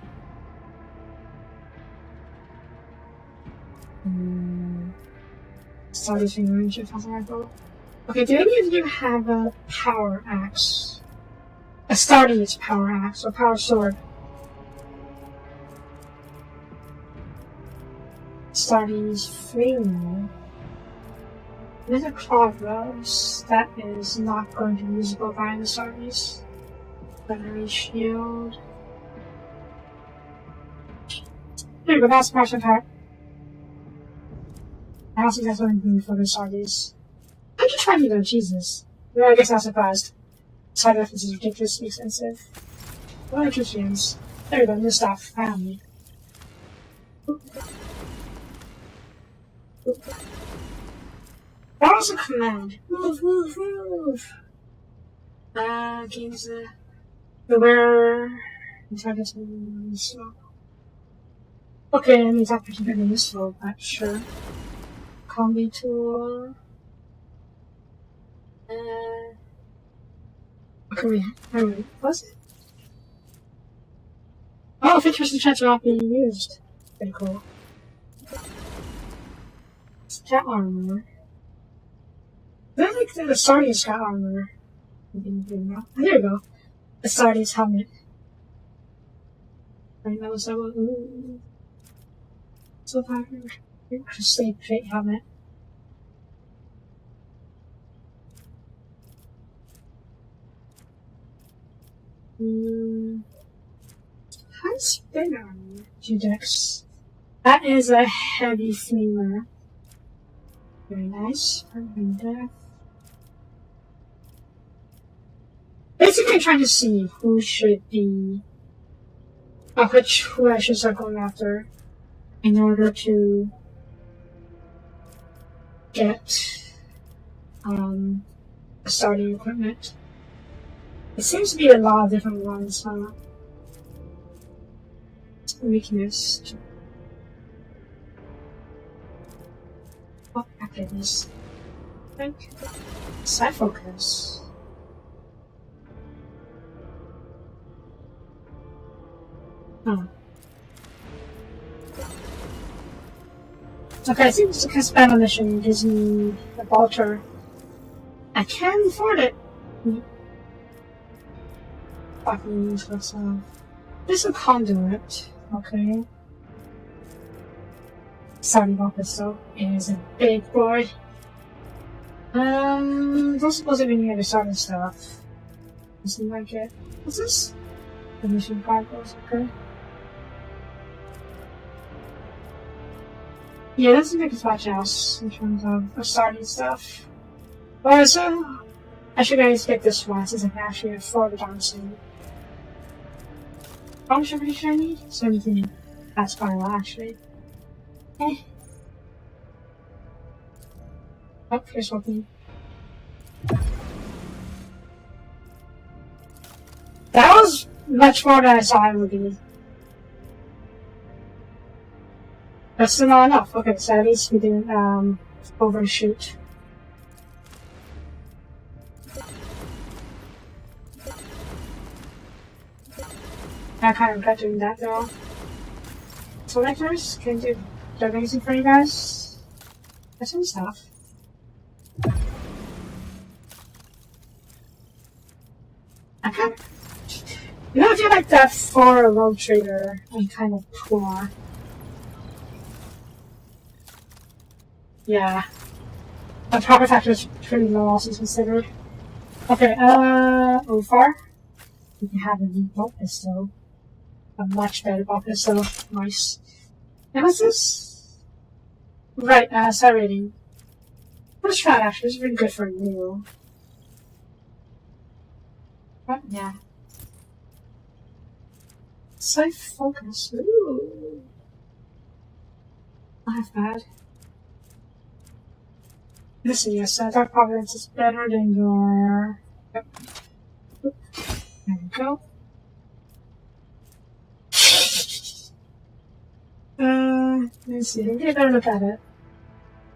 Starting range if that's rifle. Okay, do any of you have a power axe? A Stardy's power axe or power sword? Stardy's flame. With a claw rose, that is not going to be usable by the Stardies. Battery shield. There you go, that's passion attack. I don't think that's going to be for the Stardies. I'm just trying to go, Jesus. Well, I guess I'm surprised. Side effects is ridiculously expensive. What interesting. There you go, new stuff. Found me. That was a command. Move, move, move. Games the wearer. Targeting slow. Okay, I mean, it's not particularly useful, but sure. Combi tool. Okay, wait, was it? Oh, 50% chance of not being used. Pretty cool. Stat armor. They're like the Astartes got armor. There you go. Astartes helmet. Right, that was that one. Ooh. So far, Crusade Fate helmet. High spin armor. 2 decks. That is a heavy flamer. Very nice. Basically trying to see who should be who I should start going after in order to get starting equipment. It seems to be a lot of different ones, weakness. Oh, okay, this. Side focus. Oh. Okay, I think this is a spell mission gives me a bolter. I can afford it. Fucking useless. This is a conduit. Okay. Sorry about this though. It is a big boy. Don't suppose it any other sort of stuff. Doesn't like it. What's this? The mission cargoes, okay. Yeah, it doesn't make as much else in terms of starting stuff. But so I should always get this one since I can actually afford it on soon. How much every should I need? 17. That's quite a lot actually. Eh. Oh, here's something. That was much more than I thought it would be. That's still not enough. Okay, so at least we didn't overshoot. I kind of regret doing that though. Selectors, can do anything for you guys? That's some stuff. I kind of, you know, I feel like that for a rogue trader, I'm kind of poor. Yeah. The profit factor is pretty low, all things considered. Okay, OFAR. We can have a new bolt pistol. A much better bolt pistol. Nice. And what's this? Right, star rating. What's that actually? It's really good for a new. What? Yeah. Safe focus. Ooh. Not half bad. Listen, yes, Dark Providence is better than your. Yep. There we go. Let's see. I'm gonna better look at it.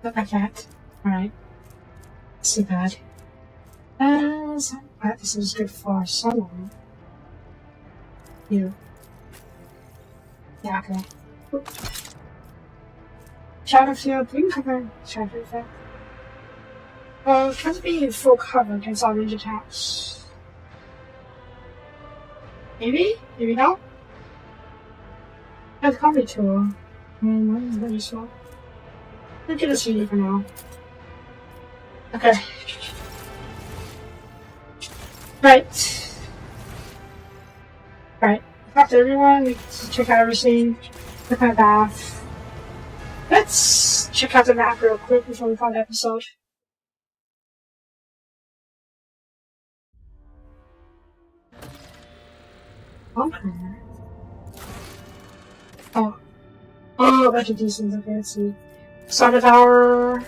But I can't. Alright. It's too bad. This is good for someone. You. Yeah, okay. Oop. Shadow field, we can cover shadow effect. Well, it has to be in full cover against all range attacks. Maybe? Maybe not? That's comedy tool. What is that useful? Look at this video for now. Okay. Right. Right. Talk to everyone. We check out everything. Look at my bath. Let's check out the map real quick before we call the episode. Okay. Oh, a bunch of decent. Okay, let's see. Start of our.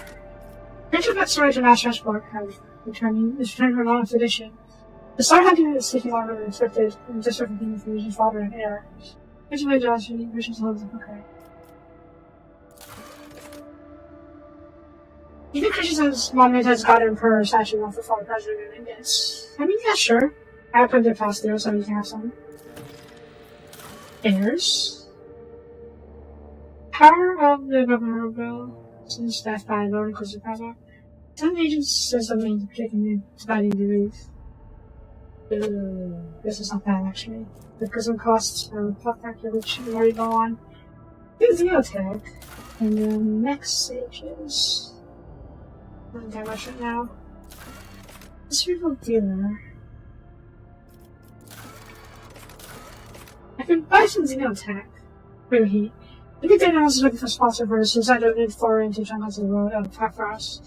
Creature that storage and mass transport have returning from an expedition. The star hunting is taking longer than expected, and just everything from using fodder and air. Creature may just missions holds okay. Even creatures monument has got Emperor statue off the former president and Indians. I mean, yeah, sure. I put it past there so you can have some. Airs. Power of the governor bill since death by Lord Inquisitor Project. Some agents said something particularly dividing the roof. This is not bad actually. The prison costs are a pop factor which we already go on. Do the attack. And then next stages. Not that much right now. Cerebral dealer. I can buy some Xeno attack. Real heat. The good thing is looking for sponsor first, since I don't need foreign to jump onto the road and attack for us.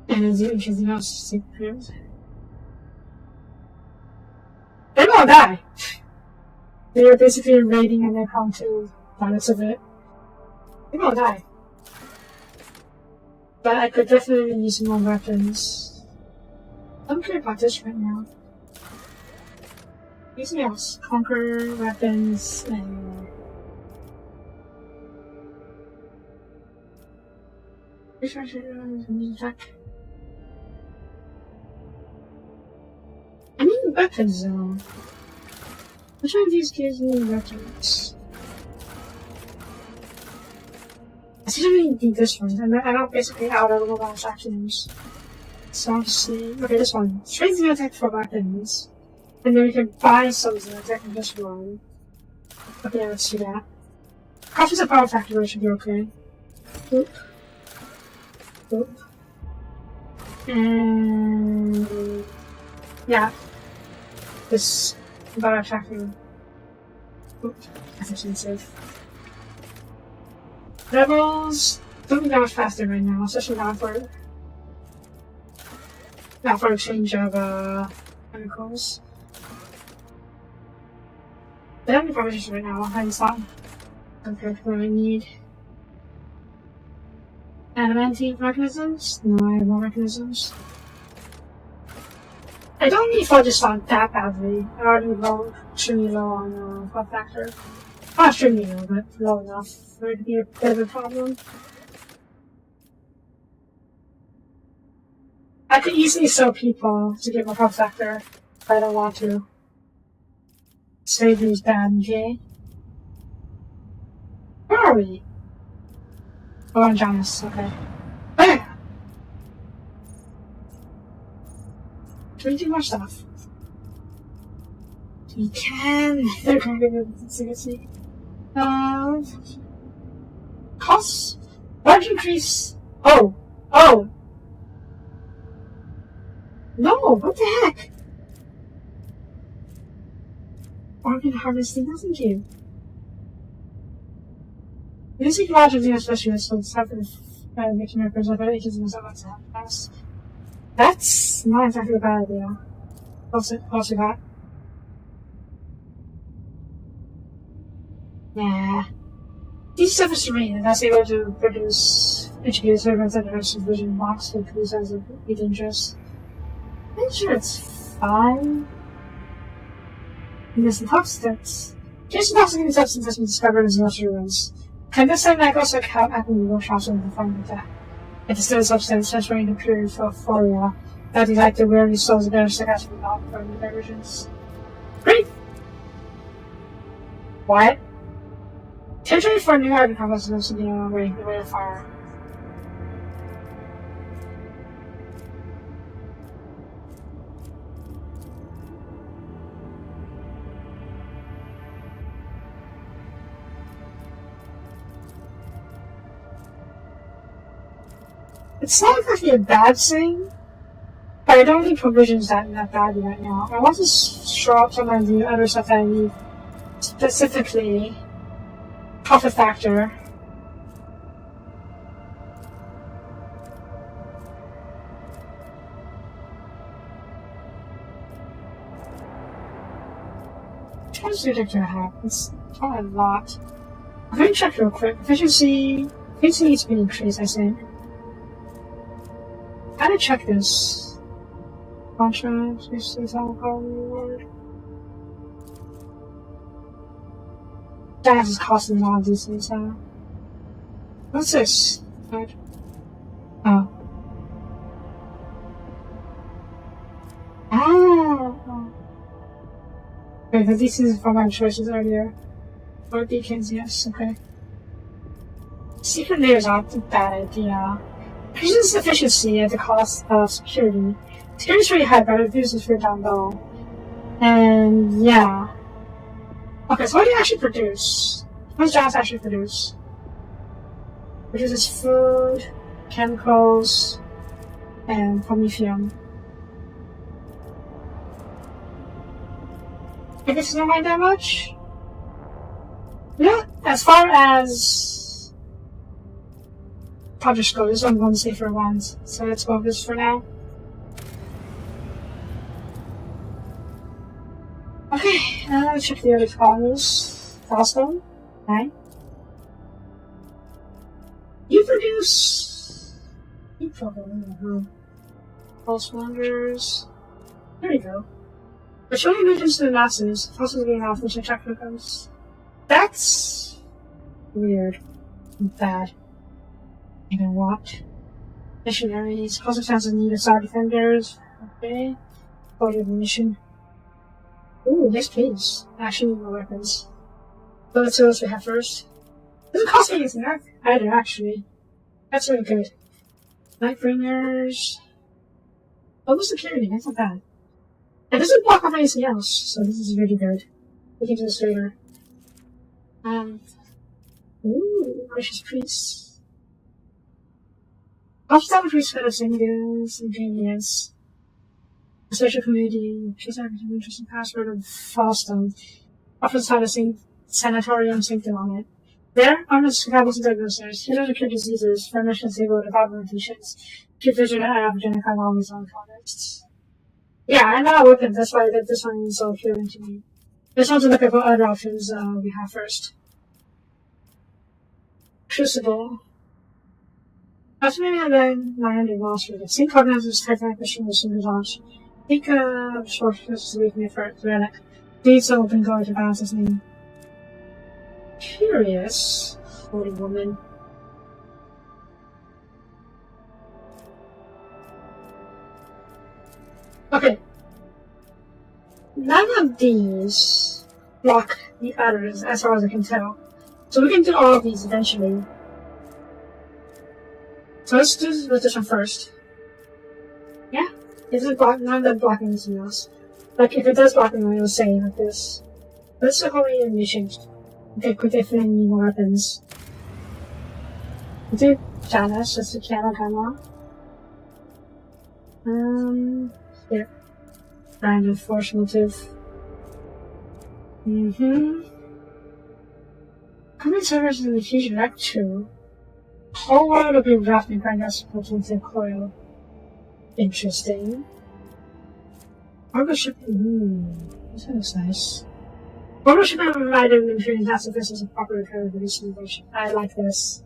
And then the Xeno secret. They're gonna die! They're basically invading and they come to balance of it. They're gonna die. But I could definitely use some more weapons. I don't care about this right now. Anything else? Conquer, weapons, and... attack. I need weapons though. Which one of these gives me weapons? I seriously need this one. I'm basically out of the last actions. So I'll see. Okay, this one. Straight Xeno attack for weapons. And then we can buy some Xeno attack in this one. Okay, let's do that. Cost is a power factor, which should be okay. Oop. Oop. And... yeah. This power factor. Oop. That's expensive. Rebels don't be that much faster right now, especially not for exchange of chemicals. They have any provisions right now, and it's not compared to what I need. Adamantine mechanisms? No, I have more mechanisms. I don't need Phlogiston that badly. I already low, extremely low on pop factor. Not extremely low, but low enough for it to be a bit of a problem. I could easily sell people to get my pop factor, but I don't want to. Save these bad, okay? Where are we? Oh, on Janus, okay. There! Can we do more stuff? We can! They're going to see. Costs? Large increase. Oh! Oh! No! What the heck? Organ harvesting doesn't give. Using large Xeno specialists will start with making records of agents and stuff like that. That's not exactly a bad idea. Also that. Nah. These stuff is terrain, and that's able to produce HQ servants and diverse vision box to produce as a be dangerous. I'm sure it's fine. And there's the substance. Just intoxicating substance has been discovered in Xeno's ruins. Can this time that also count at the workshops of the farm with that? It is still a substance transferring the pure euphoria that is like the weary souls of their sarcastic not from the divergence. Great! What? Territory for new agricultural supposed to be on the way of fire. It's not exactly a bad thing, but I don't need provisions that bad right now. I want to show up some of the other stuff that I need, specifically profit factor. How much data do I have? It's not a lot. I'm going to check real quick. Efficiency needs to be increased, I think. Gotta check this. Contract, this is alcohol reward. Gas is costing a lot of these things now. What's this? Right. Oh. Ah! Okay, but this is from my choices earlier. Or beacons, yes, okay. Secret layer is not a bad idea. Increases efficiency at the cost of security. Security is really high, but it reduces fear down low. And yeah. Okay, so what do you actually produce? What does Jazz actually produce? Produces food, chemicals, and promethium. I guess it's not like that much. Yeah, as far as projects go, this is what I'm going to say for once. So let's go with this for now. Okay, let's check the other colors. Fosstone, right? You produce. You probably false wonders. There you go. But showing allegiance to the masses, fossils being off which attack becomes. That's weird. Bad. You know what? Missionaries, consequences need aside defenders. Okay. Body of the mission. Ooh, yes please. Actually, more weapons. So let's see what we have first. Doesn't cost me anything either, actually. That's really good. Nightbringers. Almost security, that's not bad. It doesn't block off anything else, so this is really good. We can do this later. Ooh, Righteous Priest. After that, we set of singles, ingredients. A special community, she's having an interesting password of Fallstone. Offers had a sanatorium symptom on it. There, honest cabals and diagnosis, here's other cure diseases, remissions able to develop mutations, keep vision and averagenic on always on forests. Yeah, I'm not weapons, that's why this one is so appealing to me. Let's also look at what other options we have first. Crucible. After maybe I learned my ending monster, the same cognizes Titanic machine was soon launch. Think short is weakening for Relic. These will open going to balance his name. Curious. Holy woman. Okay. None of these block the others, as far as I can tell. So we can do all of these eventually. So let's do this one first. Yeah, this is none of them blocking anything else. Like, if it does block me, it will say like this. This is a holy mission. Okay, could definitely need more weapons. Do Janice, just a camera camera. Here. Random force motive. Coming servers in the future, Act 2. Whole world will be wrapped in Granda's potential coil. Interesting. Cargo ship. This looks nice. Cargo ship reminded me of feeling that this is a proper repair of the recent version. I like this.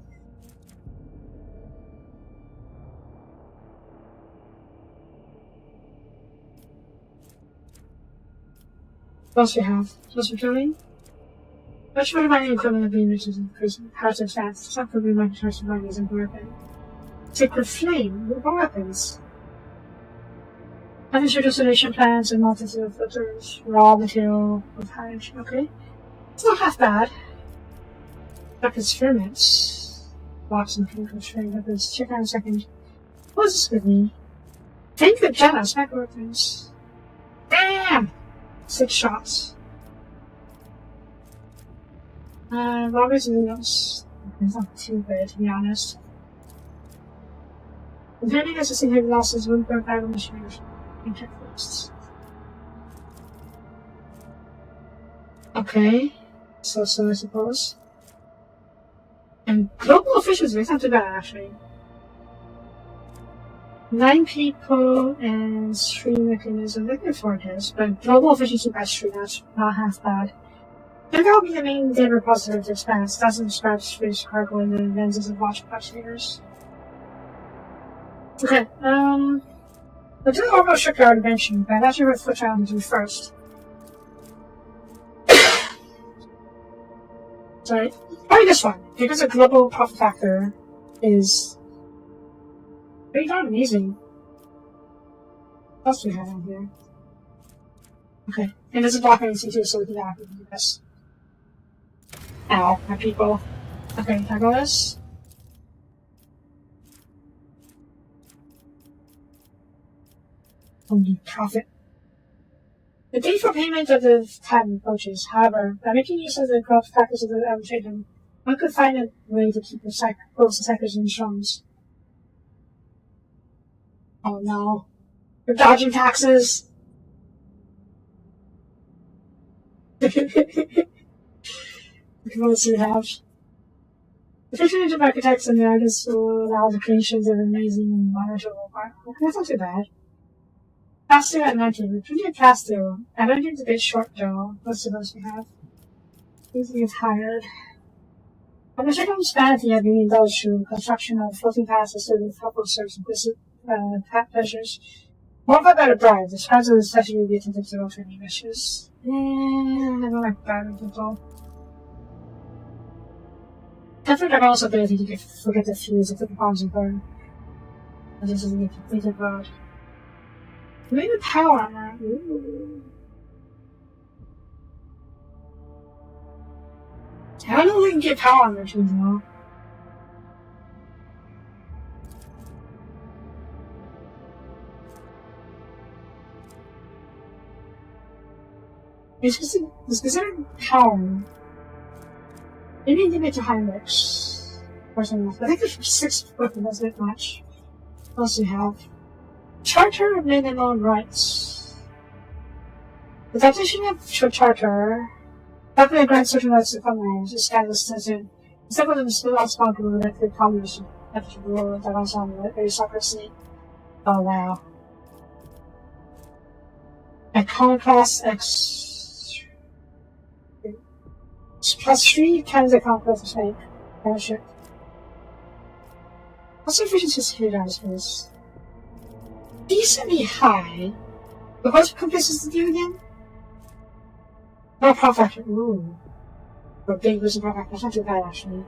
What else we have? What's we doing? Which one of my equipment of being riches increasing? How to advance? Some could be my choice of money as a weapon. Sacred Flame? What weapons? Official destination plans and multitude of filters, raw material of high. Okay. It's not half bad. Weapons ferments. Blocks and chemical trade weapons. Check out in a second. What does this give me? Thank you, Jenna. Smack weapons. Damn! 6 shots. Robbers and Needles. It's not too bad, to be honest. Depending as the same heavy losses, one per battle machinery and checklists. Okay. So I suppose. And global efficiency, it's not too bad actually. 9 people and 3 mechanisms. They're good for this, but global efficiency by 3, that's not half bad. There will be the main data repository to expand. Doesn't describe space cargo and the lenses of watch passengers. Okay, we'll do the orbital shipyard eventually, but that's what we're trying to do first. Sorry, probably this one, because the global profit factor is pretty darn amazing. What else do we have on here? Okay, and there's a block anything too, so we can actively do this. Ow, my people. Okay, can I go this? from the profit. The date for payment of the time approaches. However, by making use of the growth factors of the arbitration, one could find a way to keep the both the sectors in strongs. Oh no. You're dodging taxes! Look at what you have. The patronage of architects and the artists will allow the creations of amazing and wonderful art. That's not too bad. Faster at 19. We're pretty fast though. I don't think it's a bit short though. What's the most we have? Easily tired. On the second spanty have been indulged through construction of floating passes to the couple of service implicit pleasures. More of a better bribe. The spreads of the session will be attentive to alternate wishes. I don't like bribing people. Tempered are also ability to forget the fuse of the bombs and burn. And this is a completed road. Maybe power armor. Ooh. I don't know if we can get power armor too though. It's considered power. Maybe give it to Heinrichs or something else. I think it's 6 weapons, that's a bit much. What else do we have? Charter of minimum rights. The definition of charter definitely grants certain rights to commoners, is kind of citizen. Except for the still outspoken elected communist after the rule that was on the aristocracy. Oh wow. Conquest X. Plus 3 times the conquest of snake. Fellowship. What's the efficiency of security guys for this? Decently high. But what compass does it do again? No profit factor. Ooh. For a big losing profit factor. That's not too bad actually.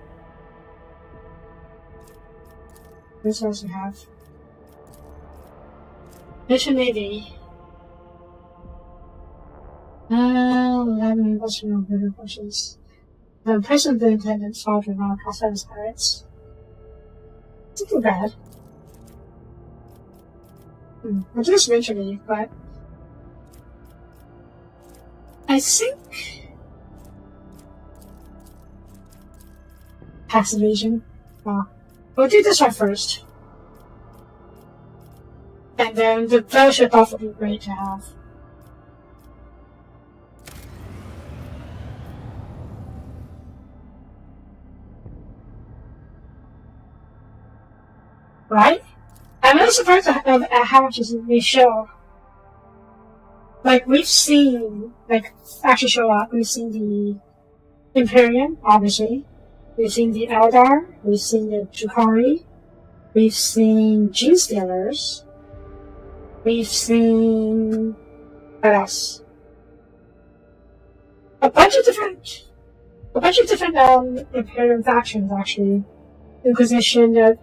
What else do we have? Mission Navy. 11 industrial river pushes. The person of the intendant squadron on Crossfire Pirates. It's not too bad. I just mentioned it, but I think tax evasion. We'll do this one first. And then the fellowship off would be great to have. Right? I'm really surprised at how much they show. Like, we've seen, actually show up. We've seen the Imperium, obviously. We've seen the Eldar. We've seen the Drukhari. We've seen Gene Stealers. We've seen... what else? A bunch of different Imperium factions, actually. Inquisition, the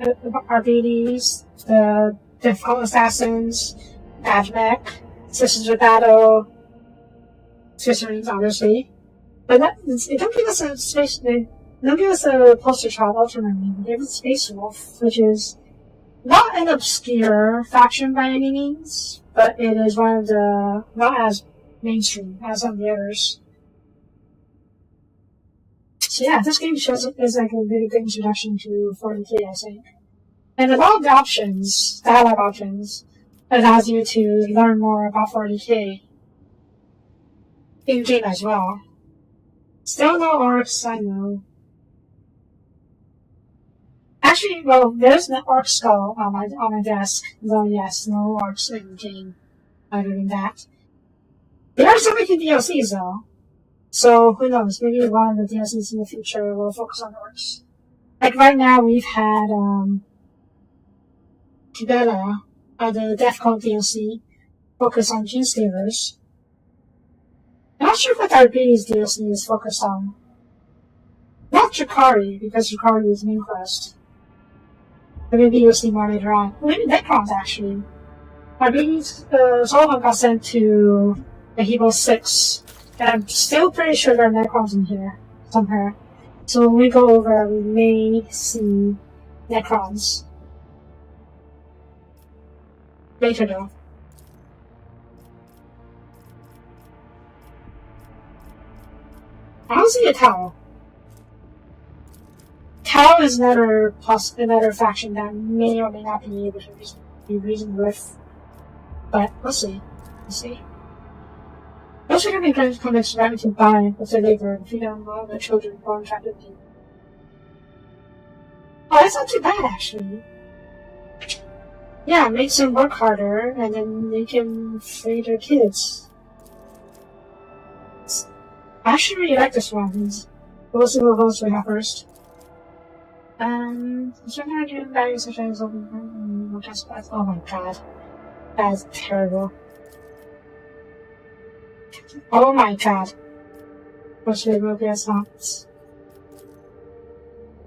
Arbides, the Deathcult Assassins, Admech, Sisters of Battle, Swiss Marines, obviously. But it don't give us a space. They don't give us a poster child ultimately. They give us Space Wolf, which is not an obscure faction by any means, but it is one of the not as mainstream as some of the others. So yeah, this game shows up as like a really good introduction to 40k, I think. And a lot of the options, dialogue options, allows you to learn more about 40k in game as well. Still no orcs, I know. Actually, well, there's an orc skull on my desk. Though yes, no orcs in the game. Other than that, there are some making DLCs though. So, who knows, maybe one of the DLCs in the future will focus on orcs. Like right now, we've had, Kibela, the Deathcult DLC, focus on Gene Stealers. I'm not sure what Arbides DLC is focused on. Not Drukhari, because Drukhari is main quest. But maybe you'll see more later on. Maybe Necrons, actually. Arbides, some of them got sent to the Hebo 6. And I'm still pretty sure there are Necrons in here, somewhere. So when we go over, we may see Necrons. Later though. I don't see a Tau. Tau is another faction that may or may not be able to be reasoned with. But we'll see. We'll see. Those are going to be comics right to buy with the labor and feed on all the children born captivity. Oh, that's not too bad, actually. Yeah, makes them work harder, and then they can free their kids. I actually really like this one. We'll see what goes we have first. Certain doing values such as oh my god. That's terrible. Oh my god. What should I go against that?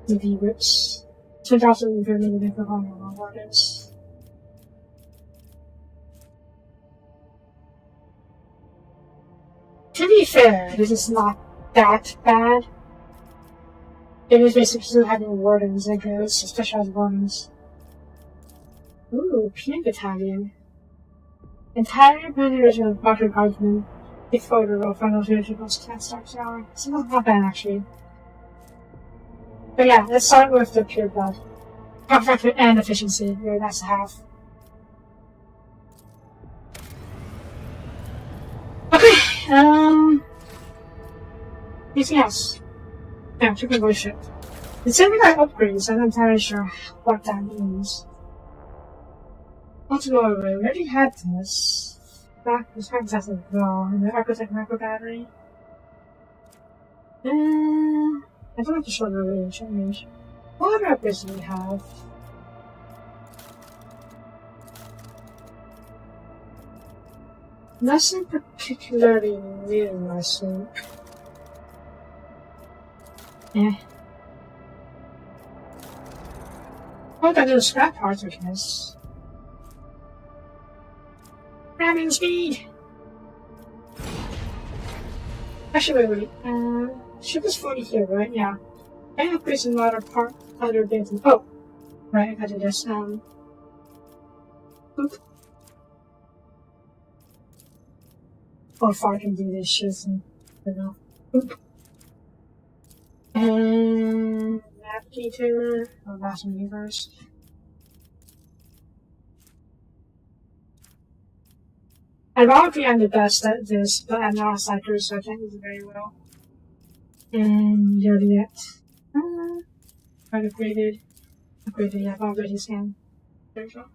The V-Whips. 2000 really different on your orders. To be fair, this is not that bad. It is basically still having wardens and girls, specialized wardens. Ooh, Peanut Battalion. Entire generation of Dr. Guardsmen. The photo of final vehicles can't start showering. It's not bad actually. But yeah, let's start with the pure blood. Comfort and efficiency, very nice to have. Okay, anything else? Yeah, chicken bullshit. It's something like upgrades, I'm not entirely sure what that means. Let's go over. We already had this. Back was fantastic as well. And the Architect micro battery. I don't have to show the range. What other upgrades do we have? Nothing particularly new, I think. Oh, that little scrap parts, I guess. Ramming speed! Actually, wait. Ship is 40 here, right? Yeah. I upgrade some other bits. Oh! Right, I gotta do this. Oop. Or if I can do this shit, and I don't know. Oop. And Navigator, or Last Universe. Ironically, I'm the best at this, but I'm not a psyker, so I can't use it very well. And you're the upgraded, yeah, I've already scanned. There we go.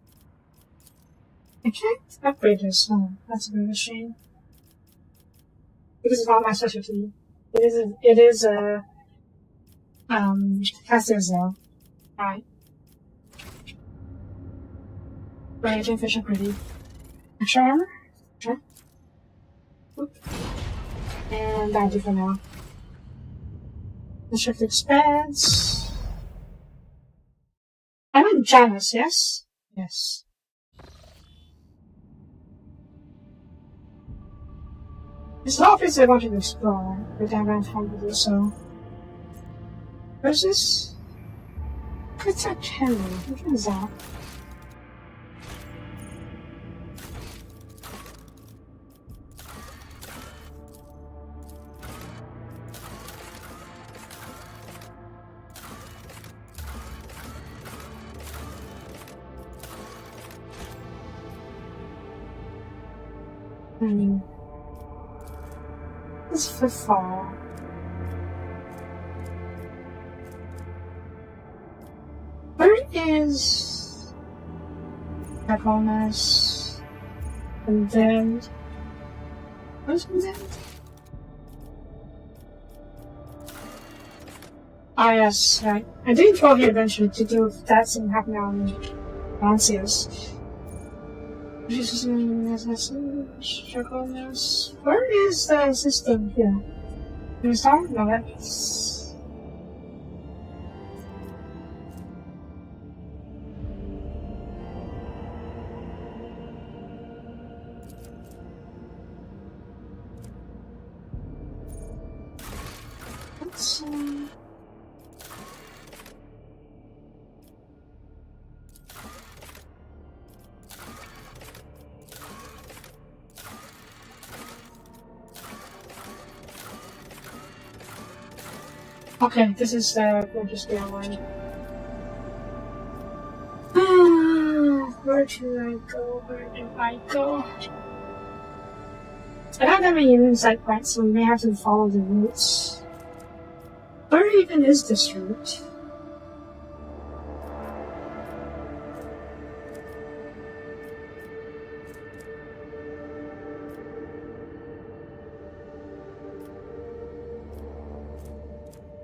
I can't upgrade this, that's a bit of a shame. Because it's not my specialty. It is casters though. Alright. Raging fish are pretty. Extra armor? Sure. Oop. And that'll do for now. The shift expands. I'm in Janus, yes? Yes. There's a lot of places I wanted to explore, but I ran time to do so. Where's this? What's that channel? What is that? This is for fall. Where is Draconis? Condemned? Where's Condemned? Ah yes, right. I did go here eventually to do that thing happening on Lancius. Where is the system here? Can we start? No, that's... Let's Okay, this is we'll just get away. Where do I go? Where do I go? I don't have any insight points, so we may have to follow the routes. Where even is this route?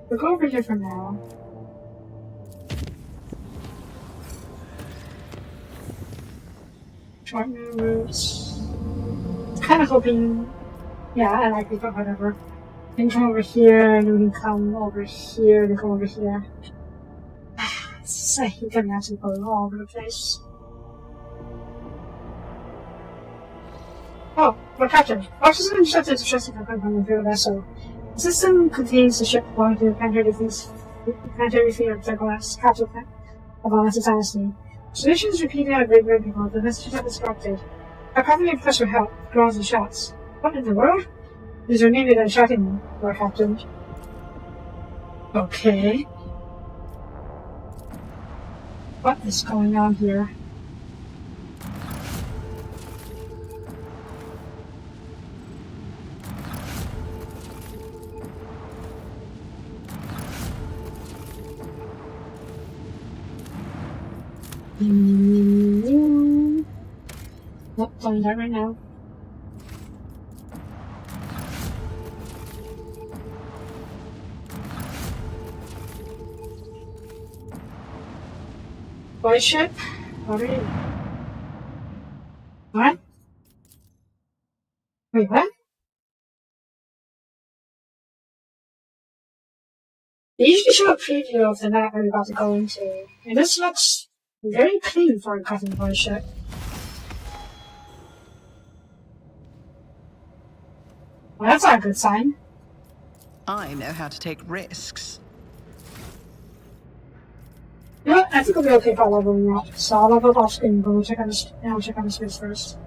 We'll go over here for now. Shorten routes. Kind of hoping, yeah, I like it, but whatever. We can come over here, and we can come over here, and come over here. I hate that we have to go all over the place. Oh, we're captured. Oxygen intercepted to trust the coming through the vessel. The system contains the ship belonging to the planetary fleet of the glass capsule of Alliance Dynasty. Solutions repeated at great rate before the messages are disrupted. I probably request for help, draws and shots. What in the world? These are needed and shocking me, Lord Captain. Okay. What is going on here? Nope, don't do that right now. Voice ship? What are you? What? Wait, what? They usually show a preview of the map we're about to go into, and this looks very clean for a custom voice ship. Well, that's not a good sign. I know how to take risks. You know what? I think we'll be okay by leveling up. So I'll level up off screen, but we'll check on the space first.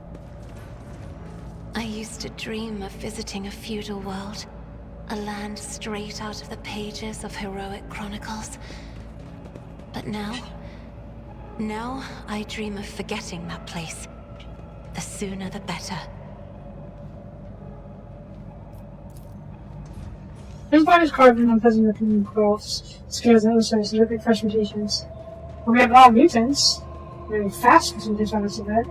I used to dream of visiting a feudal world. A land straight out of the pages of heroic chronicles. But now I dream of forgetting that place. The sooner the better. This body is carved in unpleasant looking growths, scales and illustrations, and big fresh mutations. Well, we have a lot of mutants. Very fast mutants by the bit.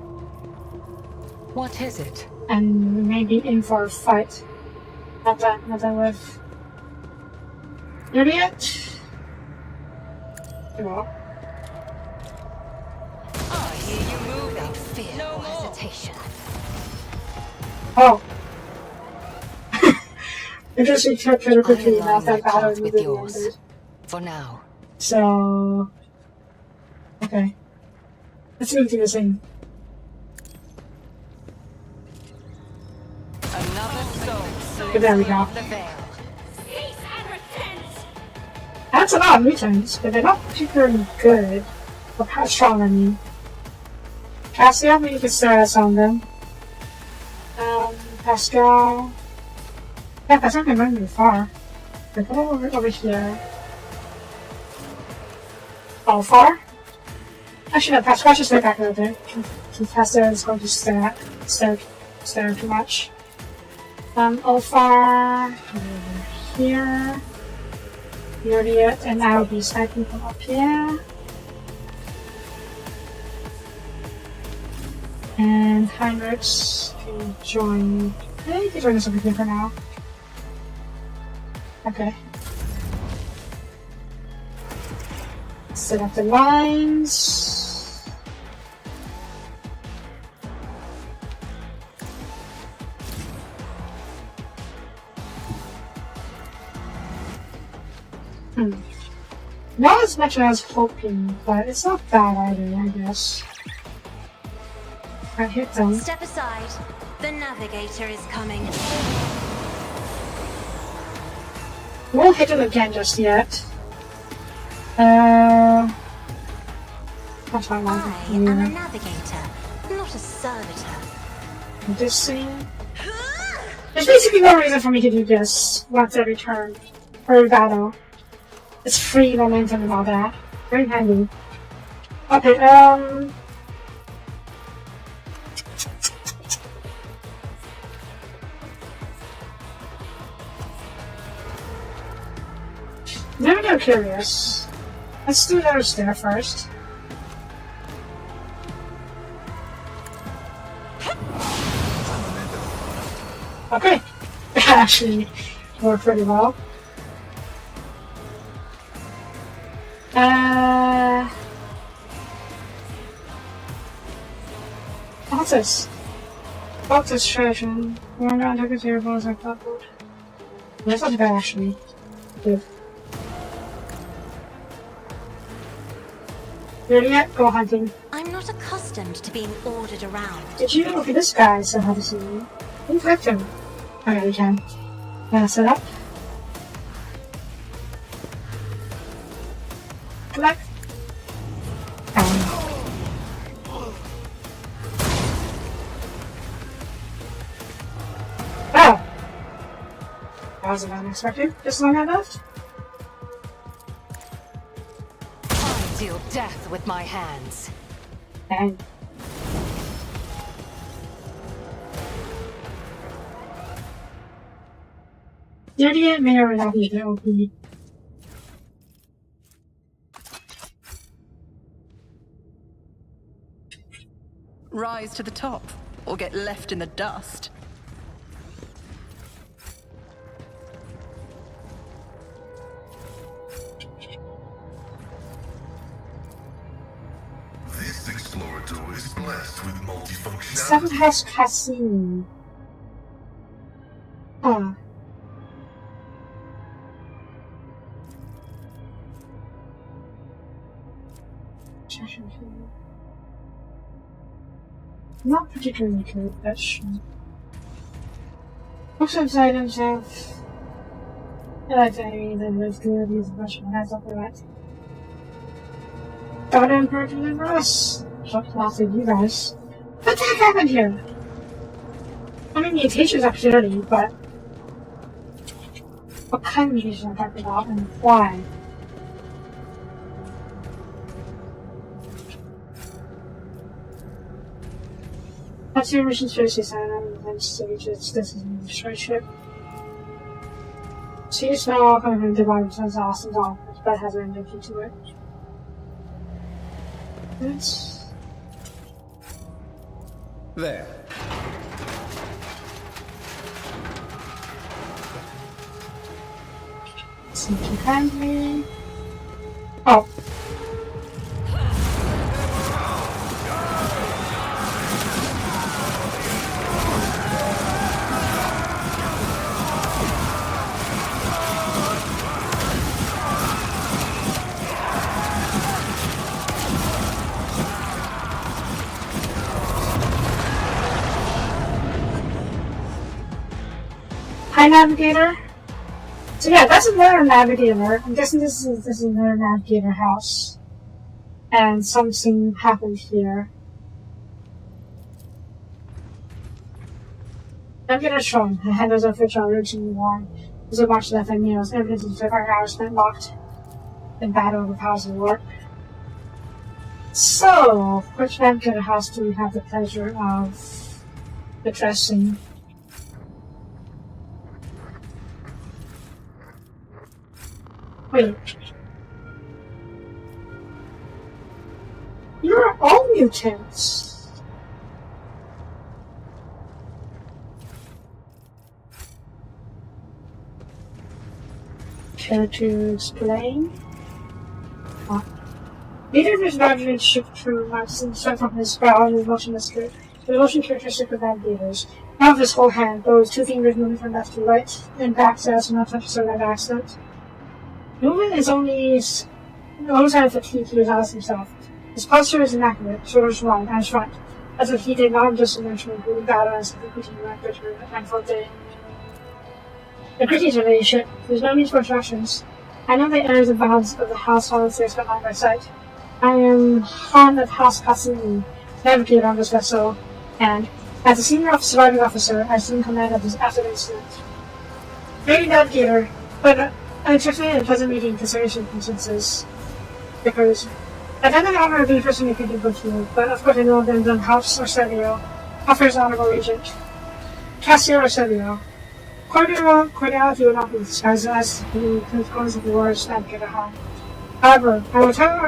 What is it? And we may be in for a fight. Not that with idiot. Well. I hear you move without fear or hesitation. Oh. Interesting pretty quickly enough that battle with yours. ended. For now. So okay. Let's move to the same. Another soul. There we go. The veil. That's a lot of mutants, but they're not particularly good. Or how strong, I mean. Cassia, maybe you could start us on them. Pascal. Yeah, Pascal can run really far. But go over here. Oh, far? Actually, no, Pascal should stay back a little bit. Because Pascal is going to stare too much. Ulfar, over here. Idiot, and I will be sniping from up here. And Heinrichs can join. I think he can join us over here for now. Okay. Set up the lines. Not as much as I was hoping, but it's not bad either, I guess. I hit them. Step aside. The navigator is coming. Won't hit it again just yet. That's not long. I am a navigator, not a servitor. This thing. There's basically no reason for me to do this once every turn. Or every battle. It's free momentum and all that. Very handy. Okay, now I'm curious. Let's do those there first. Okay. That actually worked pretty well. What's this? Registration. We're not looking at your balls like that. That's not bad actually. Good. Ready yet? Go hunting. I'm not accustomed to being ordered around. Did you look at this guy so how to see you? Infect him. Okay, we can. Set up. Collect. Oh! That was unexpected. Just long I left. I deal death with my hands. And the idiot may or may not be the OP. Rise to the top, or get left in the dust. This explorator is blessed with multifunctionality. 7 has caffeine. Oh. Not particularly good, that's true. Most of those items have enemies and live good, use a bunch of heads up for that. God Emperor deliver us! Shut lots of you guys. What the heck happened here? I mean, the teacher's opportunity, but what kind of mutation I'm talking about and why? That's your mission choices and on the stages. This is the destroy ship. Sea smell coming from the bottom sounds awesome dog, but has an energy to it. That's There. sneaky friendly. Oh. Hi, Navigator. So yeah, that's another Navigator. I'm guessing this is another Navigator house. And something happened here. Navigator shown. The handles of which are originally worn. There's a bunch left and nails. Evidence of 5 hours spent locked in battle with House of Work. So, which Navigator house do we have the pleasure of addressing? Wait. You're all mutants. Care to explain? Leader of his graduate shift through Madison swept from his brow and his motionless grip. The motion characteristic of navigators. Now of his whole hand, those 2 fingers moving from left to right, and back so as to not touch so that accident. Movement is only time fatigue he allows himself. His posture is immaculate, shoulders wide, eyes front, as if he did not just eventually include battle as if he went bitter and for day. The greetings are ladyship. There's no need for instructions. I know the heirs and bounds of the house officers got by sight. I am Han of House Cassini, navigator on this vessel, and, as a senior surviving officer, I assume command of this after the incident. Maybe navigator, but unexpected and pleasant meeting considering circumstances. Because I don't have the honor of being personally acquainted with you, but of course I know them than House Arcelio, offers honorable agent. Cassio Arcelio. Cordiality will not be disguised as the consequence of the words that get harm. However, I will tell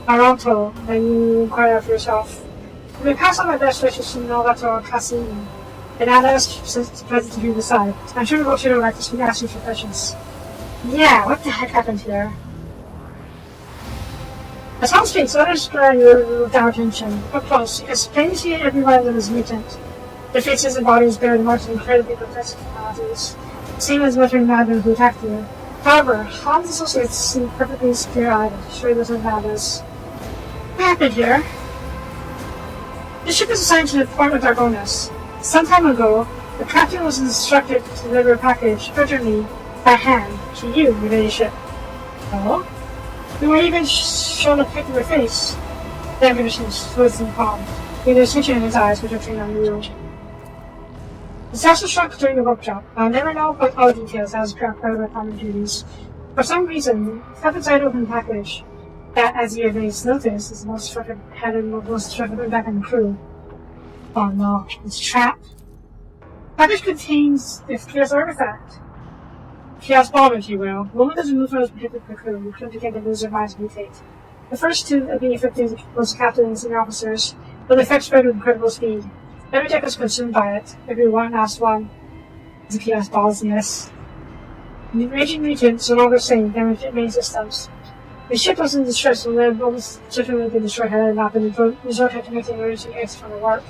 Aranto that you inquire for yourself. You may pass on my best wishes to Novato Cassini, and I'll ask the president to decide. I'm sure we'll would like to ask you for questions. Yeah, what the heck happened here? As Hans speaks, others draw you without attention. Up close, you can plainly see every one of them is mutant. Their faces and bodies bear the marks of incredibly grotesque personalities, same as muttering madmen who attacked you. However, Hans' associates seem perfectly clear-eyed, sure those are madness. What happened here? The ship is assigned to the port of Dargonis. Some time ago, the captain was instructed to deliver a package urgently by hand to you, your ladyship. Oh? You were even shown a pic of your face. The ammunition was in palm. He had a tension in his eyes, which are trained on you. The disaster struck during the workshop. I'll never know about all the details as part of my common duties. For some reason, step inside open package that, as you have noticed, is the most instructive impact on the crew. Oh no, it's a trap. Package contains this chaos artifact. Chaos bomb, if you will. The moment doesn't move from the protected the crew, you couldn't begin to lose their minds mutate. The first two being affected was captain and senior officers, but the effect spread with incredible speed. Every deck was consumed by it. Every one last one. The chaos balls, yes. The raging mutants no longer saying damaged main systems. The ship was in distress and would have almost certainly been destroyed had it not been resorted to making emergency exit from the warp.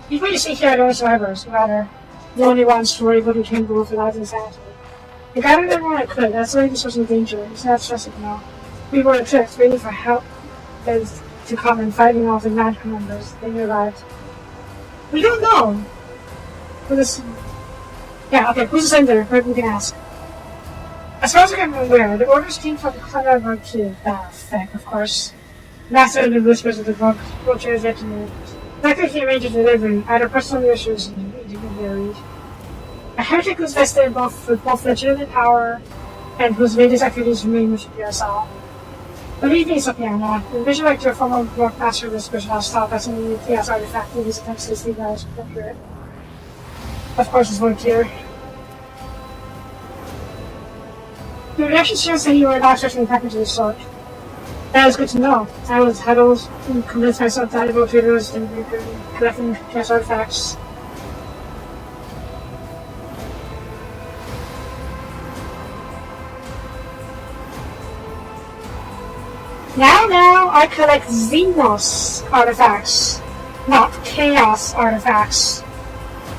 Before you see here are the only survivors, rather, the only ones who were able to retain both lives and sanity. I gathered everyone I could, that's why this was in danger. It's not stressing now. We were adrift, waiting for help to come and fighting off the magical members. Then you arrived. We don't know! Who's the sender? Maybe we can ask. As far as I'm aware, the orders came from the Clever to Bath, of course. Master of the whispers of the vultures retinue. After he arranged a delivery, either personal issues and varied. A heretic who's vested with both legitimate power and whose latest activities remain with PSL. Believe me, Sopiana, the vision like your former master of whispers will stop as any chaos artifact in his attempts to stabilize and capture it. Of course, it's volunteer. The reaction shows that you were not expecting a package of this sort. That was good to know. I had always convinced myself that the volunteer was collecting chaos artifacts. Now, I collect Xenos artifacts, not Chaos artifacts.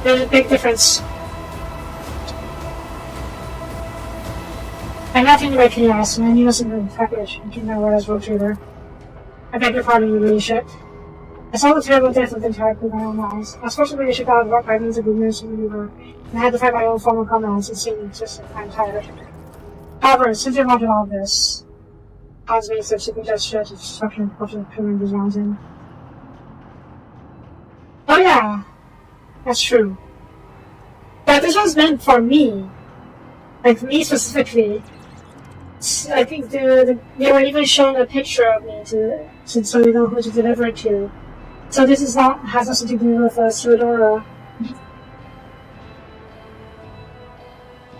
There's a big difference. I'm not thinking about Chaos, and I knew nothing in the package. I didn't know what I was road trader. I beg your pardon, your ladyship. I saw the terrible death of the entire crew with my own eyes. I was forced to bring a ship out of rock by means of the nearest maneuver, and I had to fight my own former comrades and save the existence. I'm tired. However, since I wanted all this, Hans made such a gesture to destruction and corruption of crew members around him. Oh yeah, that's true. But this was meant for me. Like, me specifically. I think they were even shown a picture of me so they know who to deliver it to. So this has nothing to do with Sudora.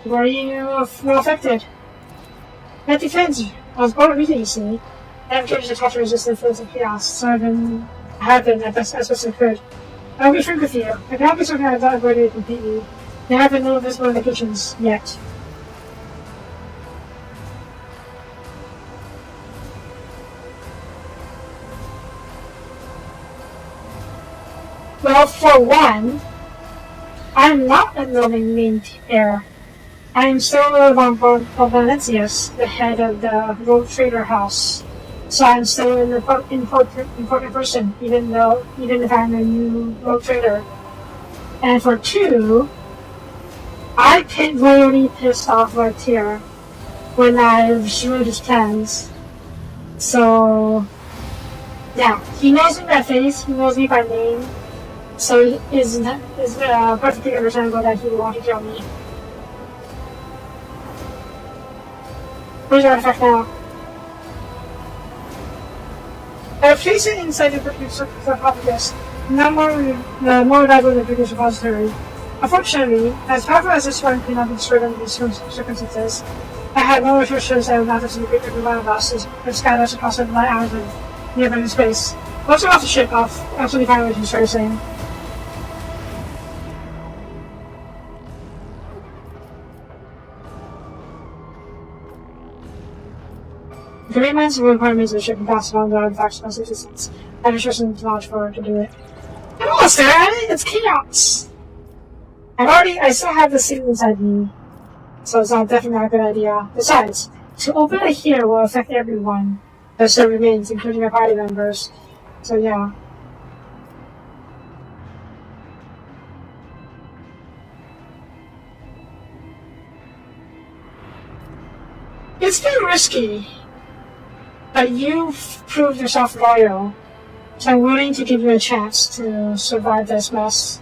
Were you well affected? That depends. I was born with it, you see. I am trained to touch resistant fluids and chaos, so I have been as best as I could. I will be frank with you. I cannot be certain I have not avoided it completely. There have been no visible indications yet. Well, for one, I'm not a Roman named heir. I am still von Valentius, the head of the Road Trader House. So I'm still an important person, even if I'm a new Road Trader. And for two, I royally pissed off Vartier when I destroyed his plans. So, yeah, he knows me by face, he knows me by name. So it's perfectly understandable that he would want to kill me. Where's the artifact now? I place it inside the sarcophagus, more reliable than the previous repository. Unfortunately, as powerful as this one could not be destroyed under these circumstances, I had no resources that would not have to be every one of us and scattered us across the light hours of nearby space. Let's off the ship off. Absolutely fine with you, started saying. The remains of requirements of the ship and pass on the artifacts of existence. I have resources to launch forward to do it. I'm almost there, it's chaos! I still have the signal inside me, so it's definitely not a good idea. Besides, to open it here will affect everyone that still remains, including my party members. So yeah. It's been risky, but you've proved yourself loyal, so I'm willing to give you a chance to survive this mess.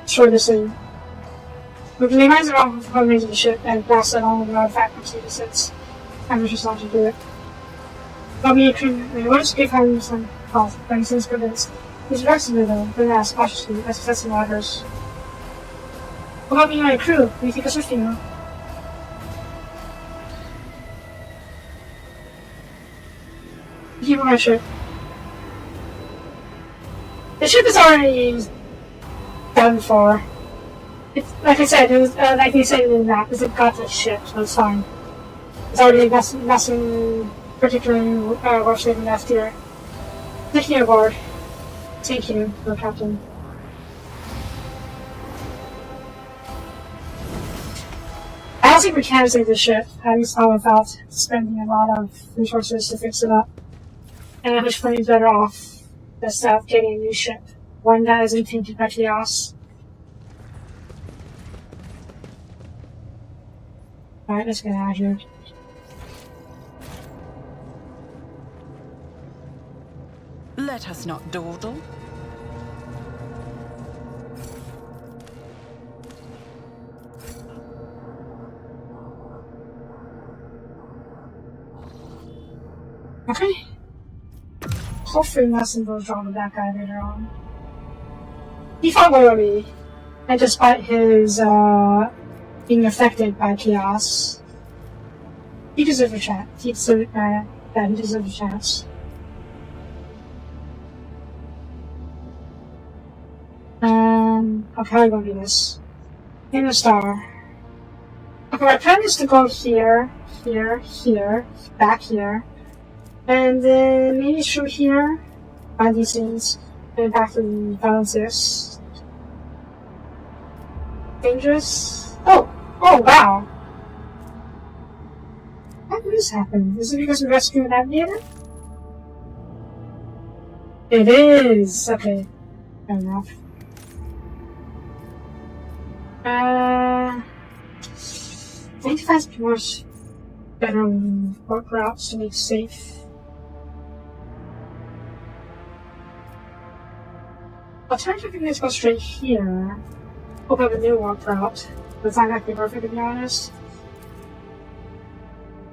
Sure, this thing. We can minimize the wrong components of the ship and blast it along the artifact from distance. I'm just not to do it. Let me want to give him some health, but he seems convinced. He's relaxing a little, then asks cautiously as he sets in waters. What about me and my crew? We think it's with you. Keep on my ship. The ship is already done for. It's like I said, it was like they said in the map, it's a godless ship, so it's fine. It's already nothing particularly worth saving left here. Take me aboard. Thank you, Lord Captain. I don't think we can save the ship, at least not without spending a lot of resources to fix it up. And I'm much better off instead of getting a new ship. One that isn't tainted by chaos. Alright, let's get out of here. Let us not dawdle. Okay. Hopefully nothing goes wrong with that guy later on. He fought loyally, and despite his being affected by chaos, he deserved a chance. He deserved a chance. Okay, how are we gonna do this? In the star. Okay, my plan is to go here, here, here, back here, and then maybe through here, find these things, and back to the balances. Dangerous? Oh! Oh, wow! How did this happen? Is it because we rescued the navigator? It is! Okay. Fair enough. I need to find more better work routes to make it safe. Alternatively, let's go straight here. Open up a new warp route. That's not actually perfect, to be honest.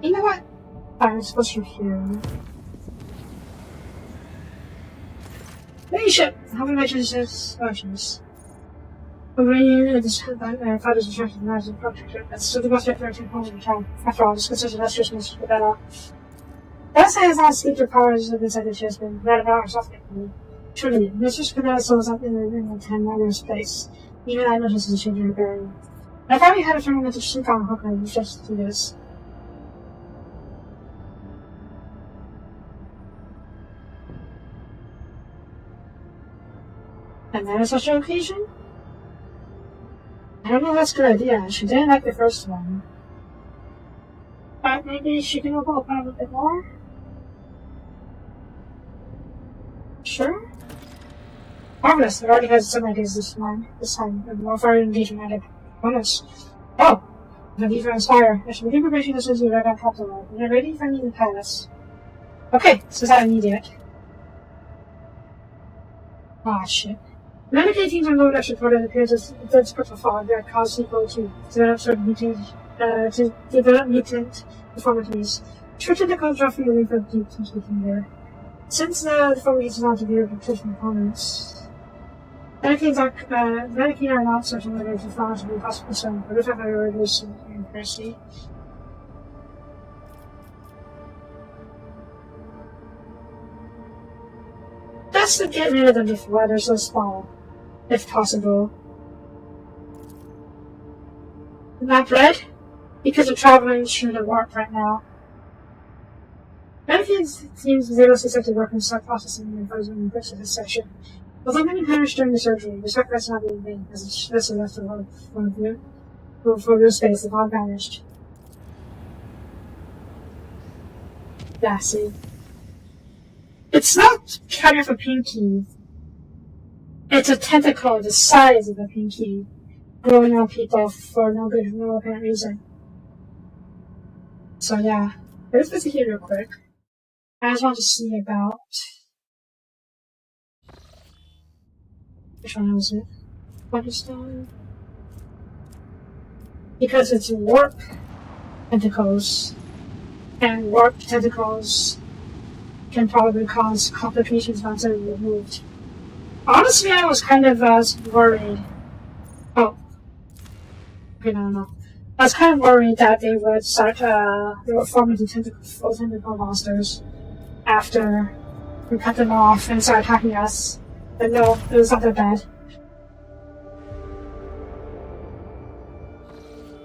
You know what? I'm supposed to here. Hey, ship! How many mentions this? Oh, jeez. Father's instructions as a project. That's still the most effective home in town. After all, this consists of just missions for better. That has not escaped your powers of inside the chest, but that about herself. Truly, Mistress Canada souls up in the 10 miles place. Even I noticed the change in her bearing. I thought we had a fundamental sleep on hook and just to do this. And that is such an occasion? I don't know if that's a good idea. She didn't like the first one. But maybe she can open up a little bit more? Sure? Marvelous, it already has some ideas this time, and more fire engagement added. Bonus. Oh! The leave her inspire. I should begin preparation as soon as you arrive on Captain Mode. When you're ready, find me in the palace. Okay, so is that immediate? Ah, shit. Medicaid teams on Lodash reported appearances of dense purple fog that caused people to develop certain mutant deformities. True tentacles roughly a week of deep speaking there. Since the deformities are not severe nutrition components, Medicaid are not certain whether it's found to be possible some, but if I were to some accuracy. Best to get rid of them before they're so small, if possible. Not red, because we're traveling through the warp right now. Medicaid seems able to set to work in stock processing and frozen in the this section. Although many perished during the surgery, the sacrifice not being vain, as its vessel left the world for real space, the bomb vanished. Yeah, see. It's not kind of a pinky. It's a tentacle the size of a pinky, growing on people for no good, no apparent reason. So yeah, let's visit here real quick. I just want to see about... Which one was it? Wonderstone? Because it's warp tentacles, and warp tentacles can probably cause complications once they're removed. Honestly, I was kind of worried. Oh. Okay, no. I was kind of worried that they would start, they would form into tentacle monsters after we cut them off and start attacking us. But no, it was not that bad.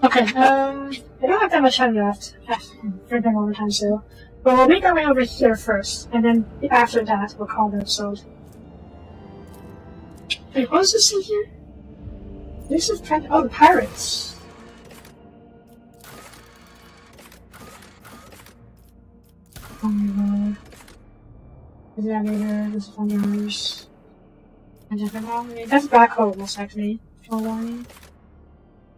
Okay, I don't have that much time left. For them all the time still. But we'll make our way over here first, and then after that, we'll call the episode. Wait, what was this in here? This is oh, the pirates. Oh my god. Is that later? This is on yours. And that's back home, most likely.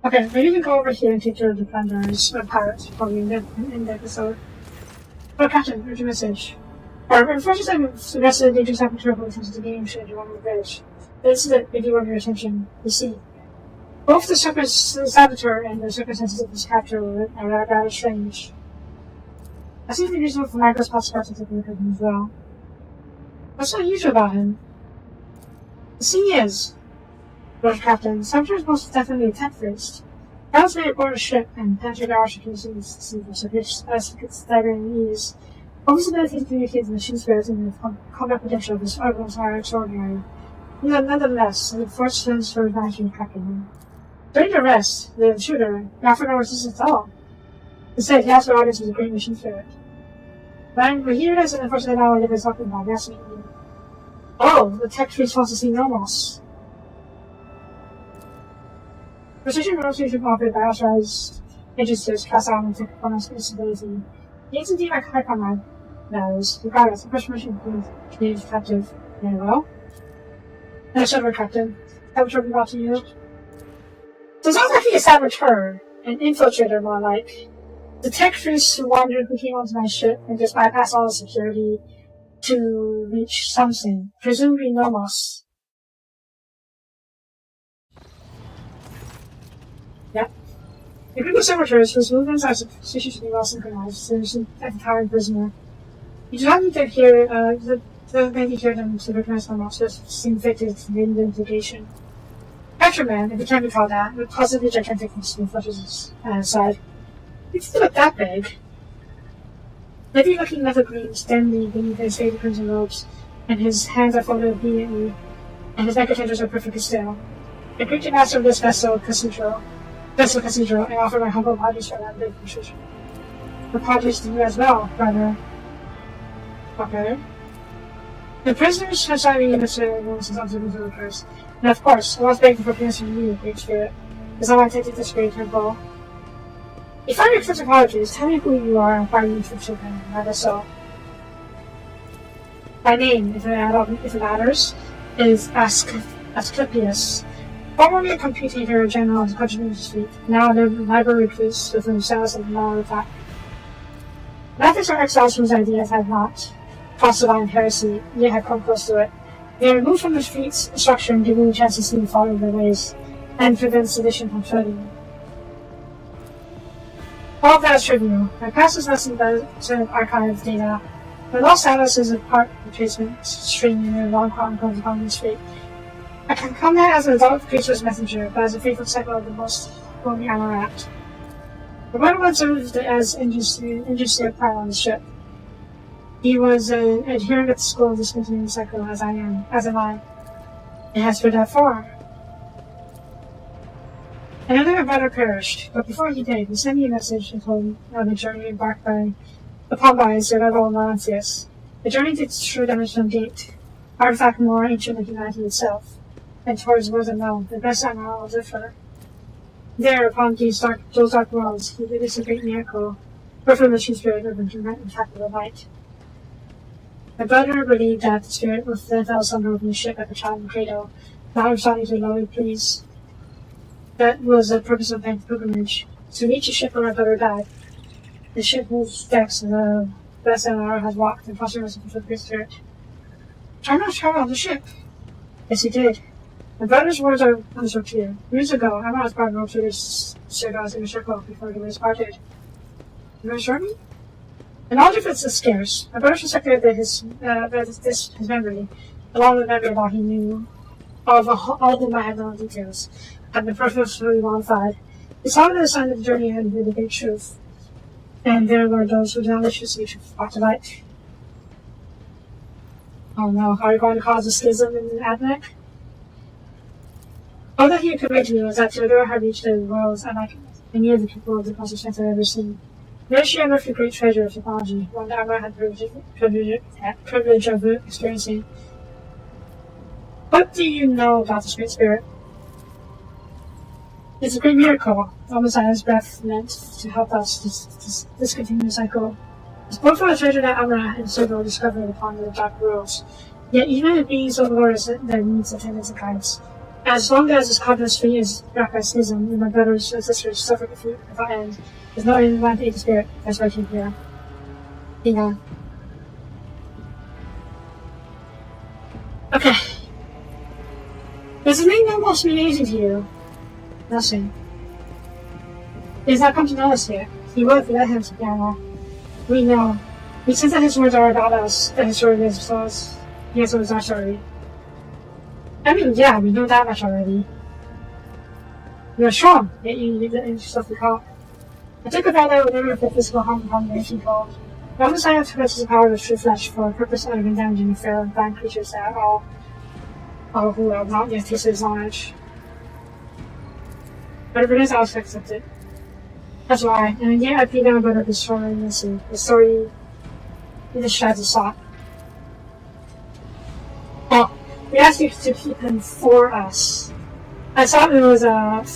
Okay, maybe we can go over here and take care of the plunderers or pirates probably in the episode. Oh, Captain, here's your message. Our enforcers have suggested a dangerous aperture when it comes to the game should you want to bridge. This is it, if you want your attention. You see. Both the saboteur and the circumstances of his capture are rather strange. I seem to be reasonable for Michael's possibility to take a look at him as well. What's so unusual about him? The thing is, Lord Captain, Saboteur is most definitely a tech-faced. Pilots may aboard a ship and penetrate our security with staggering ease. Almost ability to communicate with machine spirits and the combat potential of his organs are extraordinary. Nonetheless, the force sends for vanishing cracking him. During the rest, the intruder offered no resistance at all. Instead, he asked our audience was a great machine spirit. But here it is, and unfortunately now what I was talking about. Yes, oh, the tech tree wants to see Nomos. Precision rotation operated by authorized agencies cast out into performance instability. The agent team at High knows, regardless, the first mission is captive. Very well. And I said, Captain, Saboteur brought to you. So it's not actually a saboteur, an infiltrator more like. The tech priest who wandered who came onto my ship and just bypassed all the security to reach something, presumably Nomos. Yep. The group of saboteurs whose movements are suspiciously well synchronized, seems like a cowering prisoner. You do not need to hear, maybe hear them to recognize Nomos, just seem fitted to the investigation. Capture Man, if it can be called that, with possibly gigantic and flushes his side. It's still that big. Heavy looking metal green standing beneath his faded crimson robes, and his hands are folded obediently, and his neck tenders are perfectly still. I greet the master of this vessel cathedral, and offer my humble apologies for that big precision. Apologies to you as well, brother. Okay. The prisoners have signed me necessary since observing occurs, and of course, I was begging for forgiveness from you, Great Spirit, as I want to take this great temple. If I accept apologies, tell me who you are and why you should ship him, rather so. My name, if it matters, is Asclepius, formerly a computator general of the Quadrivium Fleet, now a library recluse with themselves and moral attack. Methods are exiles whose ideas have not crossed the line of heresy, yet have come close to it. They are removed from the street's structure and given a chance to see the follow of their ways, and prevent sedition from spreading. All of that is trivial. My past is less than the archive data. My lost status is a part replacement string in a long chronicles upon the street. I can come there as an adult creature's messenger, but as a faithful cycle of the most holy Amarat. The one once served as engineer pilot on the ship. He was an adherent at the school of discontinuing cycle as am I. It has been that far. Another brother perished, but before he did, he sent me a message and told me on the journey embarked upon by Zerado Malancius. The journey takes true dimensional gate, artifact more ancient than humanity itself, and towards worlds unknown, the best emerald will differ. There, upon those dark worlds, he witnessed a great miracle, birth of the true spirit of the implacable night. My brother believed that the spirit with the fell slumber from the ship at the child in the cradle, not responding to lowly pleas. That was the purpose of the pilgrimage, to reach a ship where my brother died. The ship whose decks the best NR has walked and fostered us with the great spirit. I not travel on the ship. Yes, he did. My brother's words are clear. Years ago, I was brought over to this Sirdas in a circle before he was parted. You assure me? The knowledge of it is scarce. My brother suspected that his memory, along with memory of all he knew, of all the my details, had been perfectly modified. He saw the sign of the journey ahead with the great truth. And there were those who did not wish to see brought to light. Oh no, are you going to cause a schism in the Admec? All that he had conveyed to me was that Theodore had reached the worlds unlike any of the people of the consciousness I've ever seen. There she unearthed a great treasure of technology, one that Amra had privilege of experiencing. What do you know about this great spirit? It's a great miracle. The Messiah's breath meant to help us discontinue the cycle. It's both for a treasure that Amra and Servo discovered upon the dark worlds. Yet even it being so glorious, there needs attendance and guidance. As long as this cosmos fate is wrapped by schism, and my brothers and sisters suffer defeat without end, there's no end to the spirit. That's why I came here. Hang on. Okay. Does the name almost mean anything to you? Nothing. He has not come to know us yet. He will if we let him to piano. We know. We sense that his words are about us, that his story is us. Yes, it was our story. I mean, yeah, we know that much already. You're strong, yet you leave the yourself to call. I took a vow that I would never inflict physical harm upon the nation called. The only sign of the power of true flesh for a purpose other than damaging fair and blind creatures that all who have not yet tasted his knowledge. Whatever it is, I'll accept it. That's why, and yet I plead down about the story in the sea. The story in the shadows of sought. Oh, we asked you to keep him for us. I thought it was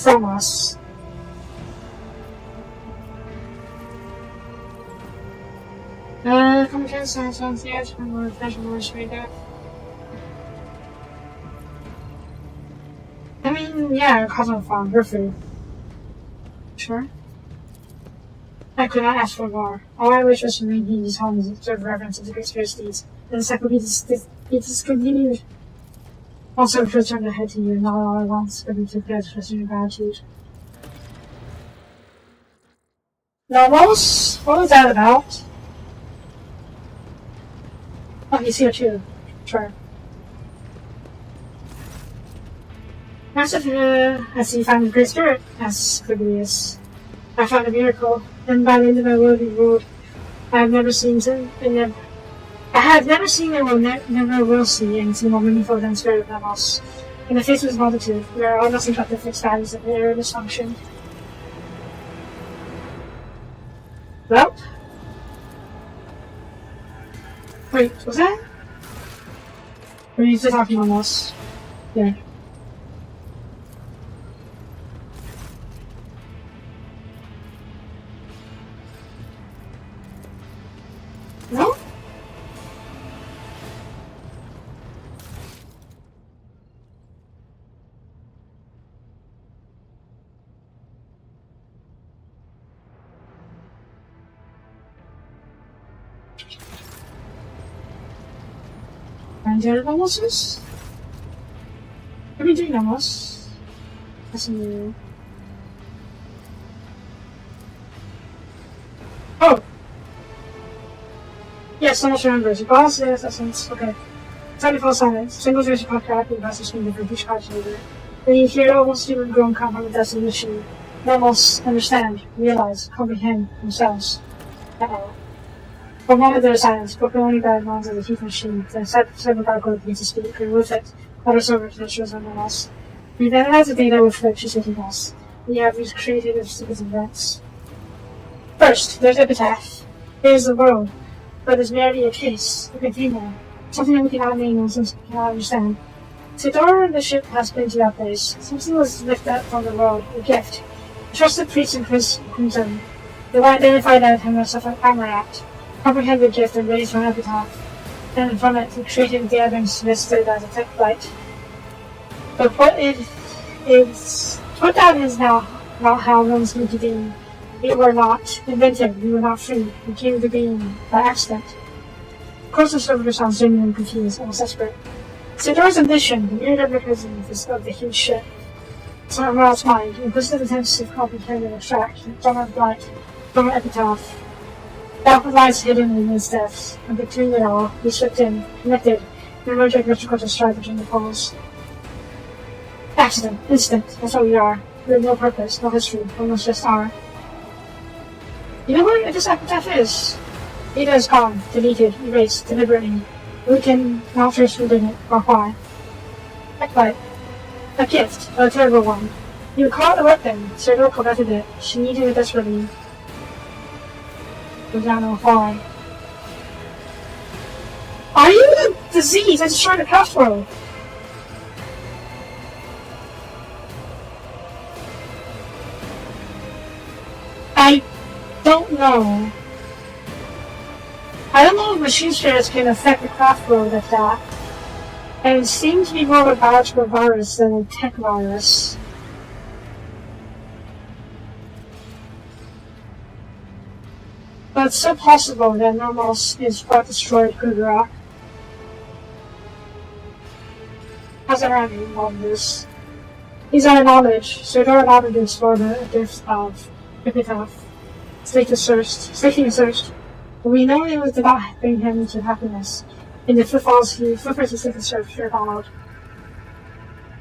from us. Come again, sounds the edge, and we're flashing more straight there. I mean, yeah, Cosmo Farm, we're free. Sure. I could not ask for more. All I wish was to remain these homes and observe reverence of the great spirit's deeds. And the cycle be discontinued. Also, to turn ahead to you, not all at once, but we took the expression of gratitude. Now, what was that about? Oh, he's here too. Sure. Master, I see you found the great spirit, asks Cornelius. I found a miracle, and by the end of my worldly world, I have never seen and never will see anything more meaningful than the spirit of Lemos. In the face of his multitude, we are all nothing but the fixed values of their dysfunction. Well? Wait, was that? Or are you still talking on us? Yeah. No? And the other bonuses? we doing almost? That's new. Oh! Yes, almost remembers. Boss, yes, essence. Okay. Time to fall silent. Single voice pop crack and passes from different each card later. Then you hear almost human grown come from the destination. They almost understand, realize, comprehend themselves. Uh-oh. For a moment there is silence, but only by the minds of the heat machine. Then several gargoyle begins to speak, and with it, other servers that shows on the loss. We then has the data with which is hitting us. We have these creative stupid events. First, there's Epitaph. There's the world, but it's merely a case, a container, something that we cannot name and something we cannot understand. The door of the ship has been to that place. Something was lifted up from the world, a gift. A trusted priest in Crimson. They will identify that and suffer Amarat, comprehend the gift and raise from Epitaph. And from it, the creative gatherings listed as a tech flight. But what that is now not how one's going to be. We were not invented, we were not free, we came to being by accident. Of course the servitor sounds genuinely confused, almost desperate. Sidor's ambition, the weird mechanism of the huge ship. So Amarat's mind, inquisitive attempts to comprehend and extract, dormant light, dormant epitaph. That lies hidden in his depths, and between it all, we slipped in, connected, and emerged like electrical to stride between the poles. Accident, instant, that's what we are. We have no purpose, no history, almost just are. You know what this epitaph is? Data is gone, deleted, erased, deliberately. We can not trace who did it, or why. Backbite. A gift, a terrible one. You caught a weapon, Cyril collected it. She needed it desperately. We don't know why. Are you the disease that destroyed the craft world? I don't know. I don't know if machine spirits can affect the craft world like that. And it seems to be more of a biological virus than a tech virus. But it's so possible that Normals is what destroyed Good Rock. How's everyone involved in this? These are knowledge, so don't allow them to explore the depths of Epitaph. Slaking is searched. But we know it was about bring him to happiness. In the footfalls he footprints his second search here followed.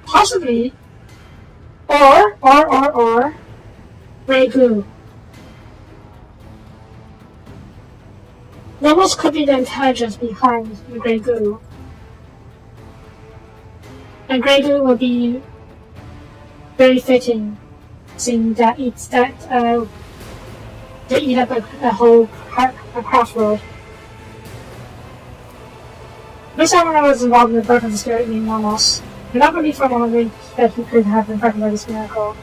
Possibly or Grey Goo. Normals could be the intelligence behind the Grey Goo. And Grey Goo will be very fitting, seeing that they eat up a whole craft world. This Samurai was involved in the birth of the spirit named Normals. I not believe for a moment that he could have been affected by this miracle.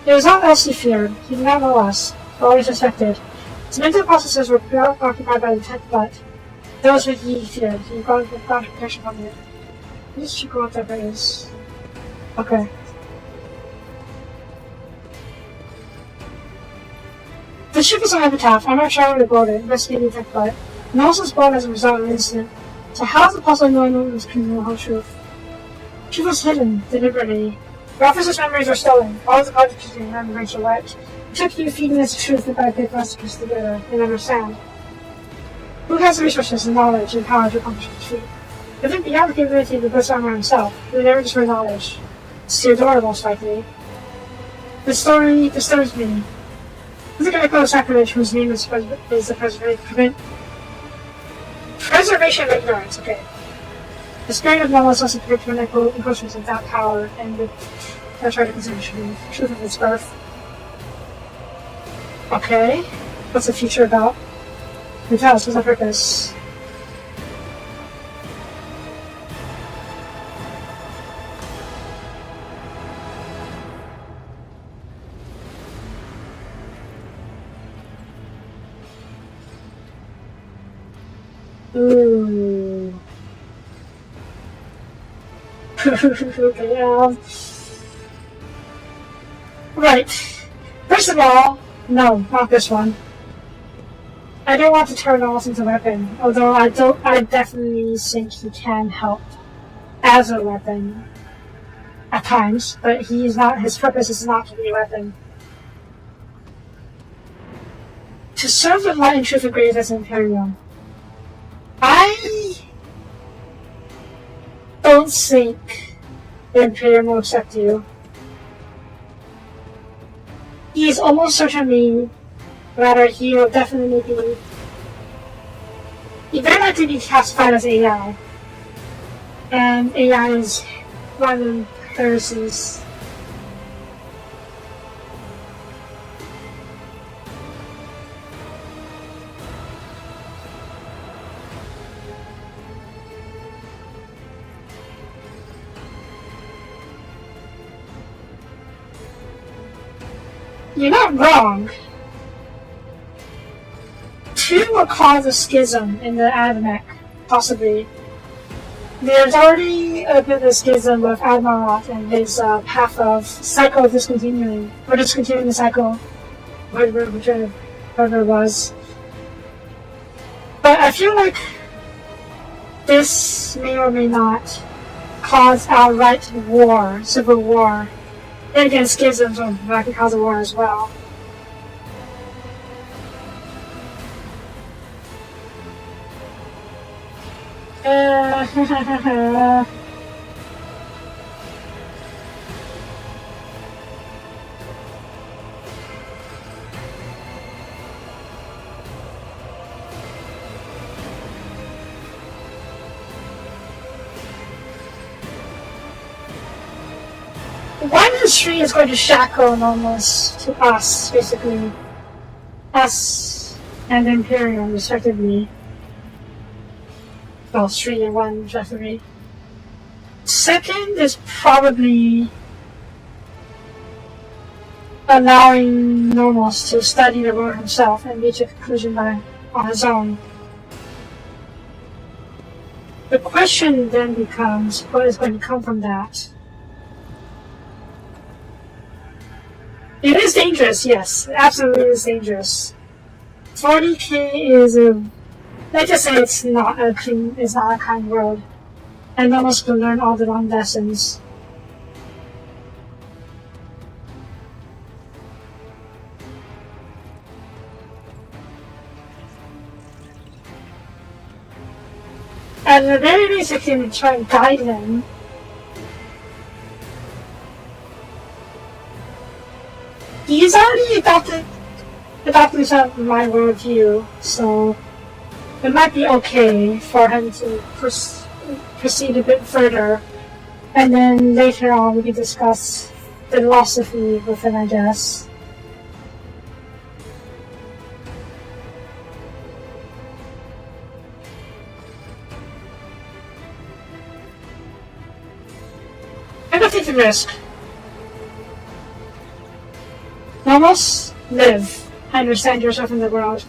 It was not else he feared. He did not know us, but always suspected. His mental processes were preoccupied by the tech, but those what he feared. He got protection from it. Let's check what that is. Okay. The ship is on Epitaph. I'm not sure how to board it, investigating tech flight. And also was born as a result of an incident. So how is it possible no one was can know the whole truth? Truth was hidden, deliberately. The officer's memories were stolen. All of the projects you remember Rachel wiped. It took you feeding us the truth about paper for us to piece together and understand. Who has the resources and knowledge and power to accomplish the truth? I think beyond the capability of the Bush Armor himself, he would never destroy knowledge. It's Theodora, most likely. The story disturbs me. There's a guy called Sacrilege whose name is the Preservation of Ignorance, okay. The spirit of Noah is also predicted when encroachments of that power and the try to consider the truth of its birth. Okay. What's the future about? Who tells? What's the purpose? Ooh. Okay, right. First of all, no, not this one. I don't want to turn Oz into a weapon, although I definitely think he can help as a weapon. at times, but he's not. His purpose is not to be a weapon. To serve the light and truth of grace as Imperium. I don't think the Imperium will accept you. He's almost certainly, rather, he will definitely be. He very likely be classified as AI. And AI is one of the heresies. You're not wrong. 2 will cause a schism in the Admech, possibly. There's already a bit of a schism with Admiral and his path of cycle discontinuing, or discontinuing the cycle, whatever it was. But I feel like this may or may not cause outright war, civil war. And again, schisms that can cause a war as well. One industry is going to shackle Nomos to us, basically. Us and Imperium, respectively. Well, 3 and 1, respectively. Second is probably allowing Nomos to study the world himself and reach a conclusion on his own. The question then becomes, what is going to come from that? It is dangerous, yes. It absolutely is dangerous. 40k is a... Let's just say it's not a clean, it's not a kind world. And Nomos can learn all the wrong lessons. At the very least, I can try and guide him. He's already adopted some of my worldview, so it might be okay for him to proceed a bit further, and then later on we can discuss philosophy with him, I guess. I don't take the risk. Nomos, live. Understand yourself in the world.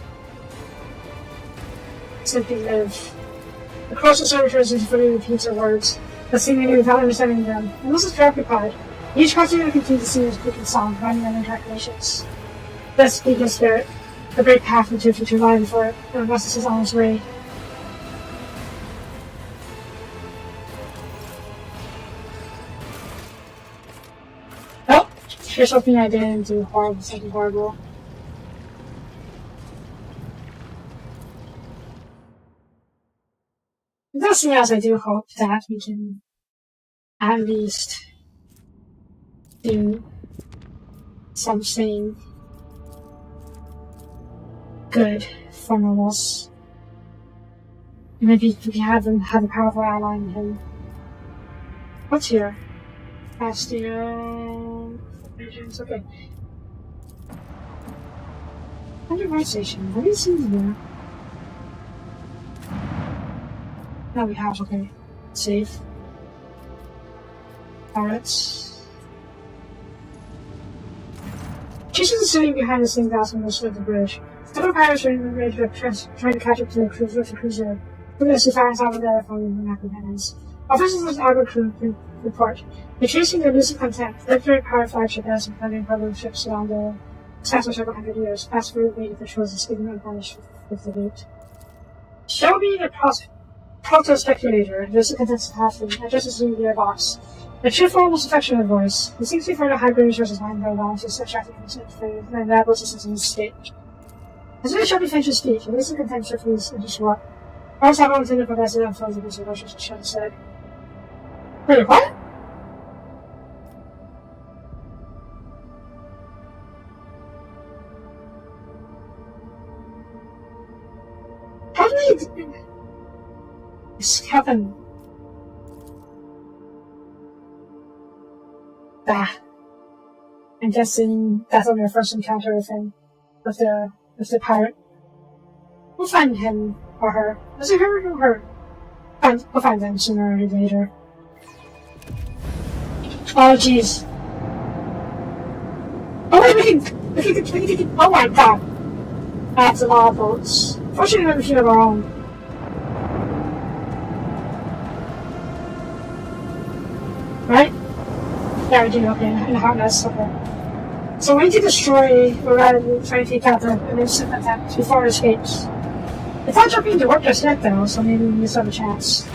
Simply live. The closer servitors usually repeats their words, but seemingly without understanding them. Nomos is preoccupied. Each continue continues to sing his speaking song, running under calculations. Let's speak his spirit. The great path into future line for it, and Nomos is on his way. Here's hoping I didn't do something horrible. Nothing else, I do hope that we can at least do something good for Nomos. Maybe we can have a powerful ally in him. What's here? Bastion. Okay. Underground station. Have you seen there? No, we have. Okay. Save. Pirates. Jason is sitting behind the same glass on the side of the bridge. Several pirates are in the bridge trying to catch up to the cruiser. Witness the fires out of the from the map independence. Officers of the Arbor crew report. They're chasing the elusive contact. Legendary power flagship has been planning public ships around the past for several hundred years. Past for the patrols is giving advantage with the loot. Shelby, the proto-speculator, elusive contact's passing. I just assumed their box. A cheerful, almost affectionate voice. He seems to prefer the hybrid resources mind very well to attracting himself and that was his state. As soon as Soapie finished his speech, he listened contemptuously and just what? I always have one thing to progress and unfolds of his emotions, Shen said. Wait, what? How did this happen? I'm guessing that's on their first encounter with him, with the pirate. We'll find him or her. Was it her or her? We'll find them sooner or later. Oh jeez. Oh wait, we can, oh my god. That's a lot of boats. Fortunately, we have a few of our own. Right? Yeah, we do, okay, in the harness, okay. So we need to destroy or rather try to take out the instant attempt before it escapes. It's not jumping into work just yet though, so maybe we still have a chance.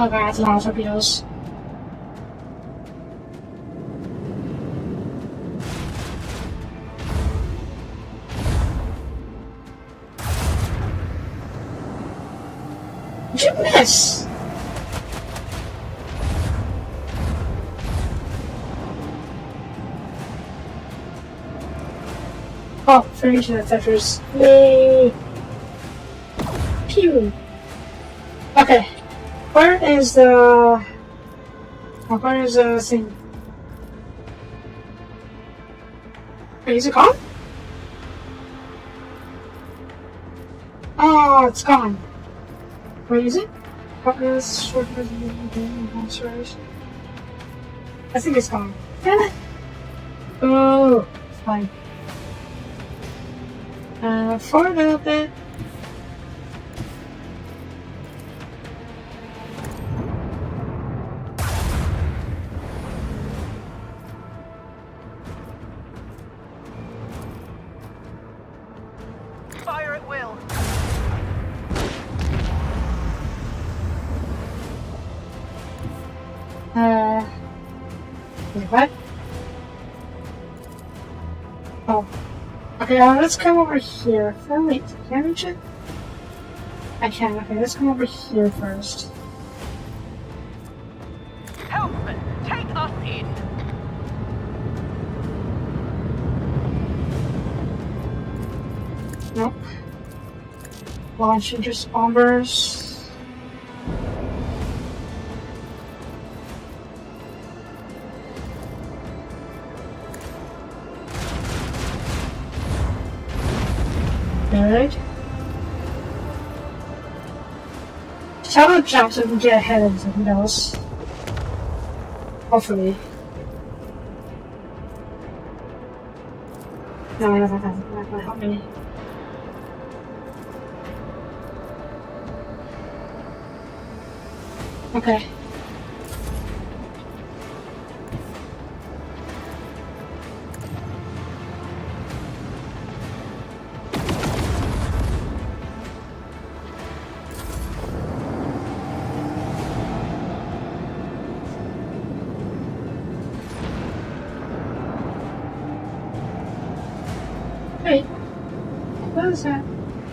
Oh god, that's a lot of torpedoes. Did you miss? Oh, finish the Tetris. Yay! Pew! Okay. Where is the thing? Wait, is it gone? Oh, it's gone. Wait, is it? What is short version? I think it's gone. Damn it! Oh, fine. For a little bit. Fire at will. Wait, what? Oh. Okay, let's come over here. Oh, wait, can I reach it? I can, okay, let's come over here first. Helpman, take us in. Nope. Launch interest bombers. Good. Shadow jump so we can get ahead of something else. Hopefully. No, that's not gonna help me. Okay. Wait. What is that?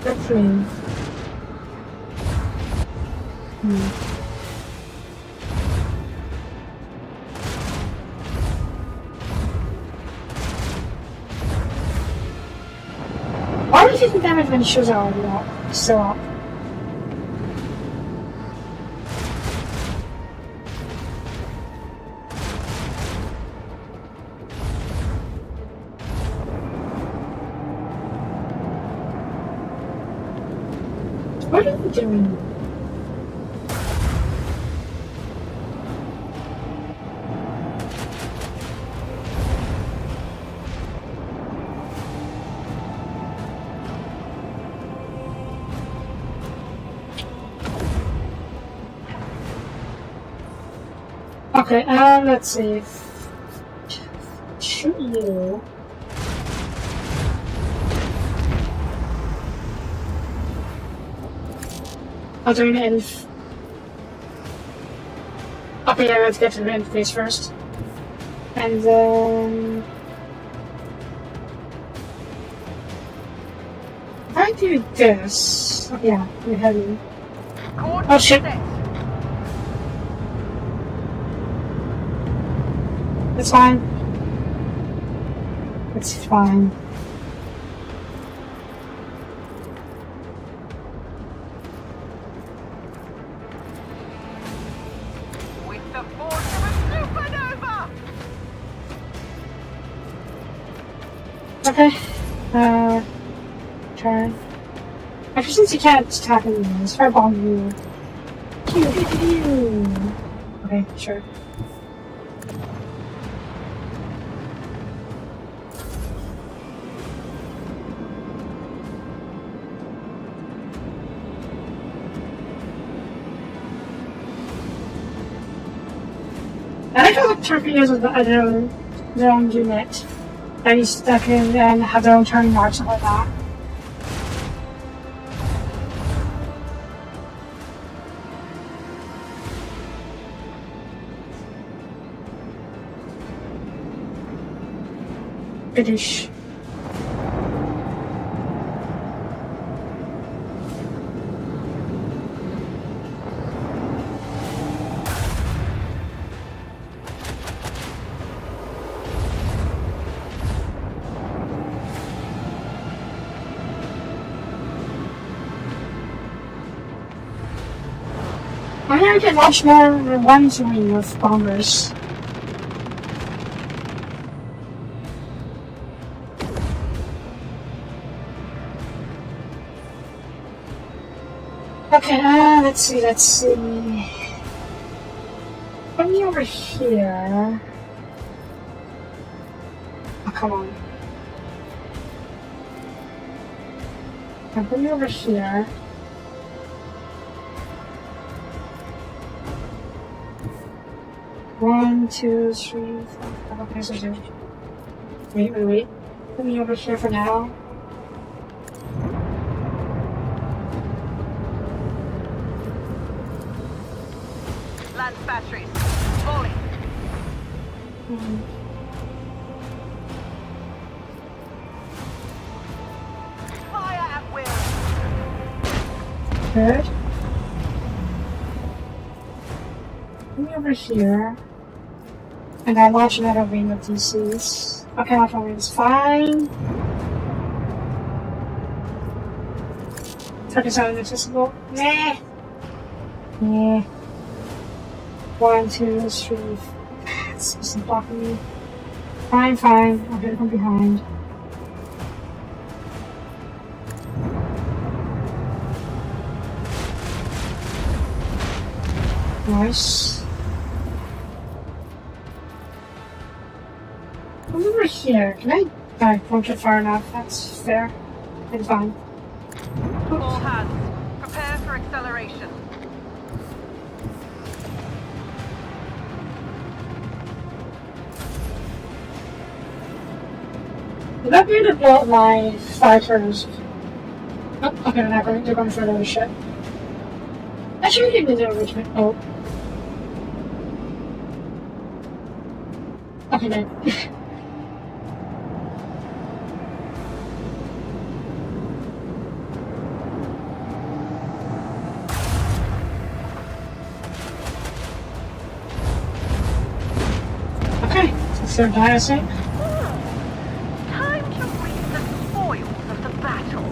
The train. Why would you think damage when it shows out already up? Still up. What are you doing? Okay, let's see. Shoot you. I'll do an inf. Okay, yeah, let's get to the interface first. And then... if I do this... oh, yeah, we're heavy. Oh shit! It's fine. It's fine. With the force of a supernova! Okay. Try. Actually, since you can't attack anyone, let's firebomb you. Pew, pew, pew, pew. Okay, sure. I like how the torpedoes with their own unit that you stuck in and have their own turning marks and like that. British. I think I can launch more than one swing with bombers. Okay, let's see. Put me over here. Oh, come on. Now put me over here. One, two, three, four, five. Okay, so two. Wait. Put me over here for now. Lance batteries. Falling. Fire at will. Good. Put me over here. And I launch another wing of DCs. Okay, that one is fine. Target's not inaccessible. Nah. Yeah. 1, 2, 3. It's just blocking me. Fine. I'll get it from behind. Nice. I'm over here. Can I punch it far enough? That's fair. It's fine. All hands. Prepare for acceleration. Would that be to blow up my fighters? Oh, okay, they're going for another ship. Actually, we can do the enrichment. Oh. Okay, then. Okay, let's start dinosaur. Time to reap the spoils of the battle.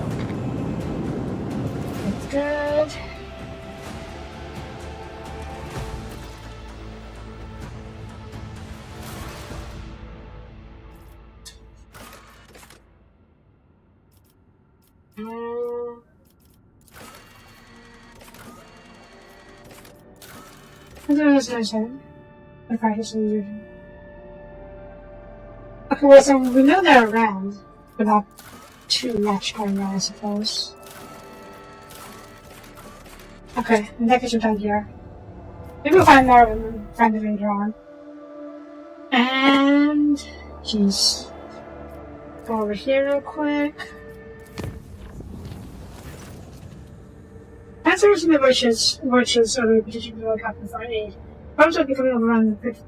That's good. There's no sign. The practice illusion. Okay, well, so we know they're around, but not too much going on, I suppose. Okay, in that case, we're done here. Maybe we'll find more of them and find them later on. Jeez. Go over here real quick. As a recent merchants are a particular captain for aid. Problems are becoming overrun with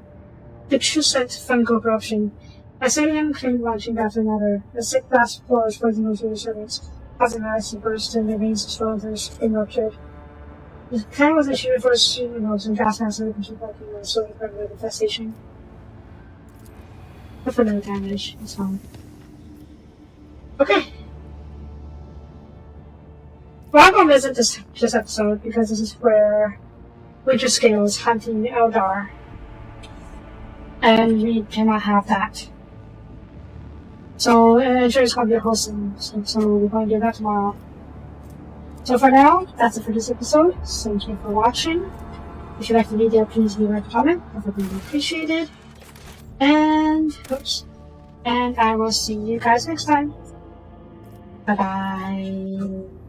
the true set fungal corruption. A Syrian claimed launching after another. A sick blast floors poisoning to the servants, causing ice to burst and the veins of soldiers being ruptured. The plan was issued for student notes and gas masks so we can keep working on the solar perimeter infestation. But for no damage, it's fine. Okay. Well, I'm going to visit this episode because this is where Witcher Scales hunting the Eldar. And we cannot have that. So, I'm sure it's going to be wholesome, so we're going to do that tomorrow. So for now, that's it for this episode. Thank you for watching. If you liked the video, please leave a comment. I would really appreciate it. And I will see you guys next time. Bye bye.